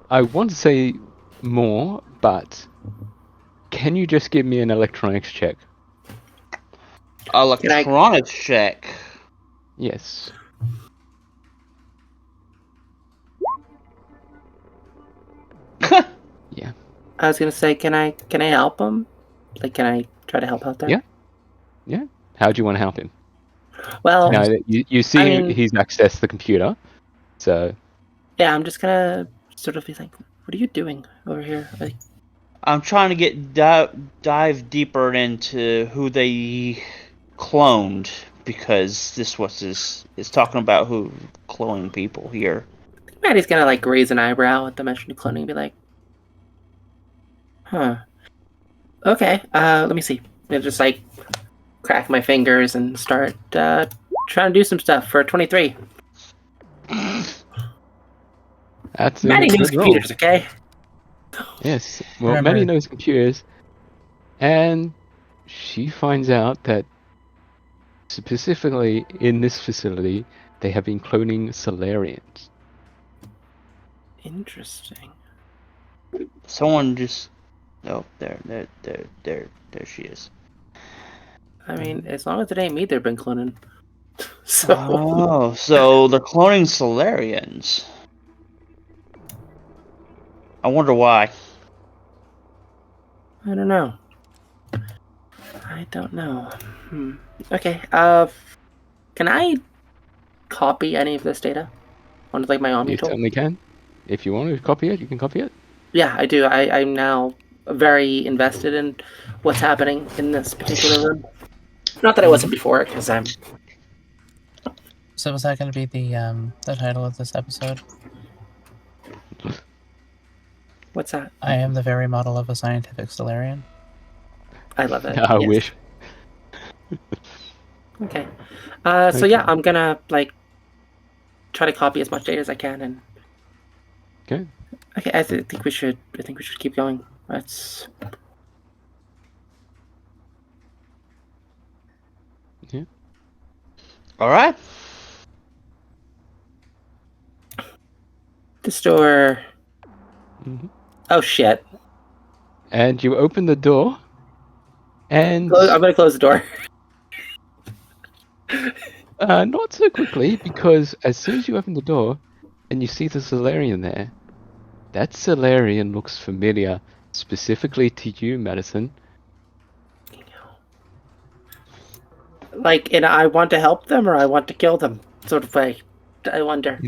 I want to say more, but can you just give me an electronics check? Electronics check. Yes. Yeah. I was gonna say, can I help him? Like, can I try to help out there? Yeah. Yeah. How do you want to help him? Well, Now that you see I mean- he's accessed the computer, so yeah, I'm just gonna sort of be like, what are you doing over here? Like, I'm trying to get dive deeper into who they cloned, because this is talking about who cloning people here. Maddie's gonna like raise an eyebrow at the mention of cloning and be like, huh. Okay, let me see. I just like crack my fingers and start trying to do some stuff for 23. that's a Maddie knows good roll. computers, okay? Yes. Well, Remember- Maddie knows computers, and she finds out that specifically in this facility, they have been cloning Solarians. Interesting. Someone just there she is. I mean, as long as it ain't me, they've been cloning. So Oh, so they're cloning Solarians. I wonder why. I don't know. Okay. Can I copy any of this data onto like my You Omni tool? certainly can. If you want to copy it, you can copy it. Yeah, I do. I'm now very invested in what's happening in this particular room. Not that I wasn't before, because I'm. So was that going to be the title of this episode? What's that? I am the very model of a scientific Solarian. I love it. I Yes. wish. Okay. So yeah, Okay. I'm gonna like try to copy as much data as I can, and Okay. okay, I think we should. I think we should keep going. Let's. All right. This door. hmm Oh shit! And you open the door, and I'm gonna close the door. not so quickly, because as soon as you open the door and you see the Solarian there, that Solarian looks familiar, specifically to you, Madison. Like, and I want to help them or I want to kill them, sort of way. I wonder.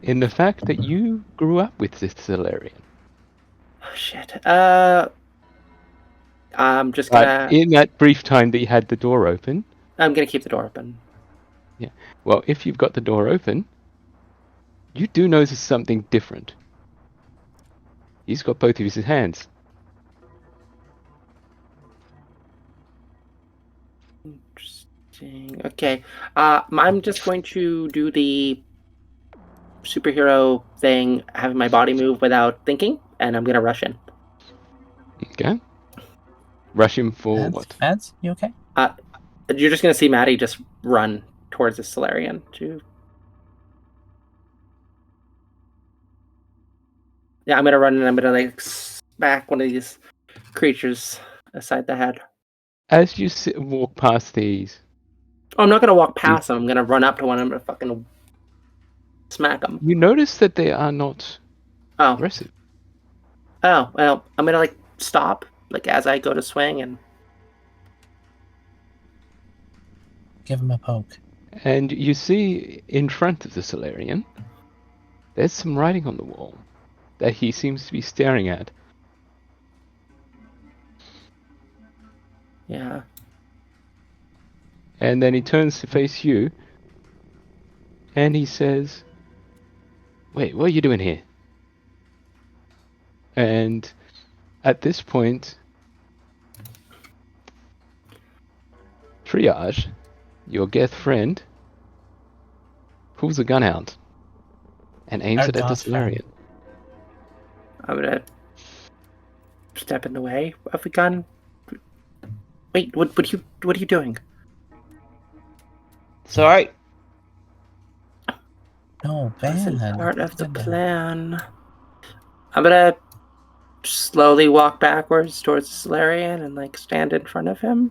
In the fact that you grew up with this Solarian. Oh shit. I'm just But gonna. in that brief time that you had the door open, I'm gonna keep the door open. well, if you've got the door open, you do notice something different. He's got both of his hands. Interesting. Okay. I'm just going to do the superhero thing, having my body move without thinking, and I'm gonna rush in. Okay. Rush him for what? Mads, you okay? You're just gonna see Maddie just run towards the Solarian. Yeah, I'm gonna run and I'm gonna like smack one of these creatures aside the head. As you walk past these, Oh, I'm not gonna walk past them. I'm gonna run up to one. I'm gonna fucking smack them. you notice that they are not Oh, aggressive. oh, well, I'm gonna like stop, like as I go to swing, and Give him a poke. And you see in front of the Solarian, there's some writing on the wall that he seems to be staring at. yeah. And then he turns to face you, and he says, "Wait, what are you doing here?" And at this point, Triage, your Geth friend, pulls a gun out and aims Our it at the Goth friend. Solarian. I'm gonna step in the way of the gun. Wait, what are you doing? It's all right. No, Wasn't bad. part of the What did plan. I'm gonna slowly walk backwards towards the Solarian and like stand in front of him.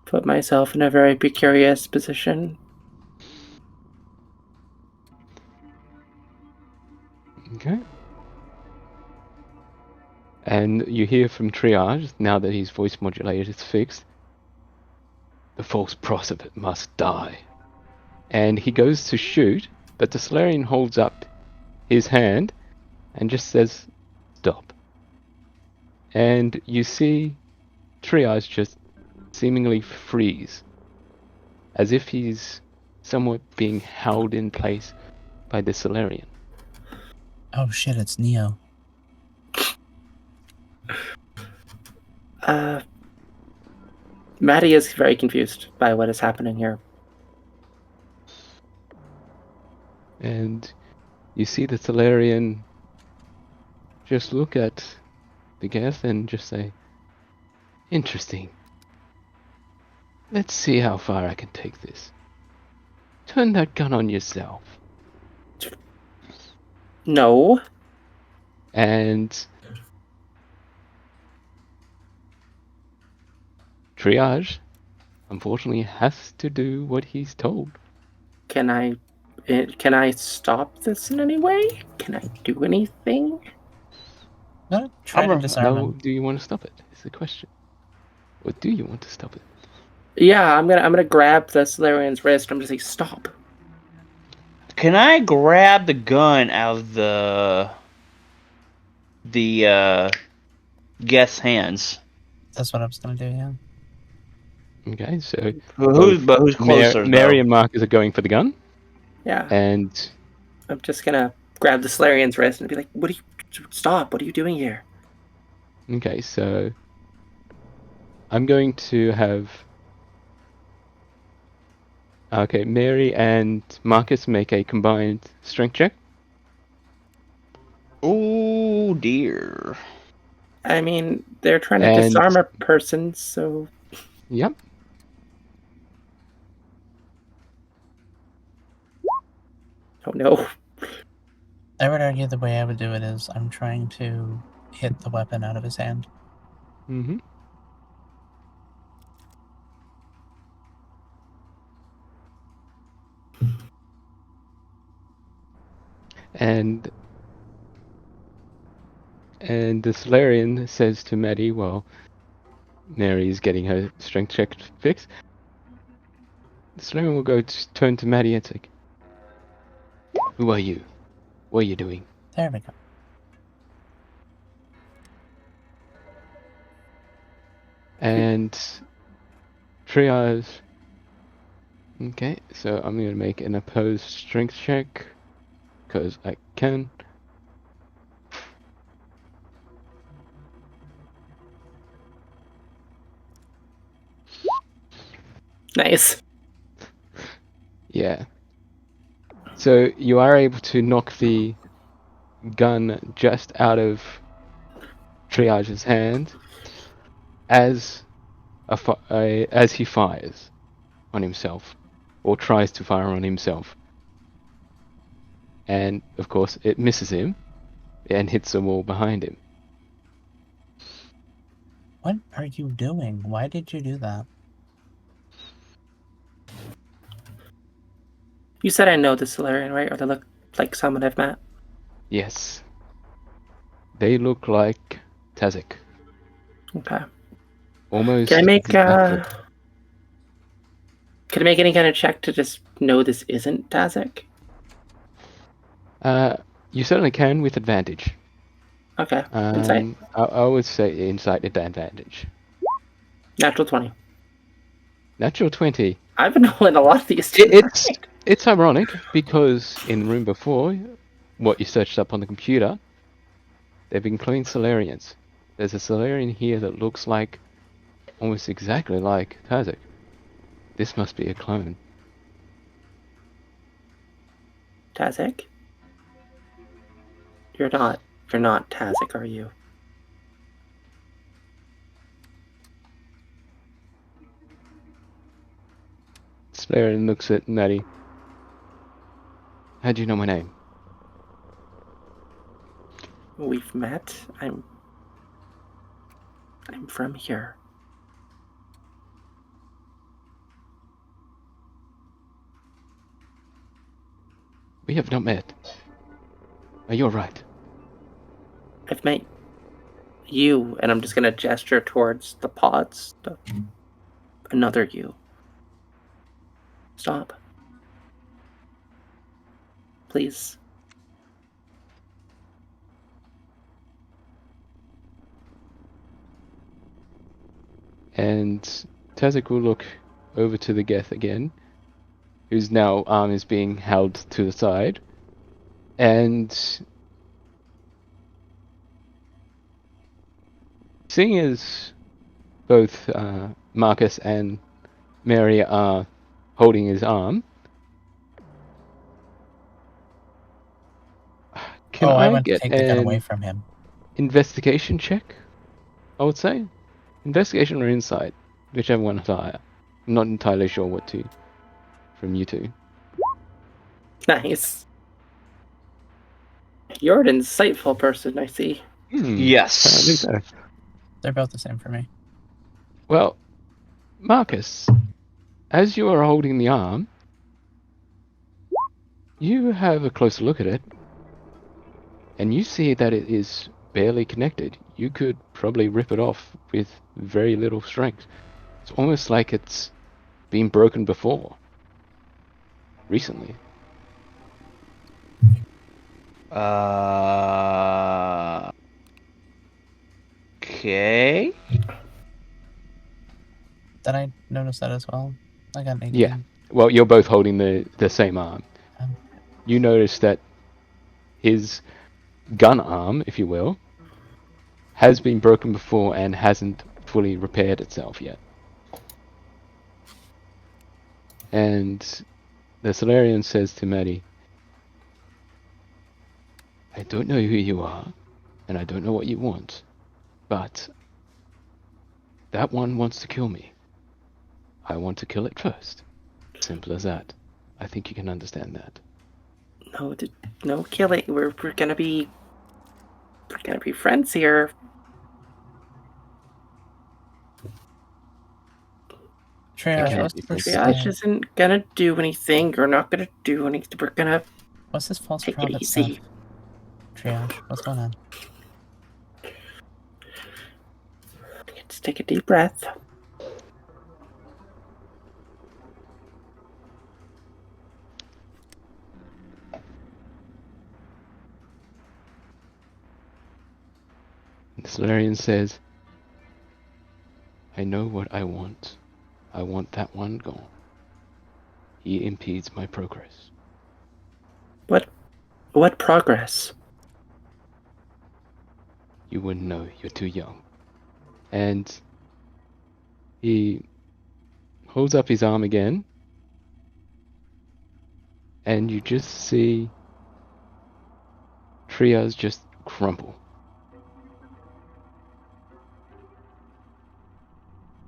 Put myself in a very precarious position. Okay. And you hear from Triage, now that his voice modulator is fixed, "The false prophet must die." And he goes to shoot, but the Solarian holds up his hand and just says, "Stop." And you see Triage just seemingly freeze, as if he's somewhat being held in place by the Solarian. Oh shit, it's Neo. Maddie is very confused by what is happening here. And you see the Solarian just look at the Geth and just say, "Interesting. Let's see how far I can take this. Turn that gun on yourself." No. And Triage, unfortunately, has to do what he's told. Can I stop this in any way? Can I do anything? No, try to disarm No, him. do you want to stop it? Is the question. Or do you want to stop it? Yeah, I'm gonna grab the Solarian's wrist. I'm gonna say stop. Can I grab the gun out of the guest's hands? That's what I was gonna do. Yeah. Okay, so Who's closer Mary though? and Marcus are going for the gun, Yeah. and I'm just gonna grab the Solarian's wrist and be like, "What are you? Stop! What are you doing here?" okay, so I'm going to have Mary and Marcus make a combined strength check. Oh dear. I mean, they're trying to And disarm a person, so yep, oh no. I would argue the way I would do it is I'm trying to hit the weapon out of his hand. mm-hmm. And the Solarian says to Maddie, while Mary's getting her strength check fixed, the Solarian will go to turn to Maddie and say, "Who are you? What are you doing?" There we go. And triage. Okay, so I'm gonna make an opposed strength check because I can. Nice. Yeah. So you are able to knock the gun just out of Triage's hand as as he fires on himself, or tries to fire on himself. And of course, it misses him and hits the wall behind him. What are you doing? Why did you do that? You said I know the Solarian, right? Or they look like someone I've met. Yes. They look like Tazik. Okay. Almost Can I make exactly. Can I make any kind of check to just know this isn't Tazik? You certainly can with advantage. Okay. Insight. I would say insight advantage. Natural 20. Natural 20. I've been rolling a lot of these too. It's ironic because in the room before, what you searched up on the computer, they've been cloned Solarians. There's a Solarian here that looks like almost exactly like Tazik. This must be a clone. Tazik? You're not Tazik, are you? Solarian looks at Maddie. How do you know my name? We've met. I'm from here. We have not met. Are you alright? I've met you, and I'm just gonna gesture towards the pods. Another you. Stop. Please. And Tazik will look over to the Geth again, whose now arm is being held to the side, and seeing as both Marcus and Mary are holding his arm, can I I went to get take the gun away an from him. investigation check? I would say investigation or insight, whichever one is higher. I'm not entirely sure what to from you two. Nice. You're an insightful person, I see. Yes. Apparently so. They're both the same for me. Well, Marcus, as you are holding the arm, you have a closer look at it, and you see that it is barely connected. You could probably rip it off with very little strength. It's almost like it's been broken before. Recently. Okay. Did I notice that as well? I got an 18. Yeah. Well, you're both holding the same arm. Um, You notice that his gun arm, if you will, has been broken before and hasn't fully repaired itself yet. And the Solarian says to Maddie, I don't know who you are, and I don't know what you want, but that one wants to kill me. I want to kill it first. Simple as that. I think you can understand that. No, kill it. We're gonna be friends here. Triage, can't what's be this? Triage isn't gonna do anything. We're not gonna do anything. We're gonna What's this false take it prophet easy. stuff? Triage, what's going on? Just take a deep breath. The Solarian says, I know what I want. I want that one gone. He impedes my progress. What progress? You wouldn't know, you're too young. And he holds up his arm again, and you just see Trias just crumple.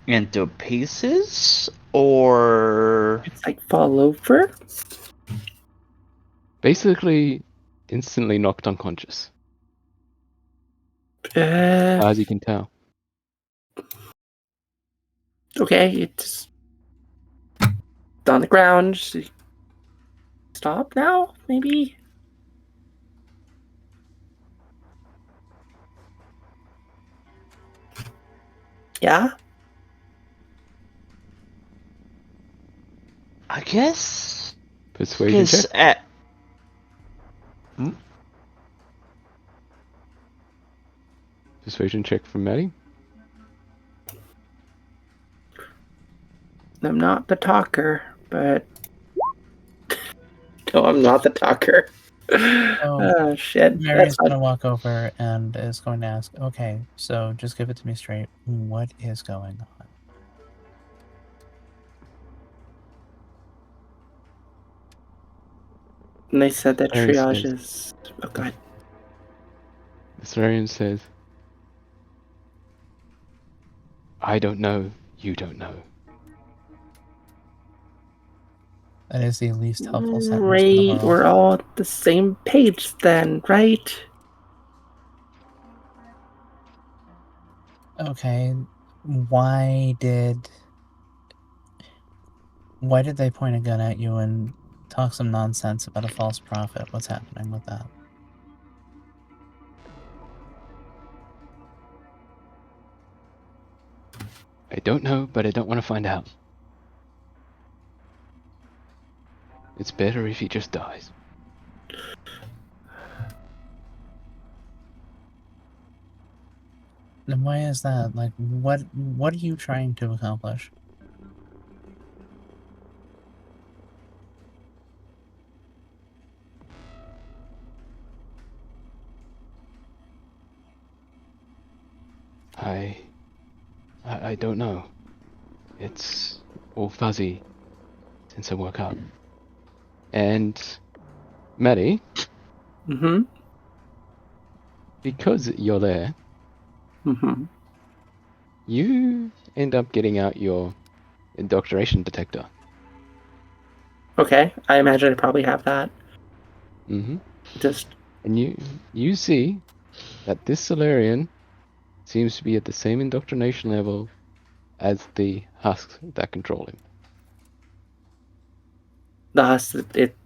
Into pieces? Or... It's like fall over. Basically, instantly knocked unconscious, as you can tell. Okay, it's on the ground. Stop now, maybe? Yeah? I guess... Persuasion Because check. Persuasion check from Maddie. I'm not the talker, but... No, I'm not the talker. Oh, shit. Mary's That's going to fine. walk over and is going to ask, okay, so just give it to me straight. What is going on? And they said that Solarian triage says- is... Oh, God. The Solarian says, I don't know, you don't know. That is the least helpful sentence in the Reid, world. we're all on the same page then, right? Okay, why did they point a gun at you and talk some nonsense about a false prophet? What's happening with that? I don't know, but I don't want to find out. It's better if he just dies. And why is that? Like, what are you trying to accomplish? I don't know. It's all fuzzy since I woke up. And Maddie, Mm-hmm. because you're there, Mm-hmm. you end up getting out your indoctrination detector. Okay, I imagine I probably have that. Mm-hmm. Just... And you see that this Solarian seems to be at the same indoctrination level as the husks that control him. The husk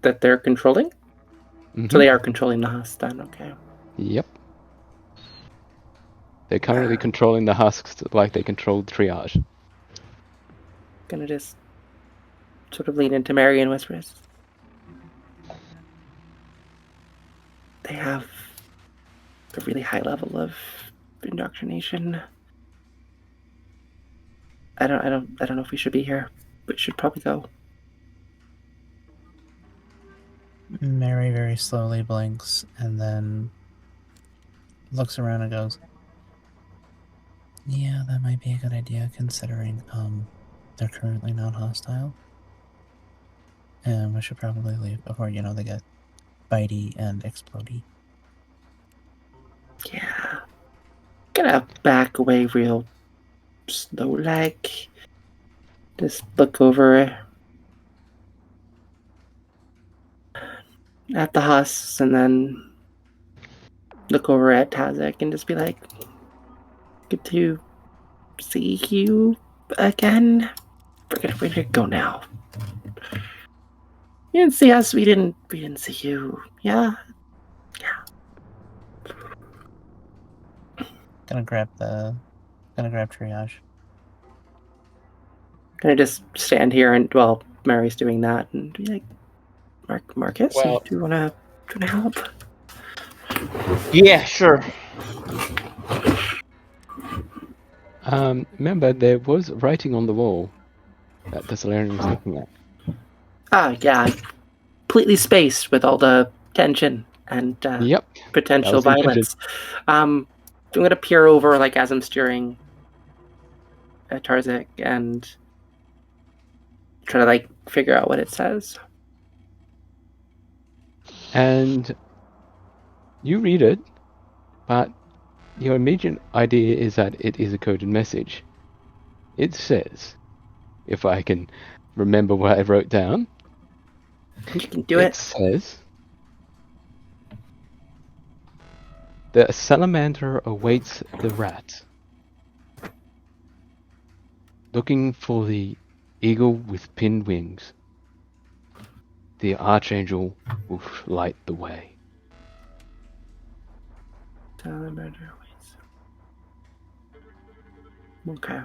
that they're controlling? Mm-hmm. So they are controlling the husk then, okay. Yep. They're currently controlling the husks like they controlled triage. Gonna just sort of lean into Mary and whispers. They have a really high level of indoctrination. I don't know if we should be here, but should probably go. Mary very slowly blinks and then looks around and goes, "Yeah, that might be a good idea considering they're currently not hostile. And we should probably leave before, they get bitey and explodey." Yeah. Gonna back away real slow like. Just look over at the husks and then look over at Tazek and just be like, good to see you again. We're gonna go now. You didn't see us, we didn't see you. Yeah. Gonna grab triage. Gonna just stand here and while Mary's doing that and be like, Marcus, Well- do you wanna help? Yeah, sure. Remember, there was writing on the wall that the Solarian was looking at. Yeah. Completely spaced with all the tension and Yep. potential That was violence. I'm gonna peer over like as I'm steering at Tarzak and try to like figure out what it says. And you read it, but your immediate idea is that it is a coded message. It says, if I can remember what I wrote down, You can do it it. says, the salamander awaits the rat, looking for the eagle with pinned wings. The archangel will light the way. Salamander waits. Okay.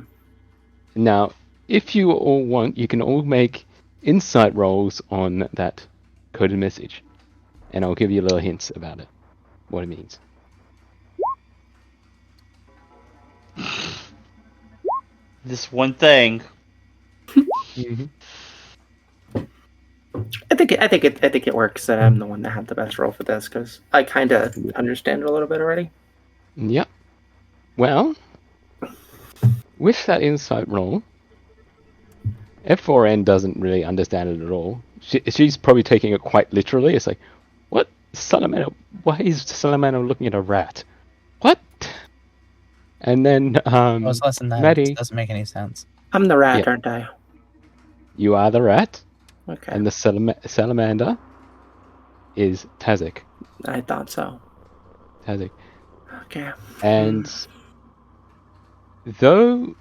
Now, if you all want, you can all make insight rolls on that coded message, and I'll give you little hints about it, what it means. This one thing. Mm-hmm. I think it works that I'm the one that had the best roll for this because I kind of understand it a little bit already. Yep. Well, with that insight roll, F4N doesn't really understand it at all. She's probably taking it quite literally. It's like, what? Salamander? Why is Salamander looking at a rat? What? And then, Well, it's less than that. Maddie, It doesn't make any sense. I'm the rat, Yeah. aren't I? you are the rat, Okay. and the salamander is Tazek. I thought so. Tazek. Okay. And though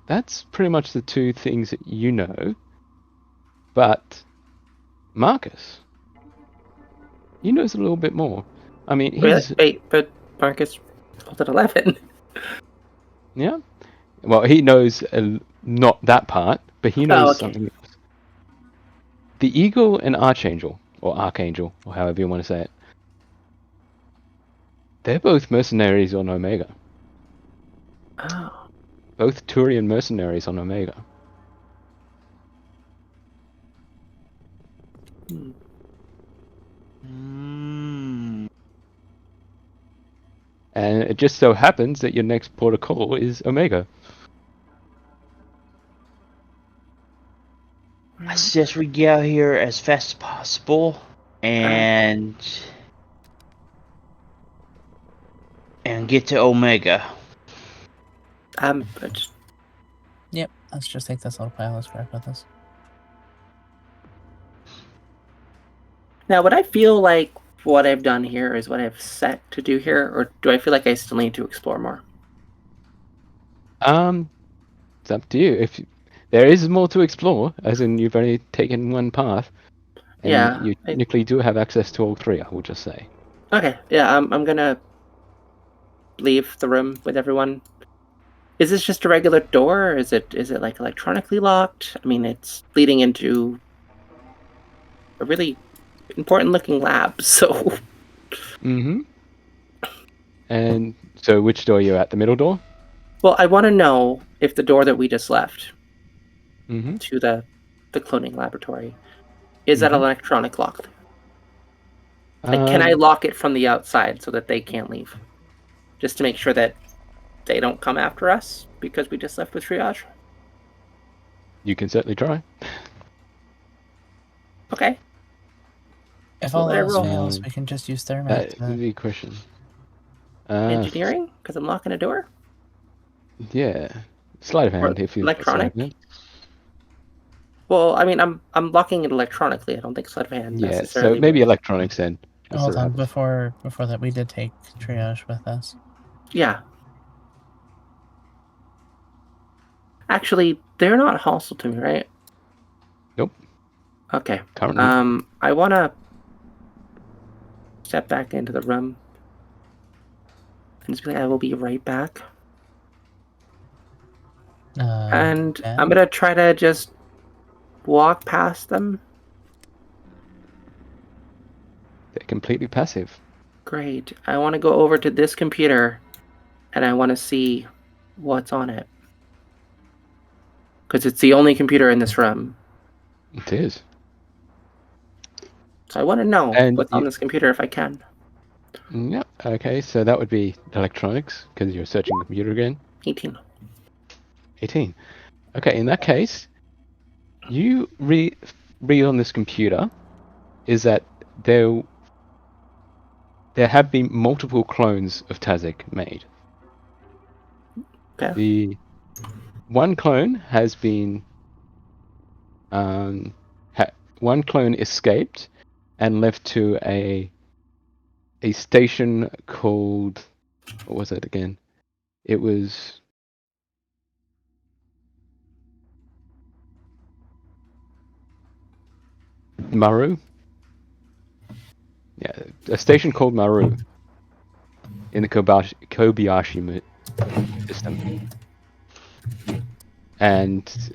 that's pretty much the two things that you know, but Marcus, he knows a little bit more. I mean, Really? he's Wait, but Marcus rolled at 11. yeah. Well, he knows not that part, but he knows okay. something else. The eagle and archangel, or archangel, or however you want to say it, they're both mercenaries on Omega. Oh. Both Turian mercenaries on Omega. Mm. And it just so happens that your next port of call is Omega. I suggest we get out here as fast as possible and get to Omega. But Yep, let's just take this little pile of scrap with us. now, would I feel like what I've done here is what I've set to do here, or do I feel like I still need to explore more? It's up to you. If there is more to explore, as in you've only taken one path, and Yeah, you technically do have access to all three. I will just say. Okay, yeah, I'm gonna leave the room with everyone. Is this just a regular door, or is it like electronically locked? I mean, it's leading into a really important looking lab, so Mm-hmm. And so, which door are you at? The middle door? Well, I want to know if the door that we just left Mm-hmm. to the cloning laboratory is that Mhm. electronic locked? Like, can I lock it from the outside so that they can't leave? Just to make sure that they don't come after us because we just left with triage. You can certainly try. Okay. If What all would I else roll? fails, we can just use thermite. That would be a question. Engineering? Because I'm locking a door? Yeah. Sleight of hand, Or if you electronic? sleight of hand. Well, I mean, I'm locking it electronically. I don't think sleight of hand Yeah, necessarily. so maybe electronics then. That's Hold what on, happens. before that, we did take triage with us. Yeah. Actually, they're not hostile to me, right? Nope. Okay. Currently. I want to step back into the room and just be like, I will be right back. And Ben? I'm gonna try to just walk past them. They're completely passive. Great. I want to go over to this computer and I want to see what's on it. Because it's the only computer in this room. It is. So I want to know And what's on this computer if I can. Yeah, okay, so that would be electronics, because you're searching the computer again. 18. 18. Okay, in that case, you read on this computer is that there have been multiple clones of Tazek made. Okay. The one clone has been one clone escaped and left to a station called, what was it again? It was Maru. Yeah, a station called Maru in the Kobayashi system. And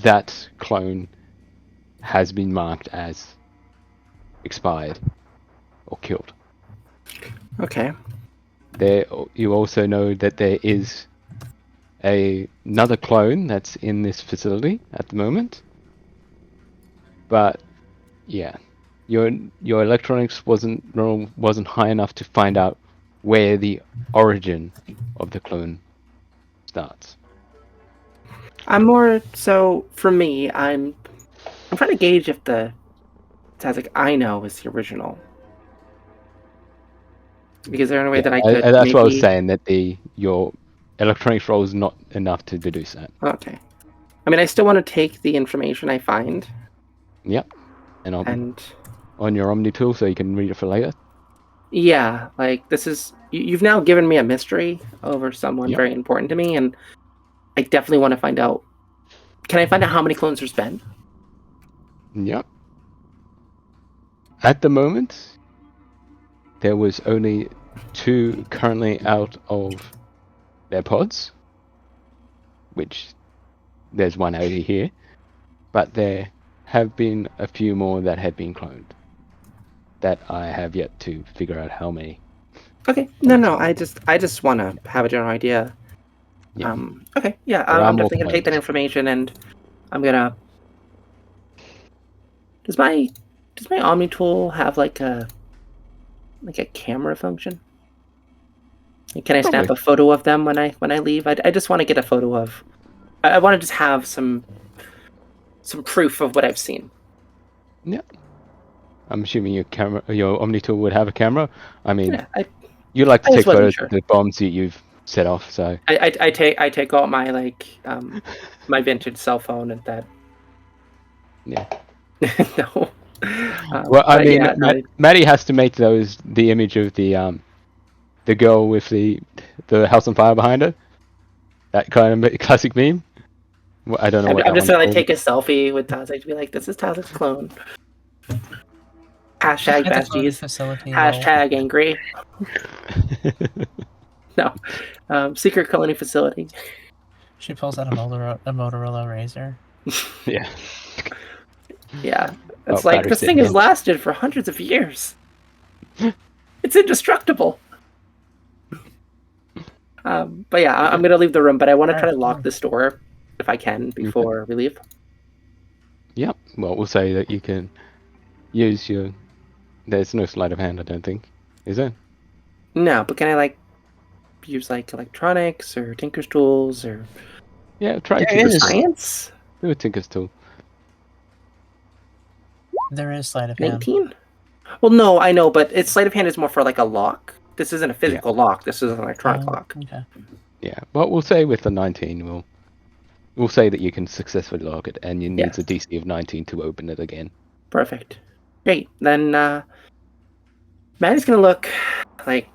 that clone has been marked as expired or killed. Okay. You also know that there is another clone that's in this facility at the moment. But yeah, your electronics wasn't high enough to find out where the origin of the clone starts. For me, I'm trying to gauge if the Tazek I know is the original. Because there any way that I could that's what I was saying, that your electronics roll is not enough to deduce that. Okay. I mean, I still want to take the information I find. Yep. And And on your Omni tool so you can read it for later. yeah, like this is you've now given me a mystery over someone Yep. very important to me, and I definitely want to find out. Can I find out how many clones there's been? Yep. At the moment, there was only 2 currently out of their pods, which there's one out here, but there have been a few more that have been cloned that I have yet to figure out how many. Okay, no, I just want to have a general idea. Yeah. Okay, yeah, There are I'm more definitely gonna take that clones. information and I'm gonna. Does my Omni tool have like a camera function? Can I snap Probably. a photo of them when I leave? I just want to get a photo of. I want to just have some proof of what I've seen. Yeah. I'm assuming your Omni tool would have a camera. I mean, Yeah, you like to I just take wasn't photos sure. of the bombs that you've set off, so I take out my my vintage cell phone and that. yeah. No. Well, I mean, yeah, no, Maddie has to make the image of the girl with the house on fire behind her. That kind of classic meme. Well, I don't know what I'm that just one's gonna called. take a selfie with Tazek to be like, this is Tazek's clone. Hashtag At the cloning besties. facility. Hashtag angry. No. Secret cloning facility. She pulls out a Motorola Razr. Yeah. Yeah. It's Oh, like, battery's this dead thing has again. lasted for hundreds of years. It's indestructible. But yeah, I'm gonna leave the room, but I want to try to lock Alright. this door if I can before we leave. Yep. Well, we'll say that you can use your. There's no sleight of hand, I don't think. Is there? No, but can I like use like electronics or Tinker's tools or Yeah, try There Tinker's is. tool. science? Do a Tinker's tool. There is sleight of hand. 19? Well, no, I know, but it's sleight of hand is more for like a lock. This isn't a physical lock. This is an electronic lock. Okay. Yeah. Well, we'll say with the 19, we'll say that you can successfully lock it, and you need Yes. a DC of 19 to open it again. Perfect. Great. Then Maddie's gonna look like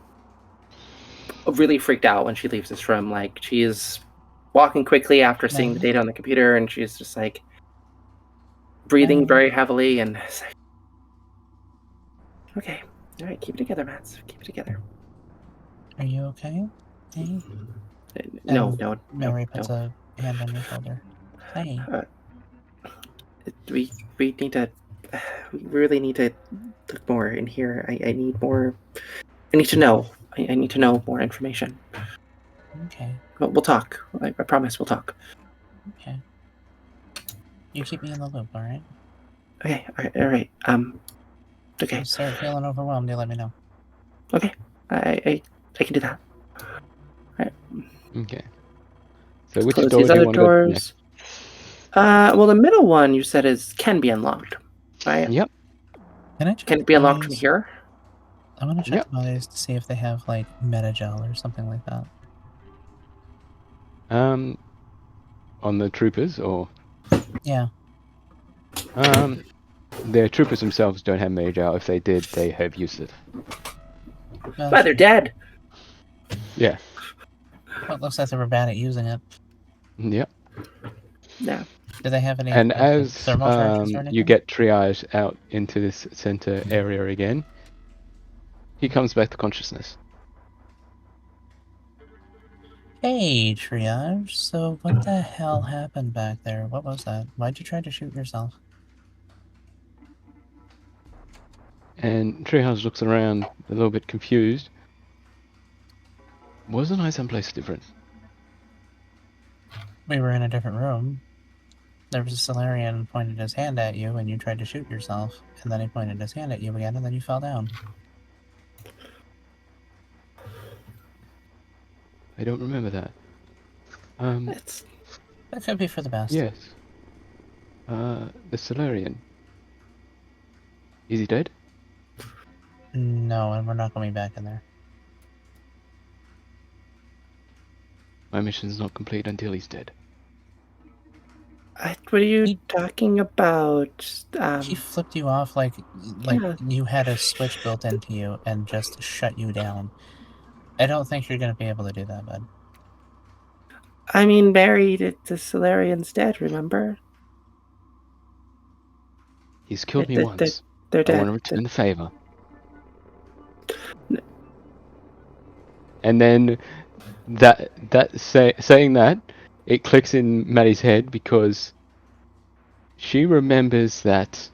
really freaked out when she leaves this room. Like she is walking quickly after seeing the Maddie? data on the computer, and she's just like breathing very heavily and it's like, okay, all right, keep it together, Mads. Keep it together. Are you okay? Hey. No, And no, Mary no, puts no. a hand on your shoulder. Hey. We need to. We really need to look more in here. I need more. I need to know. I need to know more information. Okay. We'll talk. I promise we'll talk. Okay. You keep me in the loop, alright? Okay. All right. Okay. You start feeling overwhelmed, you let me know. Okay. I can do that. Okay. So which Close door these do you other want to go to doors. next? Well, the middle one you said can be unlocked, right? Yep. Can I check Can it be unlocked from bodies? here? I want to check Yep. the bodies to see if they have like metagel or something like that. On the troopers or Yeah. the troopers themselves don't have mage out. If they did, they have used it. Well, But they're dead. Yeah. well, it looks like they were bad at using it. Yep. Yeah. Do they have any And like, as thermal charges or anything? you get triage out into this center area again, he comes back to consciousness. Hey, Triage. So what the hell happened back there? What was that? Why'd you try to shoot yourself? And Treehouse looks around a little bit confused. Wasn't I someplace different? We were in a different room. There was a Solarian pointed his hand at you and you tried to shoot yourself. And then he pointed his hand at you again and then you fell down. I don't remember that. That could be for the best. Yes. The Solarian. Is he dead? No, and we're not going back in there. My mission's not complete until he's dead. What are you talking about? He flipped you off like Yeah. you had a switch built into you and just shut you down. I don't think you're going to be able to do that, bud. I mean, Barry, the Solarian's dead, remember? He's killed me once. They're I dead. want to return the favor. And then saying that, it clicks in Maddie's head because she remembers that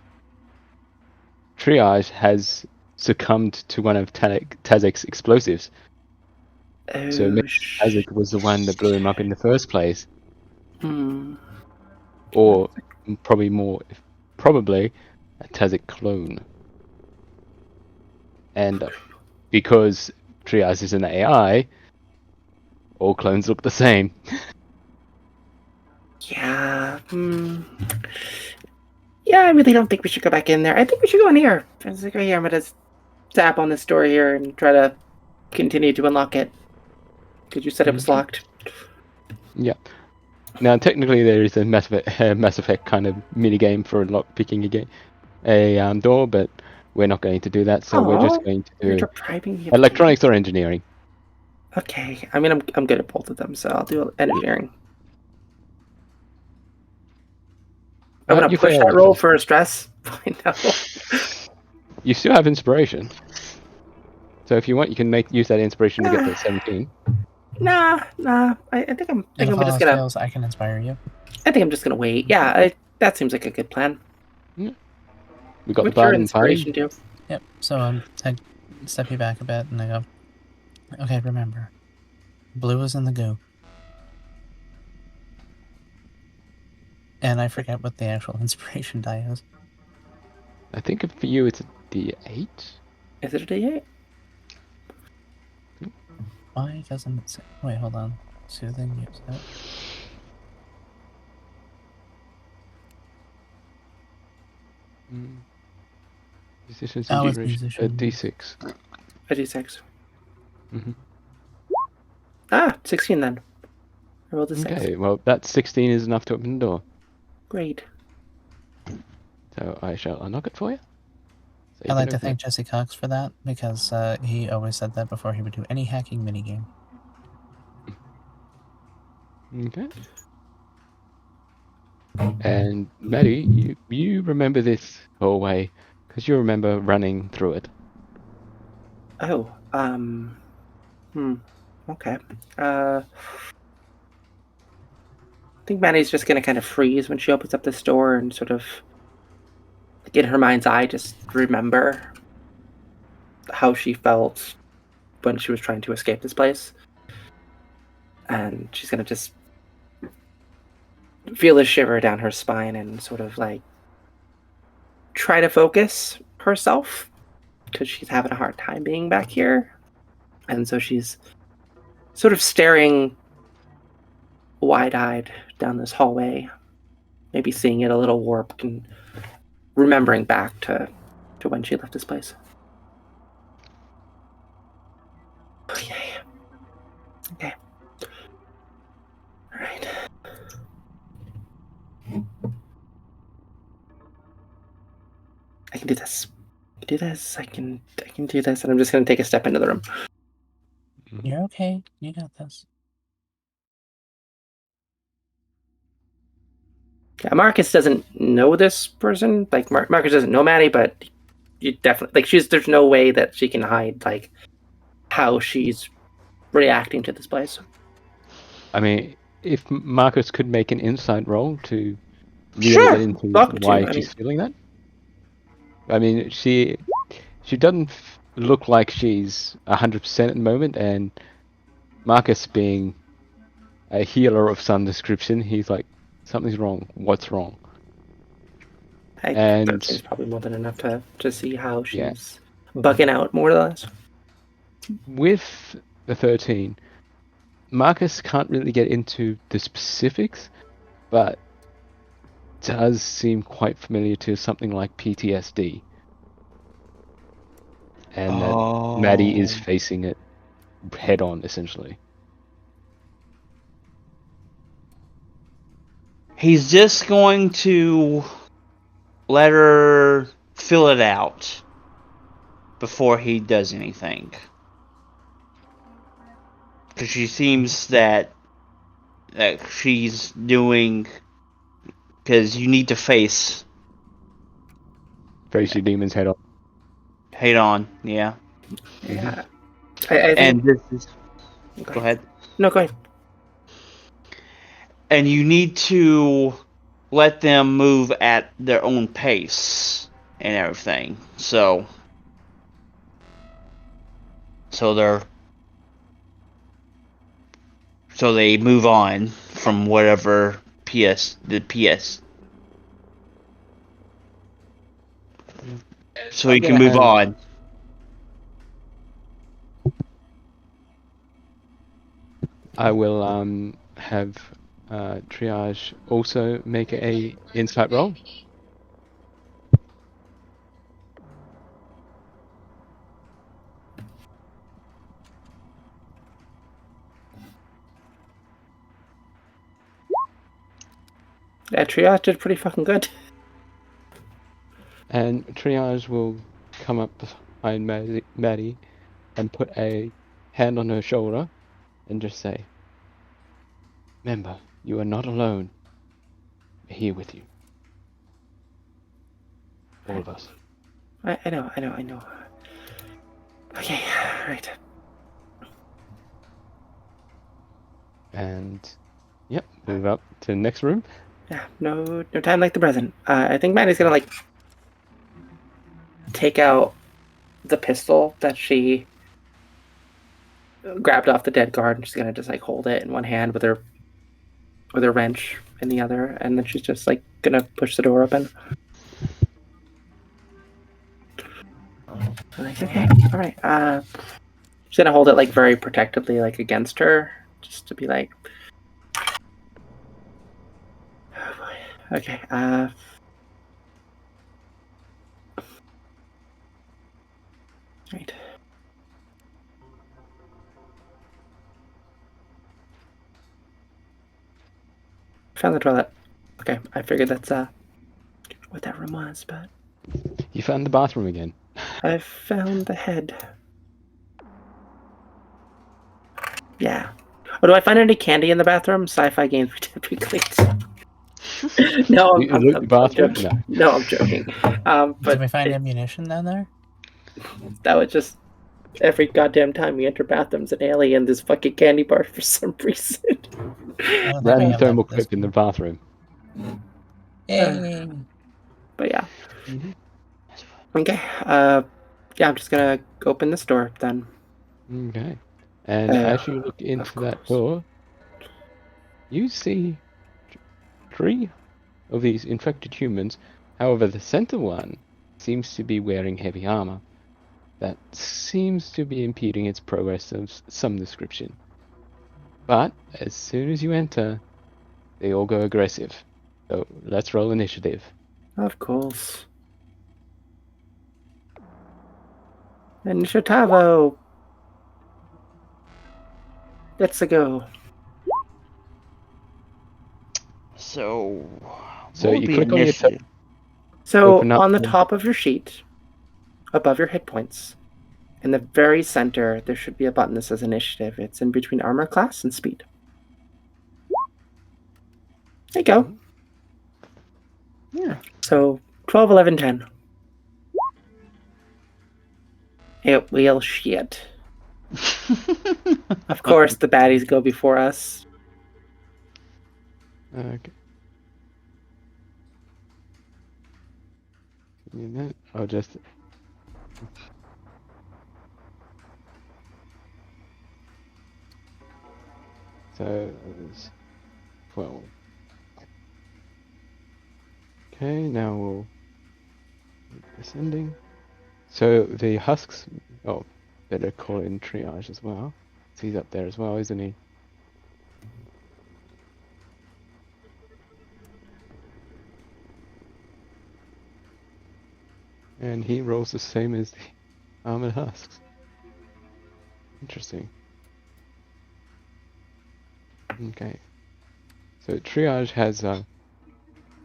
Triage has succumbed to one of Tazek's explosives. So maybe Tazek was the one that blew him up in the first place. Or probably a Tazek clone. And because Triage is an AI, all clones look the same. Yeah. Yeah, I really don't think we should go back in there. I think we should go in here. I was like, oh yeah, I'm gonna tap on this door here and try to continue to unlock it. Because you said it was locked. Yeah. Now, technically, there is a Mass Effect kind of mini game for lock picking a door, but we're not going to do that. So we're just going to You're do depriving me of electronics or engineering. Okay, I mean, I'm good at both of them, so I'll do engineering. I'm gonna You push failed that roll for for a stress. I know. You still have inspiration. So if you want, you can use that inspiration to get to 17. Nah. I think I'm just gonna. Fails, I can inspire you. I think I'm just gonna wait. Yeah, that seems like a good plan. Yeah. We got What's the your button inspiration do? Yep, so I step you back a bit and I go, okay, remember, Blue is in the go. And I forget what the actual inspiration die is. I think for you it's a D8. Is it a D8? Why doesn't it say? Wait, hold on. Soothing, use that. Musicians Oh, and it's generation. musician. D6. A D6. Mm-hmm. Ah, 16 then. I rolled a 6. Okay, well that 16 is enough to open the door. Great. So I shall unlock it for you. So you I'd can like to open thank Jesse Cox for that, because he always said that before he would do any hacking minigame. it. Okay. And Maddie, you remember this hallway because you remember running through it. Oh, okay. I think Maddie's just gonna kind of freeze when she opens up this door and sort of, like, in her mind's eye, just remember how she felt when she was trying to escape this place. And she's gonna just feel a shiver down her spine and sort of like try to focus herself because she's having a hard time being back here. And so she's sort of staring wide-eyed down this hallway, maybe seeing it a little warped and remembering back to when she left this place. Okay. Okay. All right. I can do this. I can do this. I can do this. And I'm just going to take a step into the room. You're okay. You got this. Yeah, Marcus doesn't know this person. Like, Marcus doesn't know Maddie, but you definitely, like, there's no way that she can hide, like, how she's reacting to this place. I mean, if Marcus could make an insight roll to really Sure, get into welcome to, why I she's mean- feeling that. I mean, she doesn't look like she's 100% at the moment, and Marcus being a healer of some description, he's like, something's wrong. What's wrong? I And- think 13 is probably more than enough to see how she's Yeah. bugging out, more or less. With the 13, Marcus can't really get into the specifics, but does seem quite familiar to something like PTSD. And that Maddie is facing it head on, essentially. He's just going to let her fill it out before he does anything. Because she seems that she's doing... Because you need to face Face your demons head on. head on, yeah. Yeah. I think, And this is... Go ahead. No, go ahead. And you need to let them move at their own pace and everything. So they move on from whatever PS. So he can move on. I will have Triage also make a insight roll. Yeah, Triage did pretty fucking good. And Triage will come up behind Maddie and put a hand on her shoulder and just say, "Remember, you are not alone. We're here with you. All of us." I know. Okay, right. And, yep, move up to the next room. Yeah, no time like the present. I think Maddie's gonna, like, take out the pistol that she grabbed off the dead guard, and she's gonna just like hold it in one hand with her wrench in the other, and then she's just like gonna push the door open. Like, okay, all right. She's gonna hold it like very protectively, like against her, just to be like, oh boy. Okay. Right. Found the toilet. Okay, I figured that's what that room was, but You found the bathroom again. I found the head. Yeah. Oh, do I find any candy in the bathroom? Sci-fi games typically. No, You loot the bathroom? joking. No, I'm joking. But Did we find ammunition down there? that was just every goddamn time we enter bathrooms, an alien, this fucking candy bar for some reason. I don't think we Random have that thermal at this clip in the point. bathroom. Yay! But yeah. Mhm. Okay. Yeah, I'm just gonna open this door then. Okay. And as you look into that course. door, you see 3 of these infected humans. However, the center one seems to be wearing heavy armor. That seems to be impeding its progress of some description. But as soon as you enter, they all go aggressive. So let's roll initiative. Of course. Initiativo. Let's go. So, So what would you be click on your initiative? So Open up on the the- top of your sheet, above your hit points, in the very center, there should be a button that says initiative. It's in between armor class and speed. There you go. Yeah. So 12, 11, 10. It will shit. Of course, the baddies go before us. Okay. You know, I'll just. So it's 12. Okay, now we'll descending. So the husks. Oh, better call in triage as well. He's up there as well, isn't he? And he rolls the same as the armored husks. Interesting. Okay. So triage has a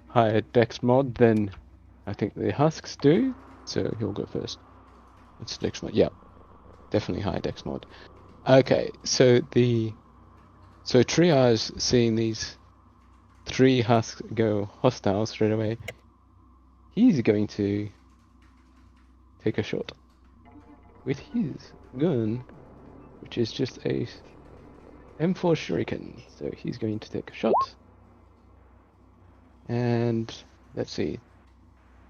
higher dex mod than I think the husks do. So he'll go first. It's dex mod. Yeah, definitely higher dex mod. Okay, so triage seeing these 3 husks go hostile straight away. He's going to take a shot with his gun, which is just a M4 Shuriken. So he's going to take a shot. And let's see.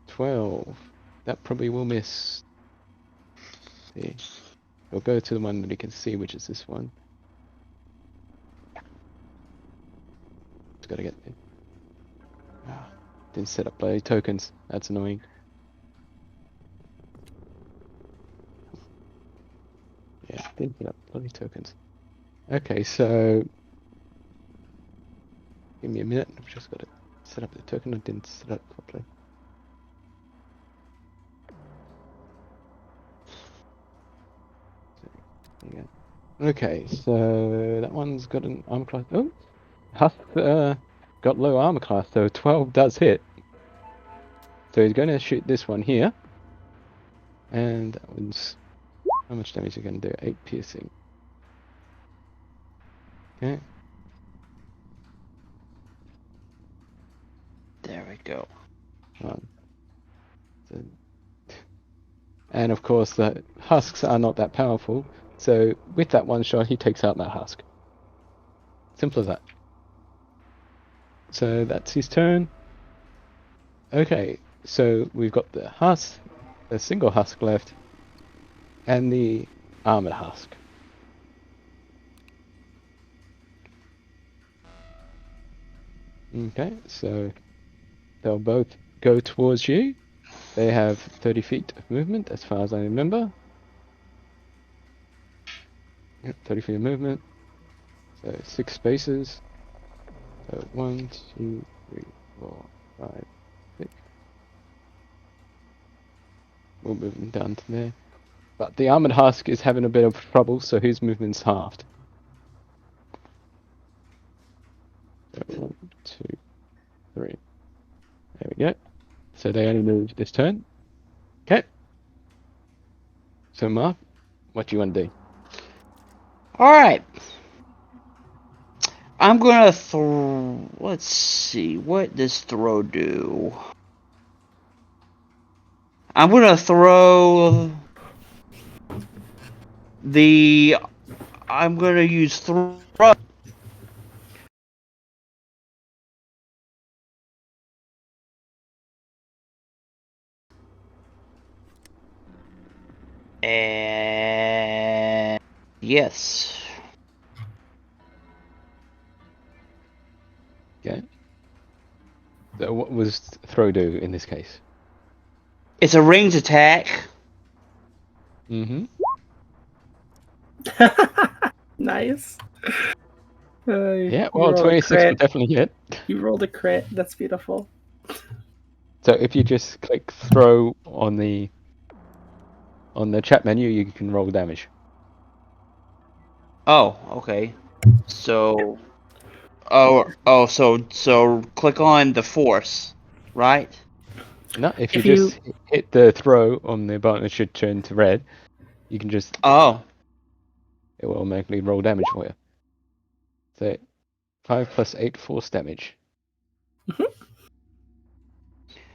12. That probably will miss. See. We'll go to the one that he can see, which is this one. Just gotta get there. Didn't set up bloody tokens. That's annoying. Yeah, didn't set up bloody tokens. Okay, so give me a minute. I've just got to set up the token. I didn't set it up properly. There you go. Okay, so that one's got an armor class. Oh, Husk got low armor class, so 12 does hit. So he's going to shoot this one here. And that one's... How much damage is he going to do? 8 piercing. Okay. There we go. So, and of course, the husks are not that powerful. So with that one shot, he takes out that husk. Simple as that. So that's his turn. Okay, so we've got the husk, the single husk left, and the armored husk. Okay, so they'll both go towards you. They have 30 feet of movement, as far as I remember. Yep, 30 feet of movement. So 6 spaces. So 1, 2, 3, 4, 5, 6. We'll move him down to there. But the armored husk is having a bit of trouble, so his movement's halved. So 1, 2, 3. There we go. So they only move this turn. Okay. So Mark, what do you want to do? Alright. I'm gonna throw. Let's see. What does throw do? I'm gonna throw the. I'm gonna use throw. And yes. Okay. So what was throw do in this case? It's a ranged attack. Mm-hmm. Nice. Yeah, You well, rolled a 26 will crit. definitely hit. You rolled a crit. That's beautiful. So if you just click throw on the chat menu, you can roll damage. Oh, okay. So. So click on the force, right? No, if If you you- just hit the throw on the button, it should turn to red. You can just, Oh, it will automatically roll damage for you. So 5 plus 8 force damage.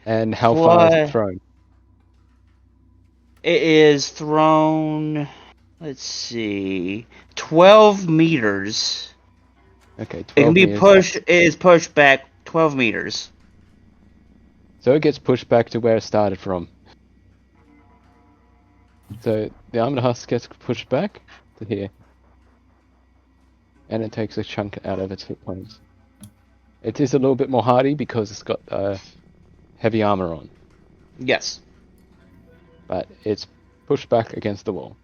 And how far is it plus thrown? it is thrown. Let's see, 12 meters. Okay, It can 12 be meters. pushed. It is pushed back 12 meters. So it gets pushed back to where it started from. So the armored husk gets pushed back to here. And it takes a chunk out of its hit points. It is a little bit more hardy because it's got heavy armor on. Yes. But it's pushed back against the wall.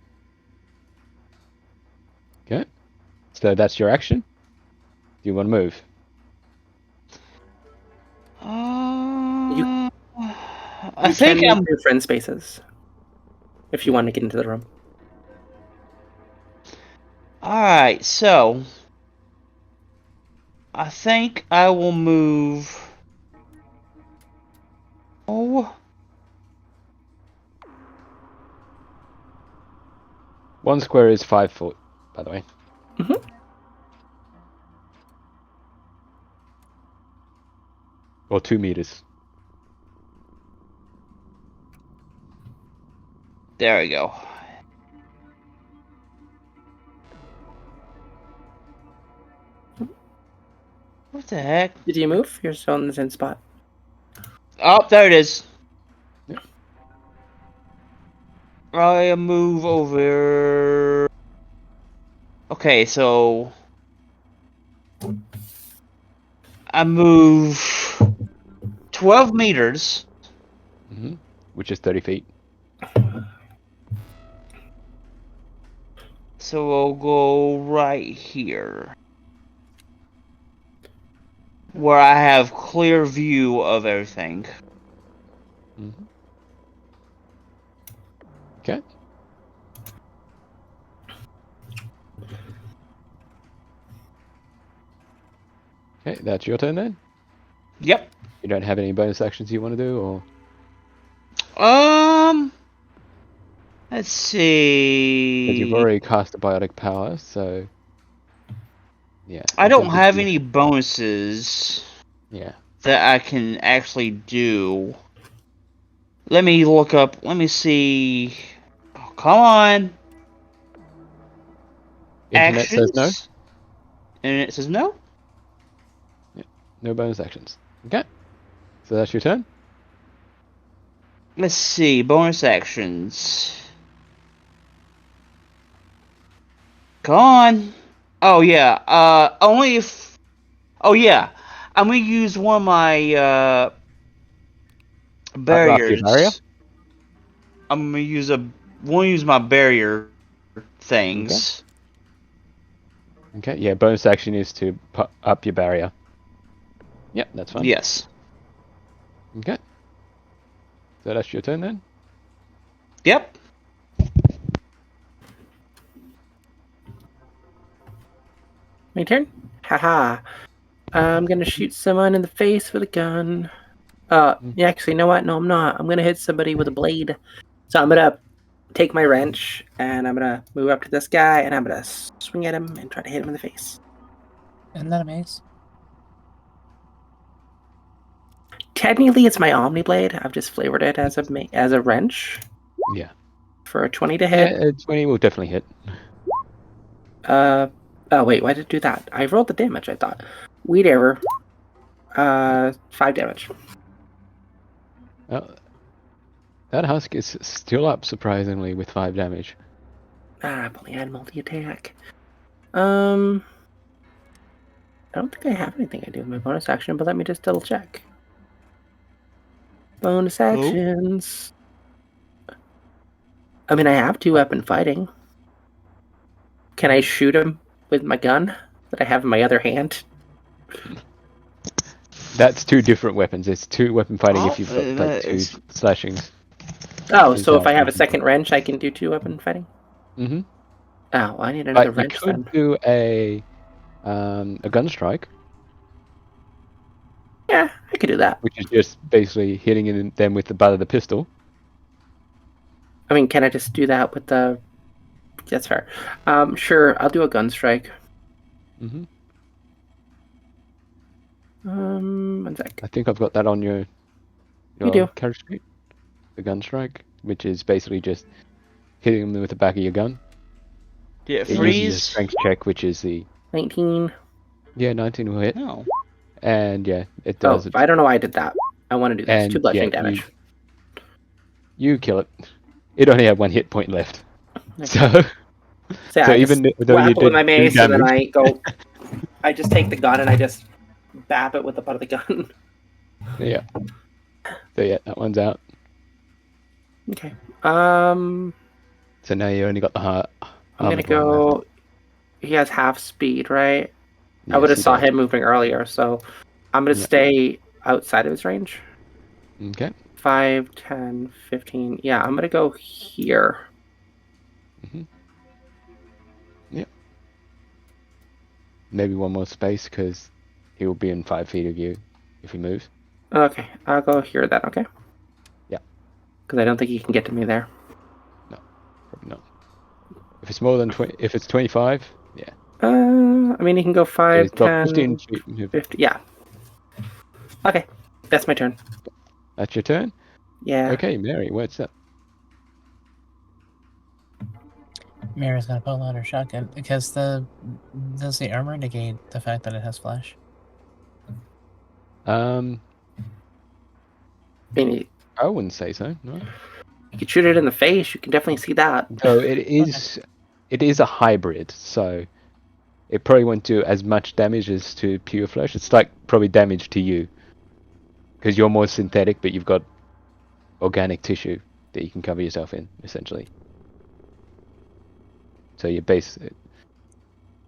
Okay. So that's your action. Do you want to move? I You think can I'm. move your friend spaces if you want to get into the room. Alright, so I think I will move. Oh, 1 square is 5 foot, by the way. Mhm. Or 2 meters. there we go. What the heck? Did you move? You're still in the same spot. Oh, there it is. Yep. I move over. Okay, so I move 12 meters. Mm-hmm. Which is 30 feet. So we'll go right here. Where I have clear view of everything. Mm-hmm. Okay. Okay, that's your turn then? Yep. You don't have any bonus actions you want to do, or? Let's see. Because you've already cast a biotic power, so... Yeah. I I don't think have you- any bonuses Yeah. that I can actually do. Let me look up. Let me see. Oh, come on. Internet says no? Actions. And it says no. No bonus actions. Okay. So that's your turn? Let's see. Bonus actions. Come on. Oh yeah. Only if. Oh yeah. I'm gonna use one of my Up your barriers. barrier? I'm gonna use my barrier things. Okay, yeah, bonus action is to put up your barrier. Yep, that's fine. Yes. Okay. So that's your turn then? Yep. My turn? Haha. I'm gonna shoot someone in the face with a gun. Yeah, actually, you know what? No, I'm not. I'm gonna hit somebody with a blade. So I'm gonna take my wrench and I'm gonna move up to this guy and I'm gonna swing at him and try to hit him in the face. Isn't that a mace? Technically, it's my Omni Blade. I've just flavored it as a wrench Yeah. for a 20 to hit. Yeah, 20 will definitely hit. Oh wait, why did it do that? I rolled the damage, I thought. Weed error. 5 damage. That husk is still up surprisingly with 5 damage. I've only had multi-attack. I don't think I have anything I do with my bonus action, but let me just double check. Bonus actions. I mean, I have 2-weapon fighting. Can I shoot him with my gun that I have in my other hand? That's 2 different weapons. It's 2 weapon fighting if you've got like 2 slashings. Oh, so if I have a second wrench, I can do 2-weapon fighting? Mm-hmm. Oh, I need another But wrench you could then. do a gun strike, Yeah, I could do that. which is just basically hitting them with the butt of the pistol. I mean, can I just do that with the... That's fair. Sure, I'll do a gun strike. Mm-hmm. 1 sec. I think I've got that on your do. character sheet. The gun strike, which is basically just hitting them with the back of your gun. Yeah, It uses a freeze. strength check, which is the 19. 19 will hit, No. and yeah, it Oh, does. I don't know why I did that. I want to do this. And 2 bludgeoning yeah, damage. You kill it. It only had 1 hit point left. Okay. So So, so I even just though whap you it with did my 2 mace, and then damage, I go... I just take the gun and I just bap it with the butt of the gun. yeah. So yeah, that one's out. Okay. So now you only got the heart. I'm gonna go... He has half speed, right? I would have saw him moving earlier, so I'm gonna stay outside of his range. Okay. 5, 10, 15. Yeah, I'm gonna go here. Mm-hmm. Yep. Maybe 1 more space because he will be in 5 feet of you if he moves. Okay, I'll go here then, okay? Yeah. Because I don't think he can get to me there. No, probably not. If it's more than 20, if it's 25, yeah. I mean, he can go 5, It's got 10, 15 feet move. 50. Yeah. Okay, that's my turn. That's your turn? Yeah. Okay, Mary, what's up? Mira's gonna pull out her shotgun because does the armor negate the fact that it has flash? I mean, I wouldn't say so. No. you could shoot it in the face. You can definitely see that. So it is a hybrid. So it probably won't do as much damage as to pure flesh. It's like probably damage to you because you're more synthetic, but you've got organic tissue that you can cover yourself in, essentially. So your base.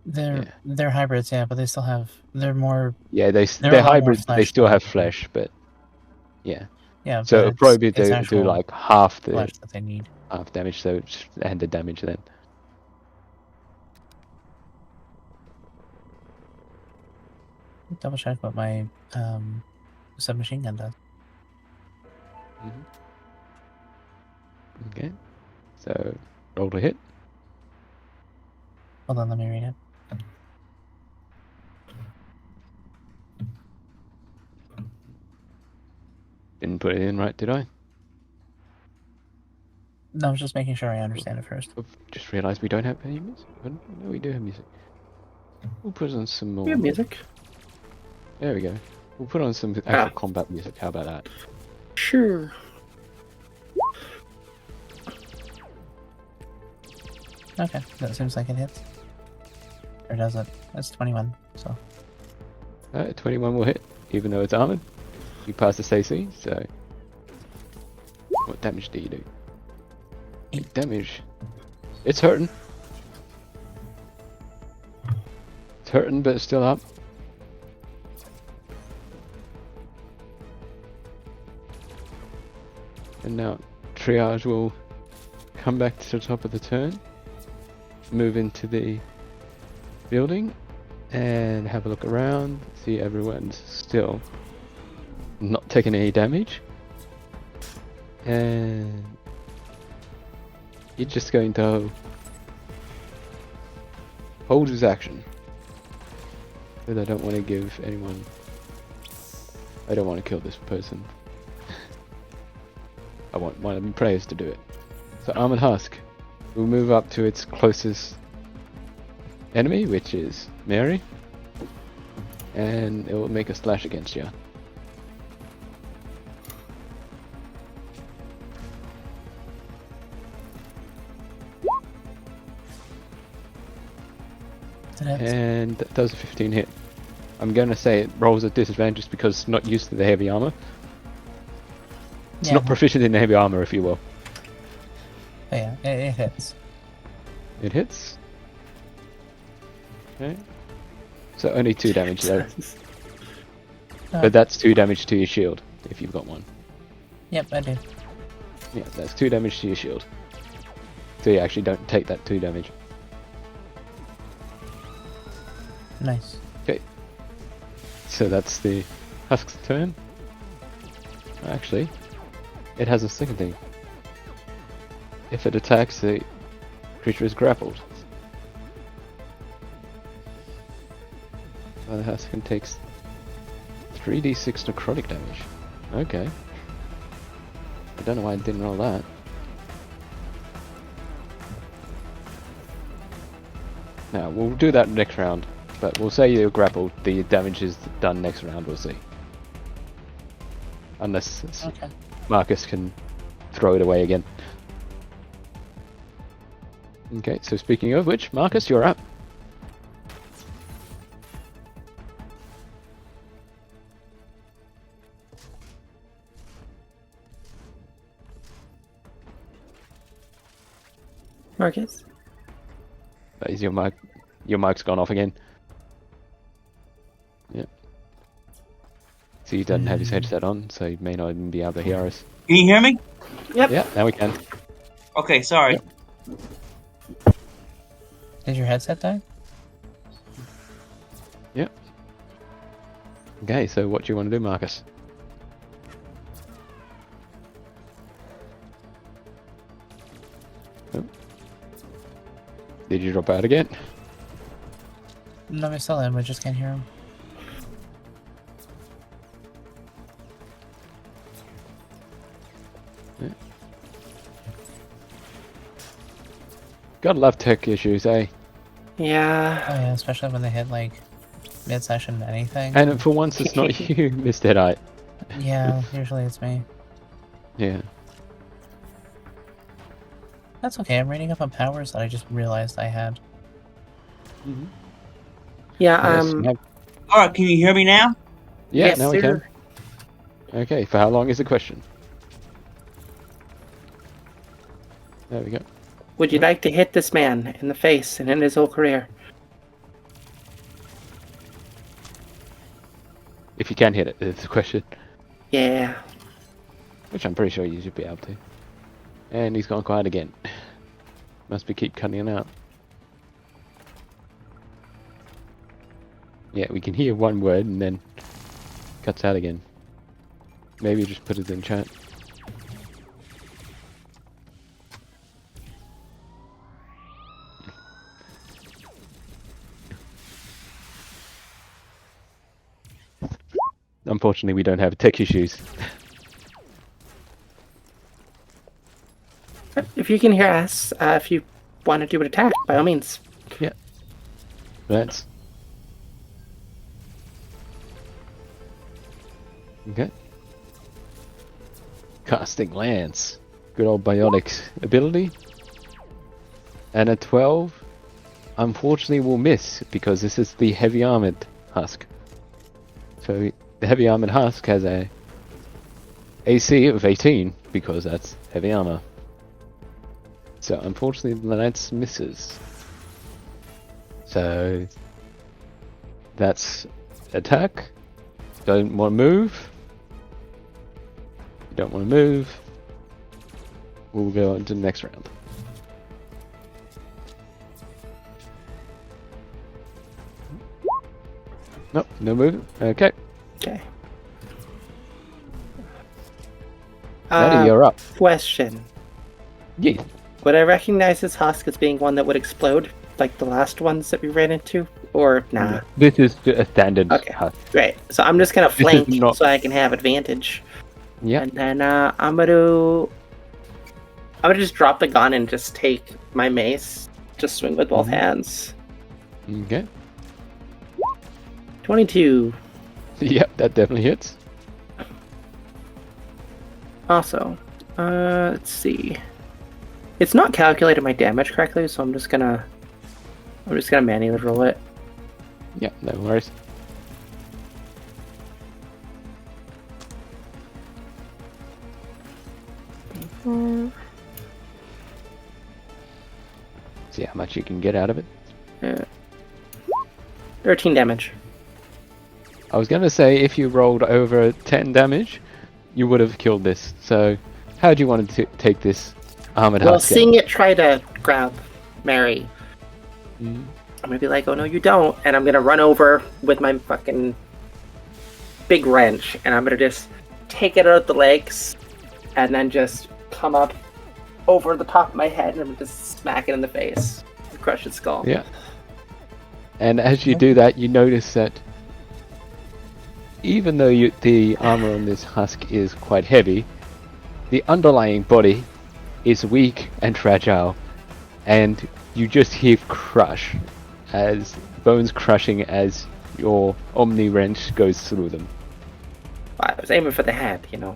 They're hybrids, yeah, but they still have they're more Yeah, They're a they're lot more hybrids. They flesh still than- have flesh, but yeah. yeah. So but it'll probably be it's do actual like half the flesh that they need. damage. So it's, and the damage then. Double check what my submachine gun does. Okay. So roll to hit. Hold on, let me read it. Didn't put it in right, did I? No, I was just making sure I understand it first. I've just realised we don't have any music. No, we do have music. We'll put on some more. We have music. There we go. We'll put on some actual combat music. How about that? Sure. Okay, that seems like it hits. Or does it? That's 21, so. 21 will hit. even though it's armored. You pass the AC, so what damage do you do? 8 damage. It's hurting. It's hurting, but it's still up. And now Triage will come back to the top of the turn, move into the building, and have a look around. See everyone's still not taking any damage. And he's just going to hold his action. But I don't want to give anyone... I don't want to kill this person. I want one of the players to do it. So Armored Husk will move up to its closest enemy, which is Mary. And it will make a slash against you. And that does a 15 hit. I'm going to say it rolls at disadvantage because it's not used to the heavy armor. It's not proficient in the heavy armor, if you will. Oh, yeah, it hits. It hits. Okay. So only 2 damage though. But that's 2 damage to your shield, if you've got one. Yep, I do. Yeah, that's 2 damage to your shield. So you actually don't take that 2 damage. Nice. Okay. So that's the Husk's turn. Actually, it has a second thing. If it attacks, the creature is grappled. The Huskin takes 3d6 necrotic damage. Okay. I don't know why I didn't roll that. Now, we'll do that next round. But we'll say you're grappled, the damage is done next round, we'll see. Unless Marcus can throw it away again. Okay, so speaking of which, Marcus, you're up. Marcus? Is your mic? Your mic's gone off again. Yep. So he doesn't have his headset on, so he may not even be able to hear us. Can you hear me? Yep. Yeah, now we can. Okay, sorry. Yep. Did your headset die? Yep. Okay, so what do you want to do, Marcus? Oh. Did you drop out again? No, we're still in, we just can't hear him. Yeah. Gotta love tech issues, eh? Yeah. Oh yeah, especially when they hit like mid-session anything. And for once it's not you, Mr. Deadite. Yeah, usually it's me. Yeah. That's okay, I'm reading up on powers that I just realized I had. Mm-hmm. Yeah, Alright, can you hear me now? Yeah, yes, now we sir. can. Okay, for how long is the question? There we go. Would you like to hit this man in the face and end his whole career? If you can hit it, is the question. Yeah. Which I'm pretty sure you should be able to. And he's gone quiet again. Must be keep cutting it out. Yeah, we can hear one word and then cuts out again. Maybe just put it in chat. Unfortunately, we don't have tech issues. If you can hear us, if you want to do an attack, by all means. Yeah. That's... Okay. Casting Lance. Good old biotic ability. And a 12, unfortunately, will miss because this is the heavy armored Husk. So the heavy armored husk has a AC of 18 because that's heavy armor. So unfortunately, the lance misses. So that's attack. Don't want to move. You don't want to move. We'll go on to the next round. Nope, no movement. Okay. Okay. Maddie, you're up. Question. Yeah. Would I recognize this husk as being one that would explode, like the last ones that we ran into? Or nah? This is a standard Okay. husk. Great. So I'm just gonna This is flank not- so I can have advantage. Yeah. And then I'm gonna just drop the gun and just take my mace. Just swing with both hands. Okay. 22. Yep, that definitely hits. Also, let's see. It's not calculated my damage correctly, so I'm just gonna manually roll it. Yeah, no worries. See how much you can get out of it. 13 damage. I was gonna say if you rolled over 10 damage, you would have killed this. So, how do you want to take this armored Well, husk? seeing it try to grab Mary, Mm. I'm gonna be like, "Oh no, you don't!" And I'm gonna run over with my fucking big wrench, and I'm gonna just take it out the legs, and then just come up over the top of my head, and I'm gonna just smack it in the face, crush its skull. Yeah. And as you do that, you notice that even though the armor on this husk is quite heavy, the underlying body is weak and fragile, and you just hear crush as bones crushing as your Omni wrench goes through them. I was aiming for the head, you know.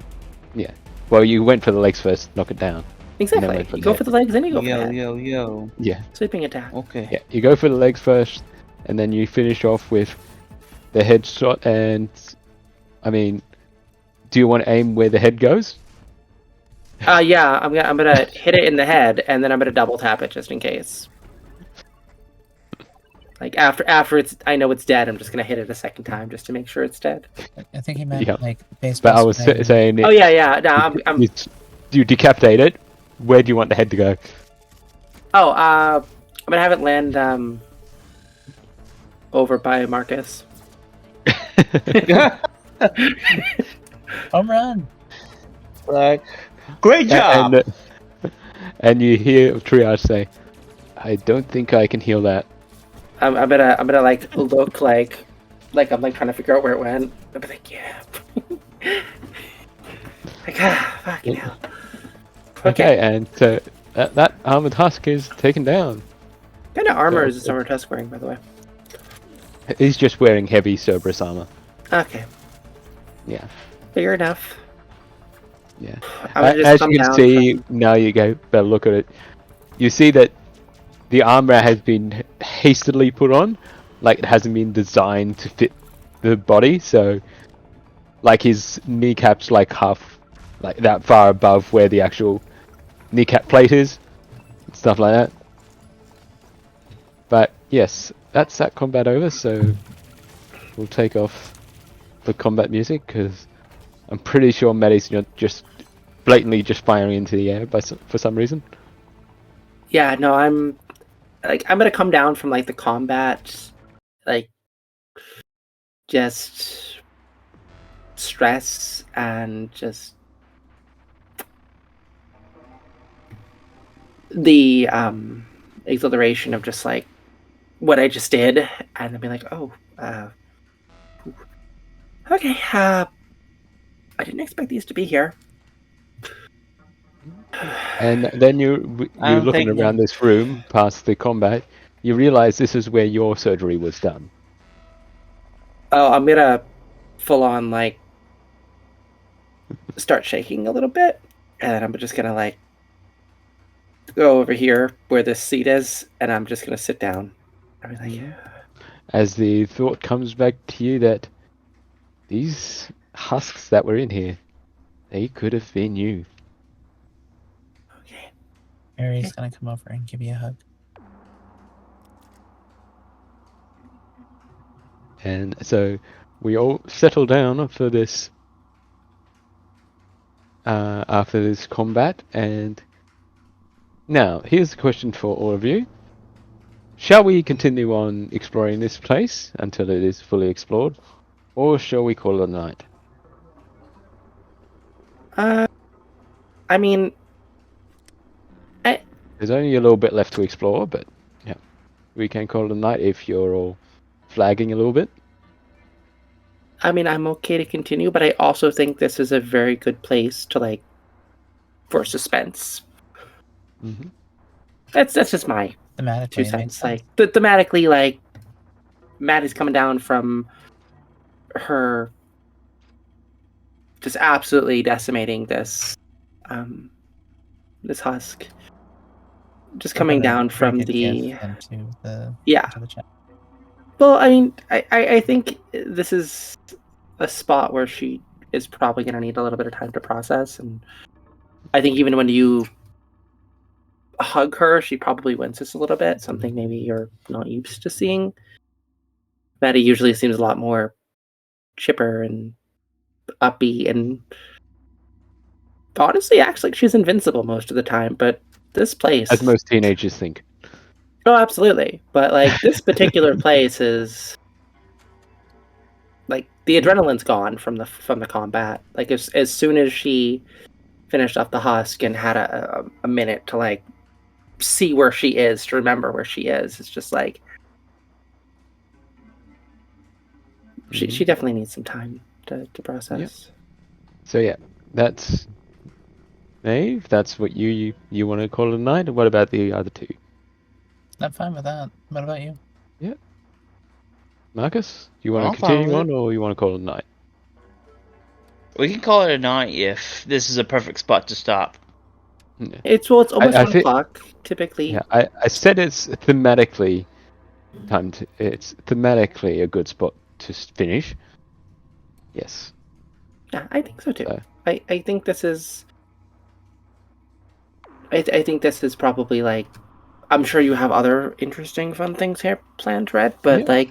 Yeah. Well, you went for the legs first, knock it down. Exactly. went for You the go head. for the legs, then you go for the head. Yo. Yeah. Sweeping attack. Okay. Yeah. You go for the legs first, and then you finish off with the headshot. And I mean, do you want to aim where the head goes? Yeah, I'm gonna hit it in the head, and then I'm gonna double tap it just in case. Like after it's, I know it's dead. I'm just gonna hit it a second time just to make sure it's dead. I think he meant Yeah. like baseball. But I was swing. saying, Oh yeah. No, I'm you decapitate it. Where do you want the head to go? Oh, I'm gonna have it land over by Marcus. Home run. Like, great job. And you hear Triage say, "I don't think I can heal that." I'm gonna like look like I'm like trying to figure out where it went. I'll be like, yeah. Like, fucking hell. Okay, and so that armored husk is taken down. What kind of armor is this armored husk wearing, by the way? He's just wearing heavy Cerberus armor. Okay, Yeah. fair enough. Yeah. I'm gonna just As come you can down see, from- now you go better look at it. You see that the armor has been hastily put on, like it hasn't been designed to fit the body. So, like his kneecaps, like half, like that far above where the actual kneecap plate is, stuff like that. But yes, that's that combat over. So we'll take off the combat music because I'm pretty sure Madison, you're just blatantly just firing into the air for some reason. Yeah, no, I'm gonna come down from like the combat, like just stress and just the exhilaration of just like what I just did, and then be like, oh, okay, I didn't expect these to be here. And then you're I'm looking thinking- around this room past the combat. You realize this is where your surgery was done. Oh, I'm gonna full on like start shaking a little bit, and I'm just gonna like go over here where this seat is, and I'm just gonna sit down. I'm like, yeah. As the thought comes back to you that these husks that were in here, they could have been you. Okay. Mary's gonna come over and give you a hug. And so we all settle down for this after this combat. And now here's the question for all of you: shall we continue on exploring this place until it is fully explored, or shall we call it a night? I mean, There's only a little bit left to explore, but yeah, we can call it a night if you're all flagging a little bit. I'm okay to continue, but I also think this is a very good place to for suspense. Mm-hmm. That's just my Thematically, 2 it makes cents. sense. Thematically, Maddie's coming down from her just absolutely decimating this this husk. Just coming down from the into the chat. Well, I think this is a spot where she is probably going to need a little bit of time to process, and I think even when you hug her, she probably winces a little bit, something maybe you're not used to seeing. Maddie usually seems a lot more chipper and upbeat, and honestly acts like she's invincible most of the time, but this place... As most teenagers think. Oh, absolutely. But this particular place is the adrenaline's gone from the combat. As soon as she finished off the husk and had a minute to see where she is, to remember where she is, it's just she definitely needs some time to process. Yep. So yeah, that's Maeve. That's what you want to call it a night. What about the other two? I'm fine with that. What about you? Yeah. Marcus, you want I'm to fine continue with on, or you want to call it a night? We can call it a night if this is a perfect spot to stop. Yeah. It's almost 1 o'clock typically. Yeah, I said it's thematically it's thematically a good spot to finish. Yes. Yeah, I think so too. I think this is. I think this is probably I'm sure you have other interesting, fun things here planned, Red, but Yeah.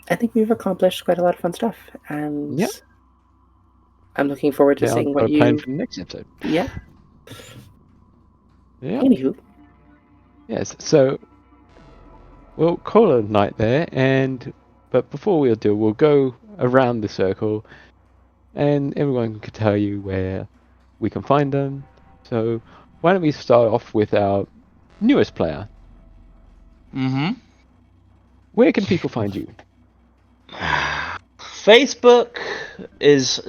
I think we've accomplished quite a lot of fun stuff, and Yeah. I'm looking forward to Yeah, seeing I've what got a you plan for the next episode. Yeah. Yeah. Anywho. Yes. So we'll call it a night there, but before we'll go around the circle, and everyone can tell you where we can find them. So why don't we start off with our newest player? Mm-hmm. Where can people find you? Facebook is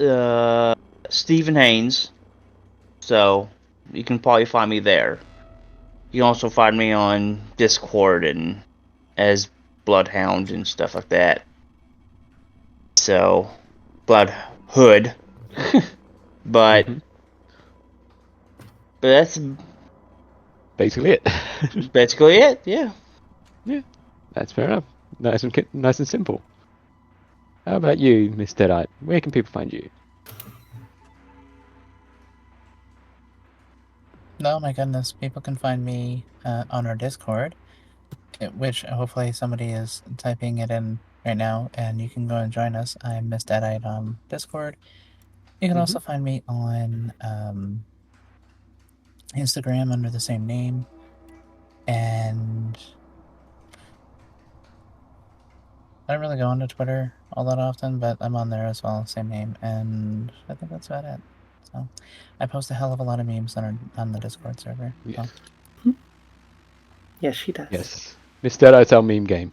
Stephen Haynes, so you can probably find me there. You can also find me on Discord and as Bloodhound and stuff like that. So, Bloodhood. but that's basically it. Basically it, yeah. Yeah, that's fair enough. Nice and simple. How about you, Miss Deadite? Where can people find you? No, my goodness, people can find me on our Discord, which hopefully somebody is typing it in right now, and you can go and join us. I'm Miss Deadite on Discord. You can also find me on Instagram under the same name, and I don't really go onto Twitter all that often, but I'm on there as well, same name, and I think that's about it. So, I post a hell of a lot of memes on the Discord server. Yes. So. Yes, she does. Yes. Miss Deadite's our meme game.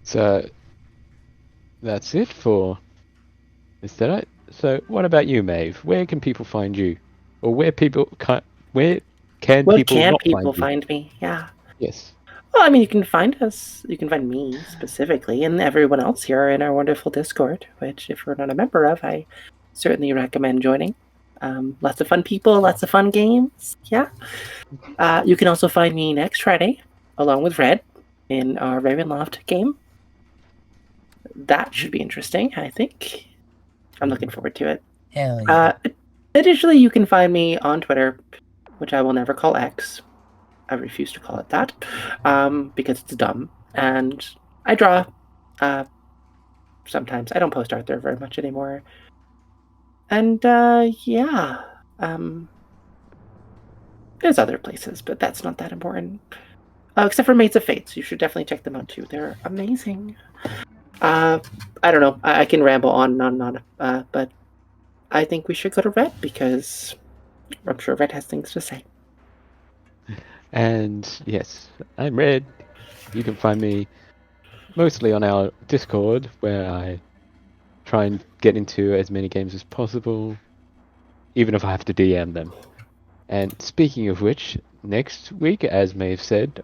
So, that's it for Miss Deadite. So, what about you, Maeve? Where can people find you? Or where people can people find me? Yeah. Yes. Well, you can find us. You can find me specifically, and everyone else here in our wonderful Discord. Which, if you're not a member of, I certainly recommend joining. Lots of fun people, lots of fun games. Yeah. You can also find me next Friday, along with Red, in our Ravenloft game. That should be interesting, I think. I'm looking forward to it. Hell yeah. Additionally, you can find me on Twitter, which I will never call X. I refuse to call it that because it's dumb. And I draw sometimes. I don't post art there very much anymore. And yeah, there's other places, but that's not that important. Except for Mates of Fates. You should definitely check them out too. They're amazing. I don't know. I can ramble on and on, but I think we should go to Red because I'm sure Red has things to say. And yes, I'm Red. You can find me mostly on our Discord, where I try and get into as many games as possible, even if I have to DM them. And speaking of which, next week, as Maeve said,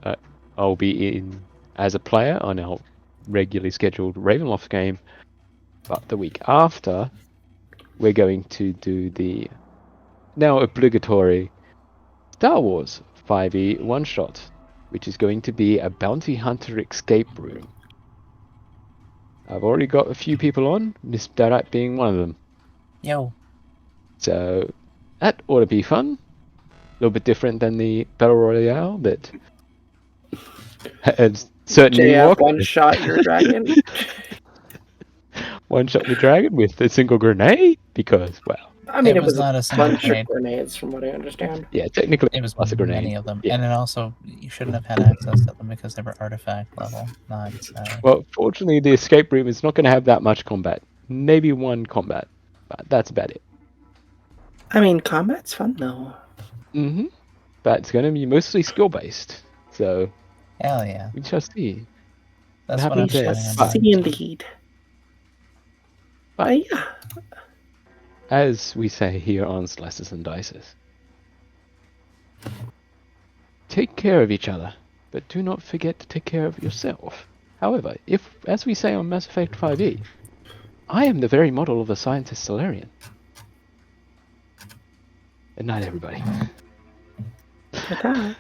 I'll be in as a player on our regularly scheduled Ravenloft game. But the week after, we're going to do the now obligatory Star Wars 5e one-shot, which is going to be a bounty hunter escape room. I've already got a few people on, Miss Darat being one of them. Yo. So that ought to be fun. A little bit different than the Battle Royale that had certain JF one-shot your dragon. One-shot your dragon with a single grenade, because, well... I mean, It it was was not a a single bunch grenade. of grenades, from what I understand. Yeah, technically It was plus a grenade. many of them. Yeah. And then also, you shouldn't have had access to them because they were artifact level, not... Well, fortunately, the escape room is not going to have that much combat. Maybe one combat, but that's about it. I mean, combat's fun, though. Mm-hmm. But it's going to be mostly skill-based, so Hell yeah. we shall see. That's Happy what I'm days. saying. But- See, indeed. But yeah. As we say here on Slices and Dices, take care of each other, but do not forget to take care of yourself. However, if, as we say on Mass Effect 5e, I am the very model of a scientist Solarian. Good night, everybody. Ta-ta.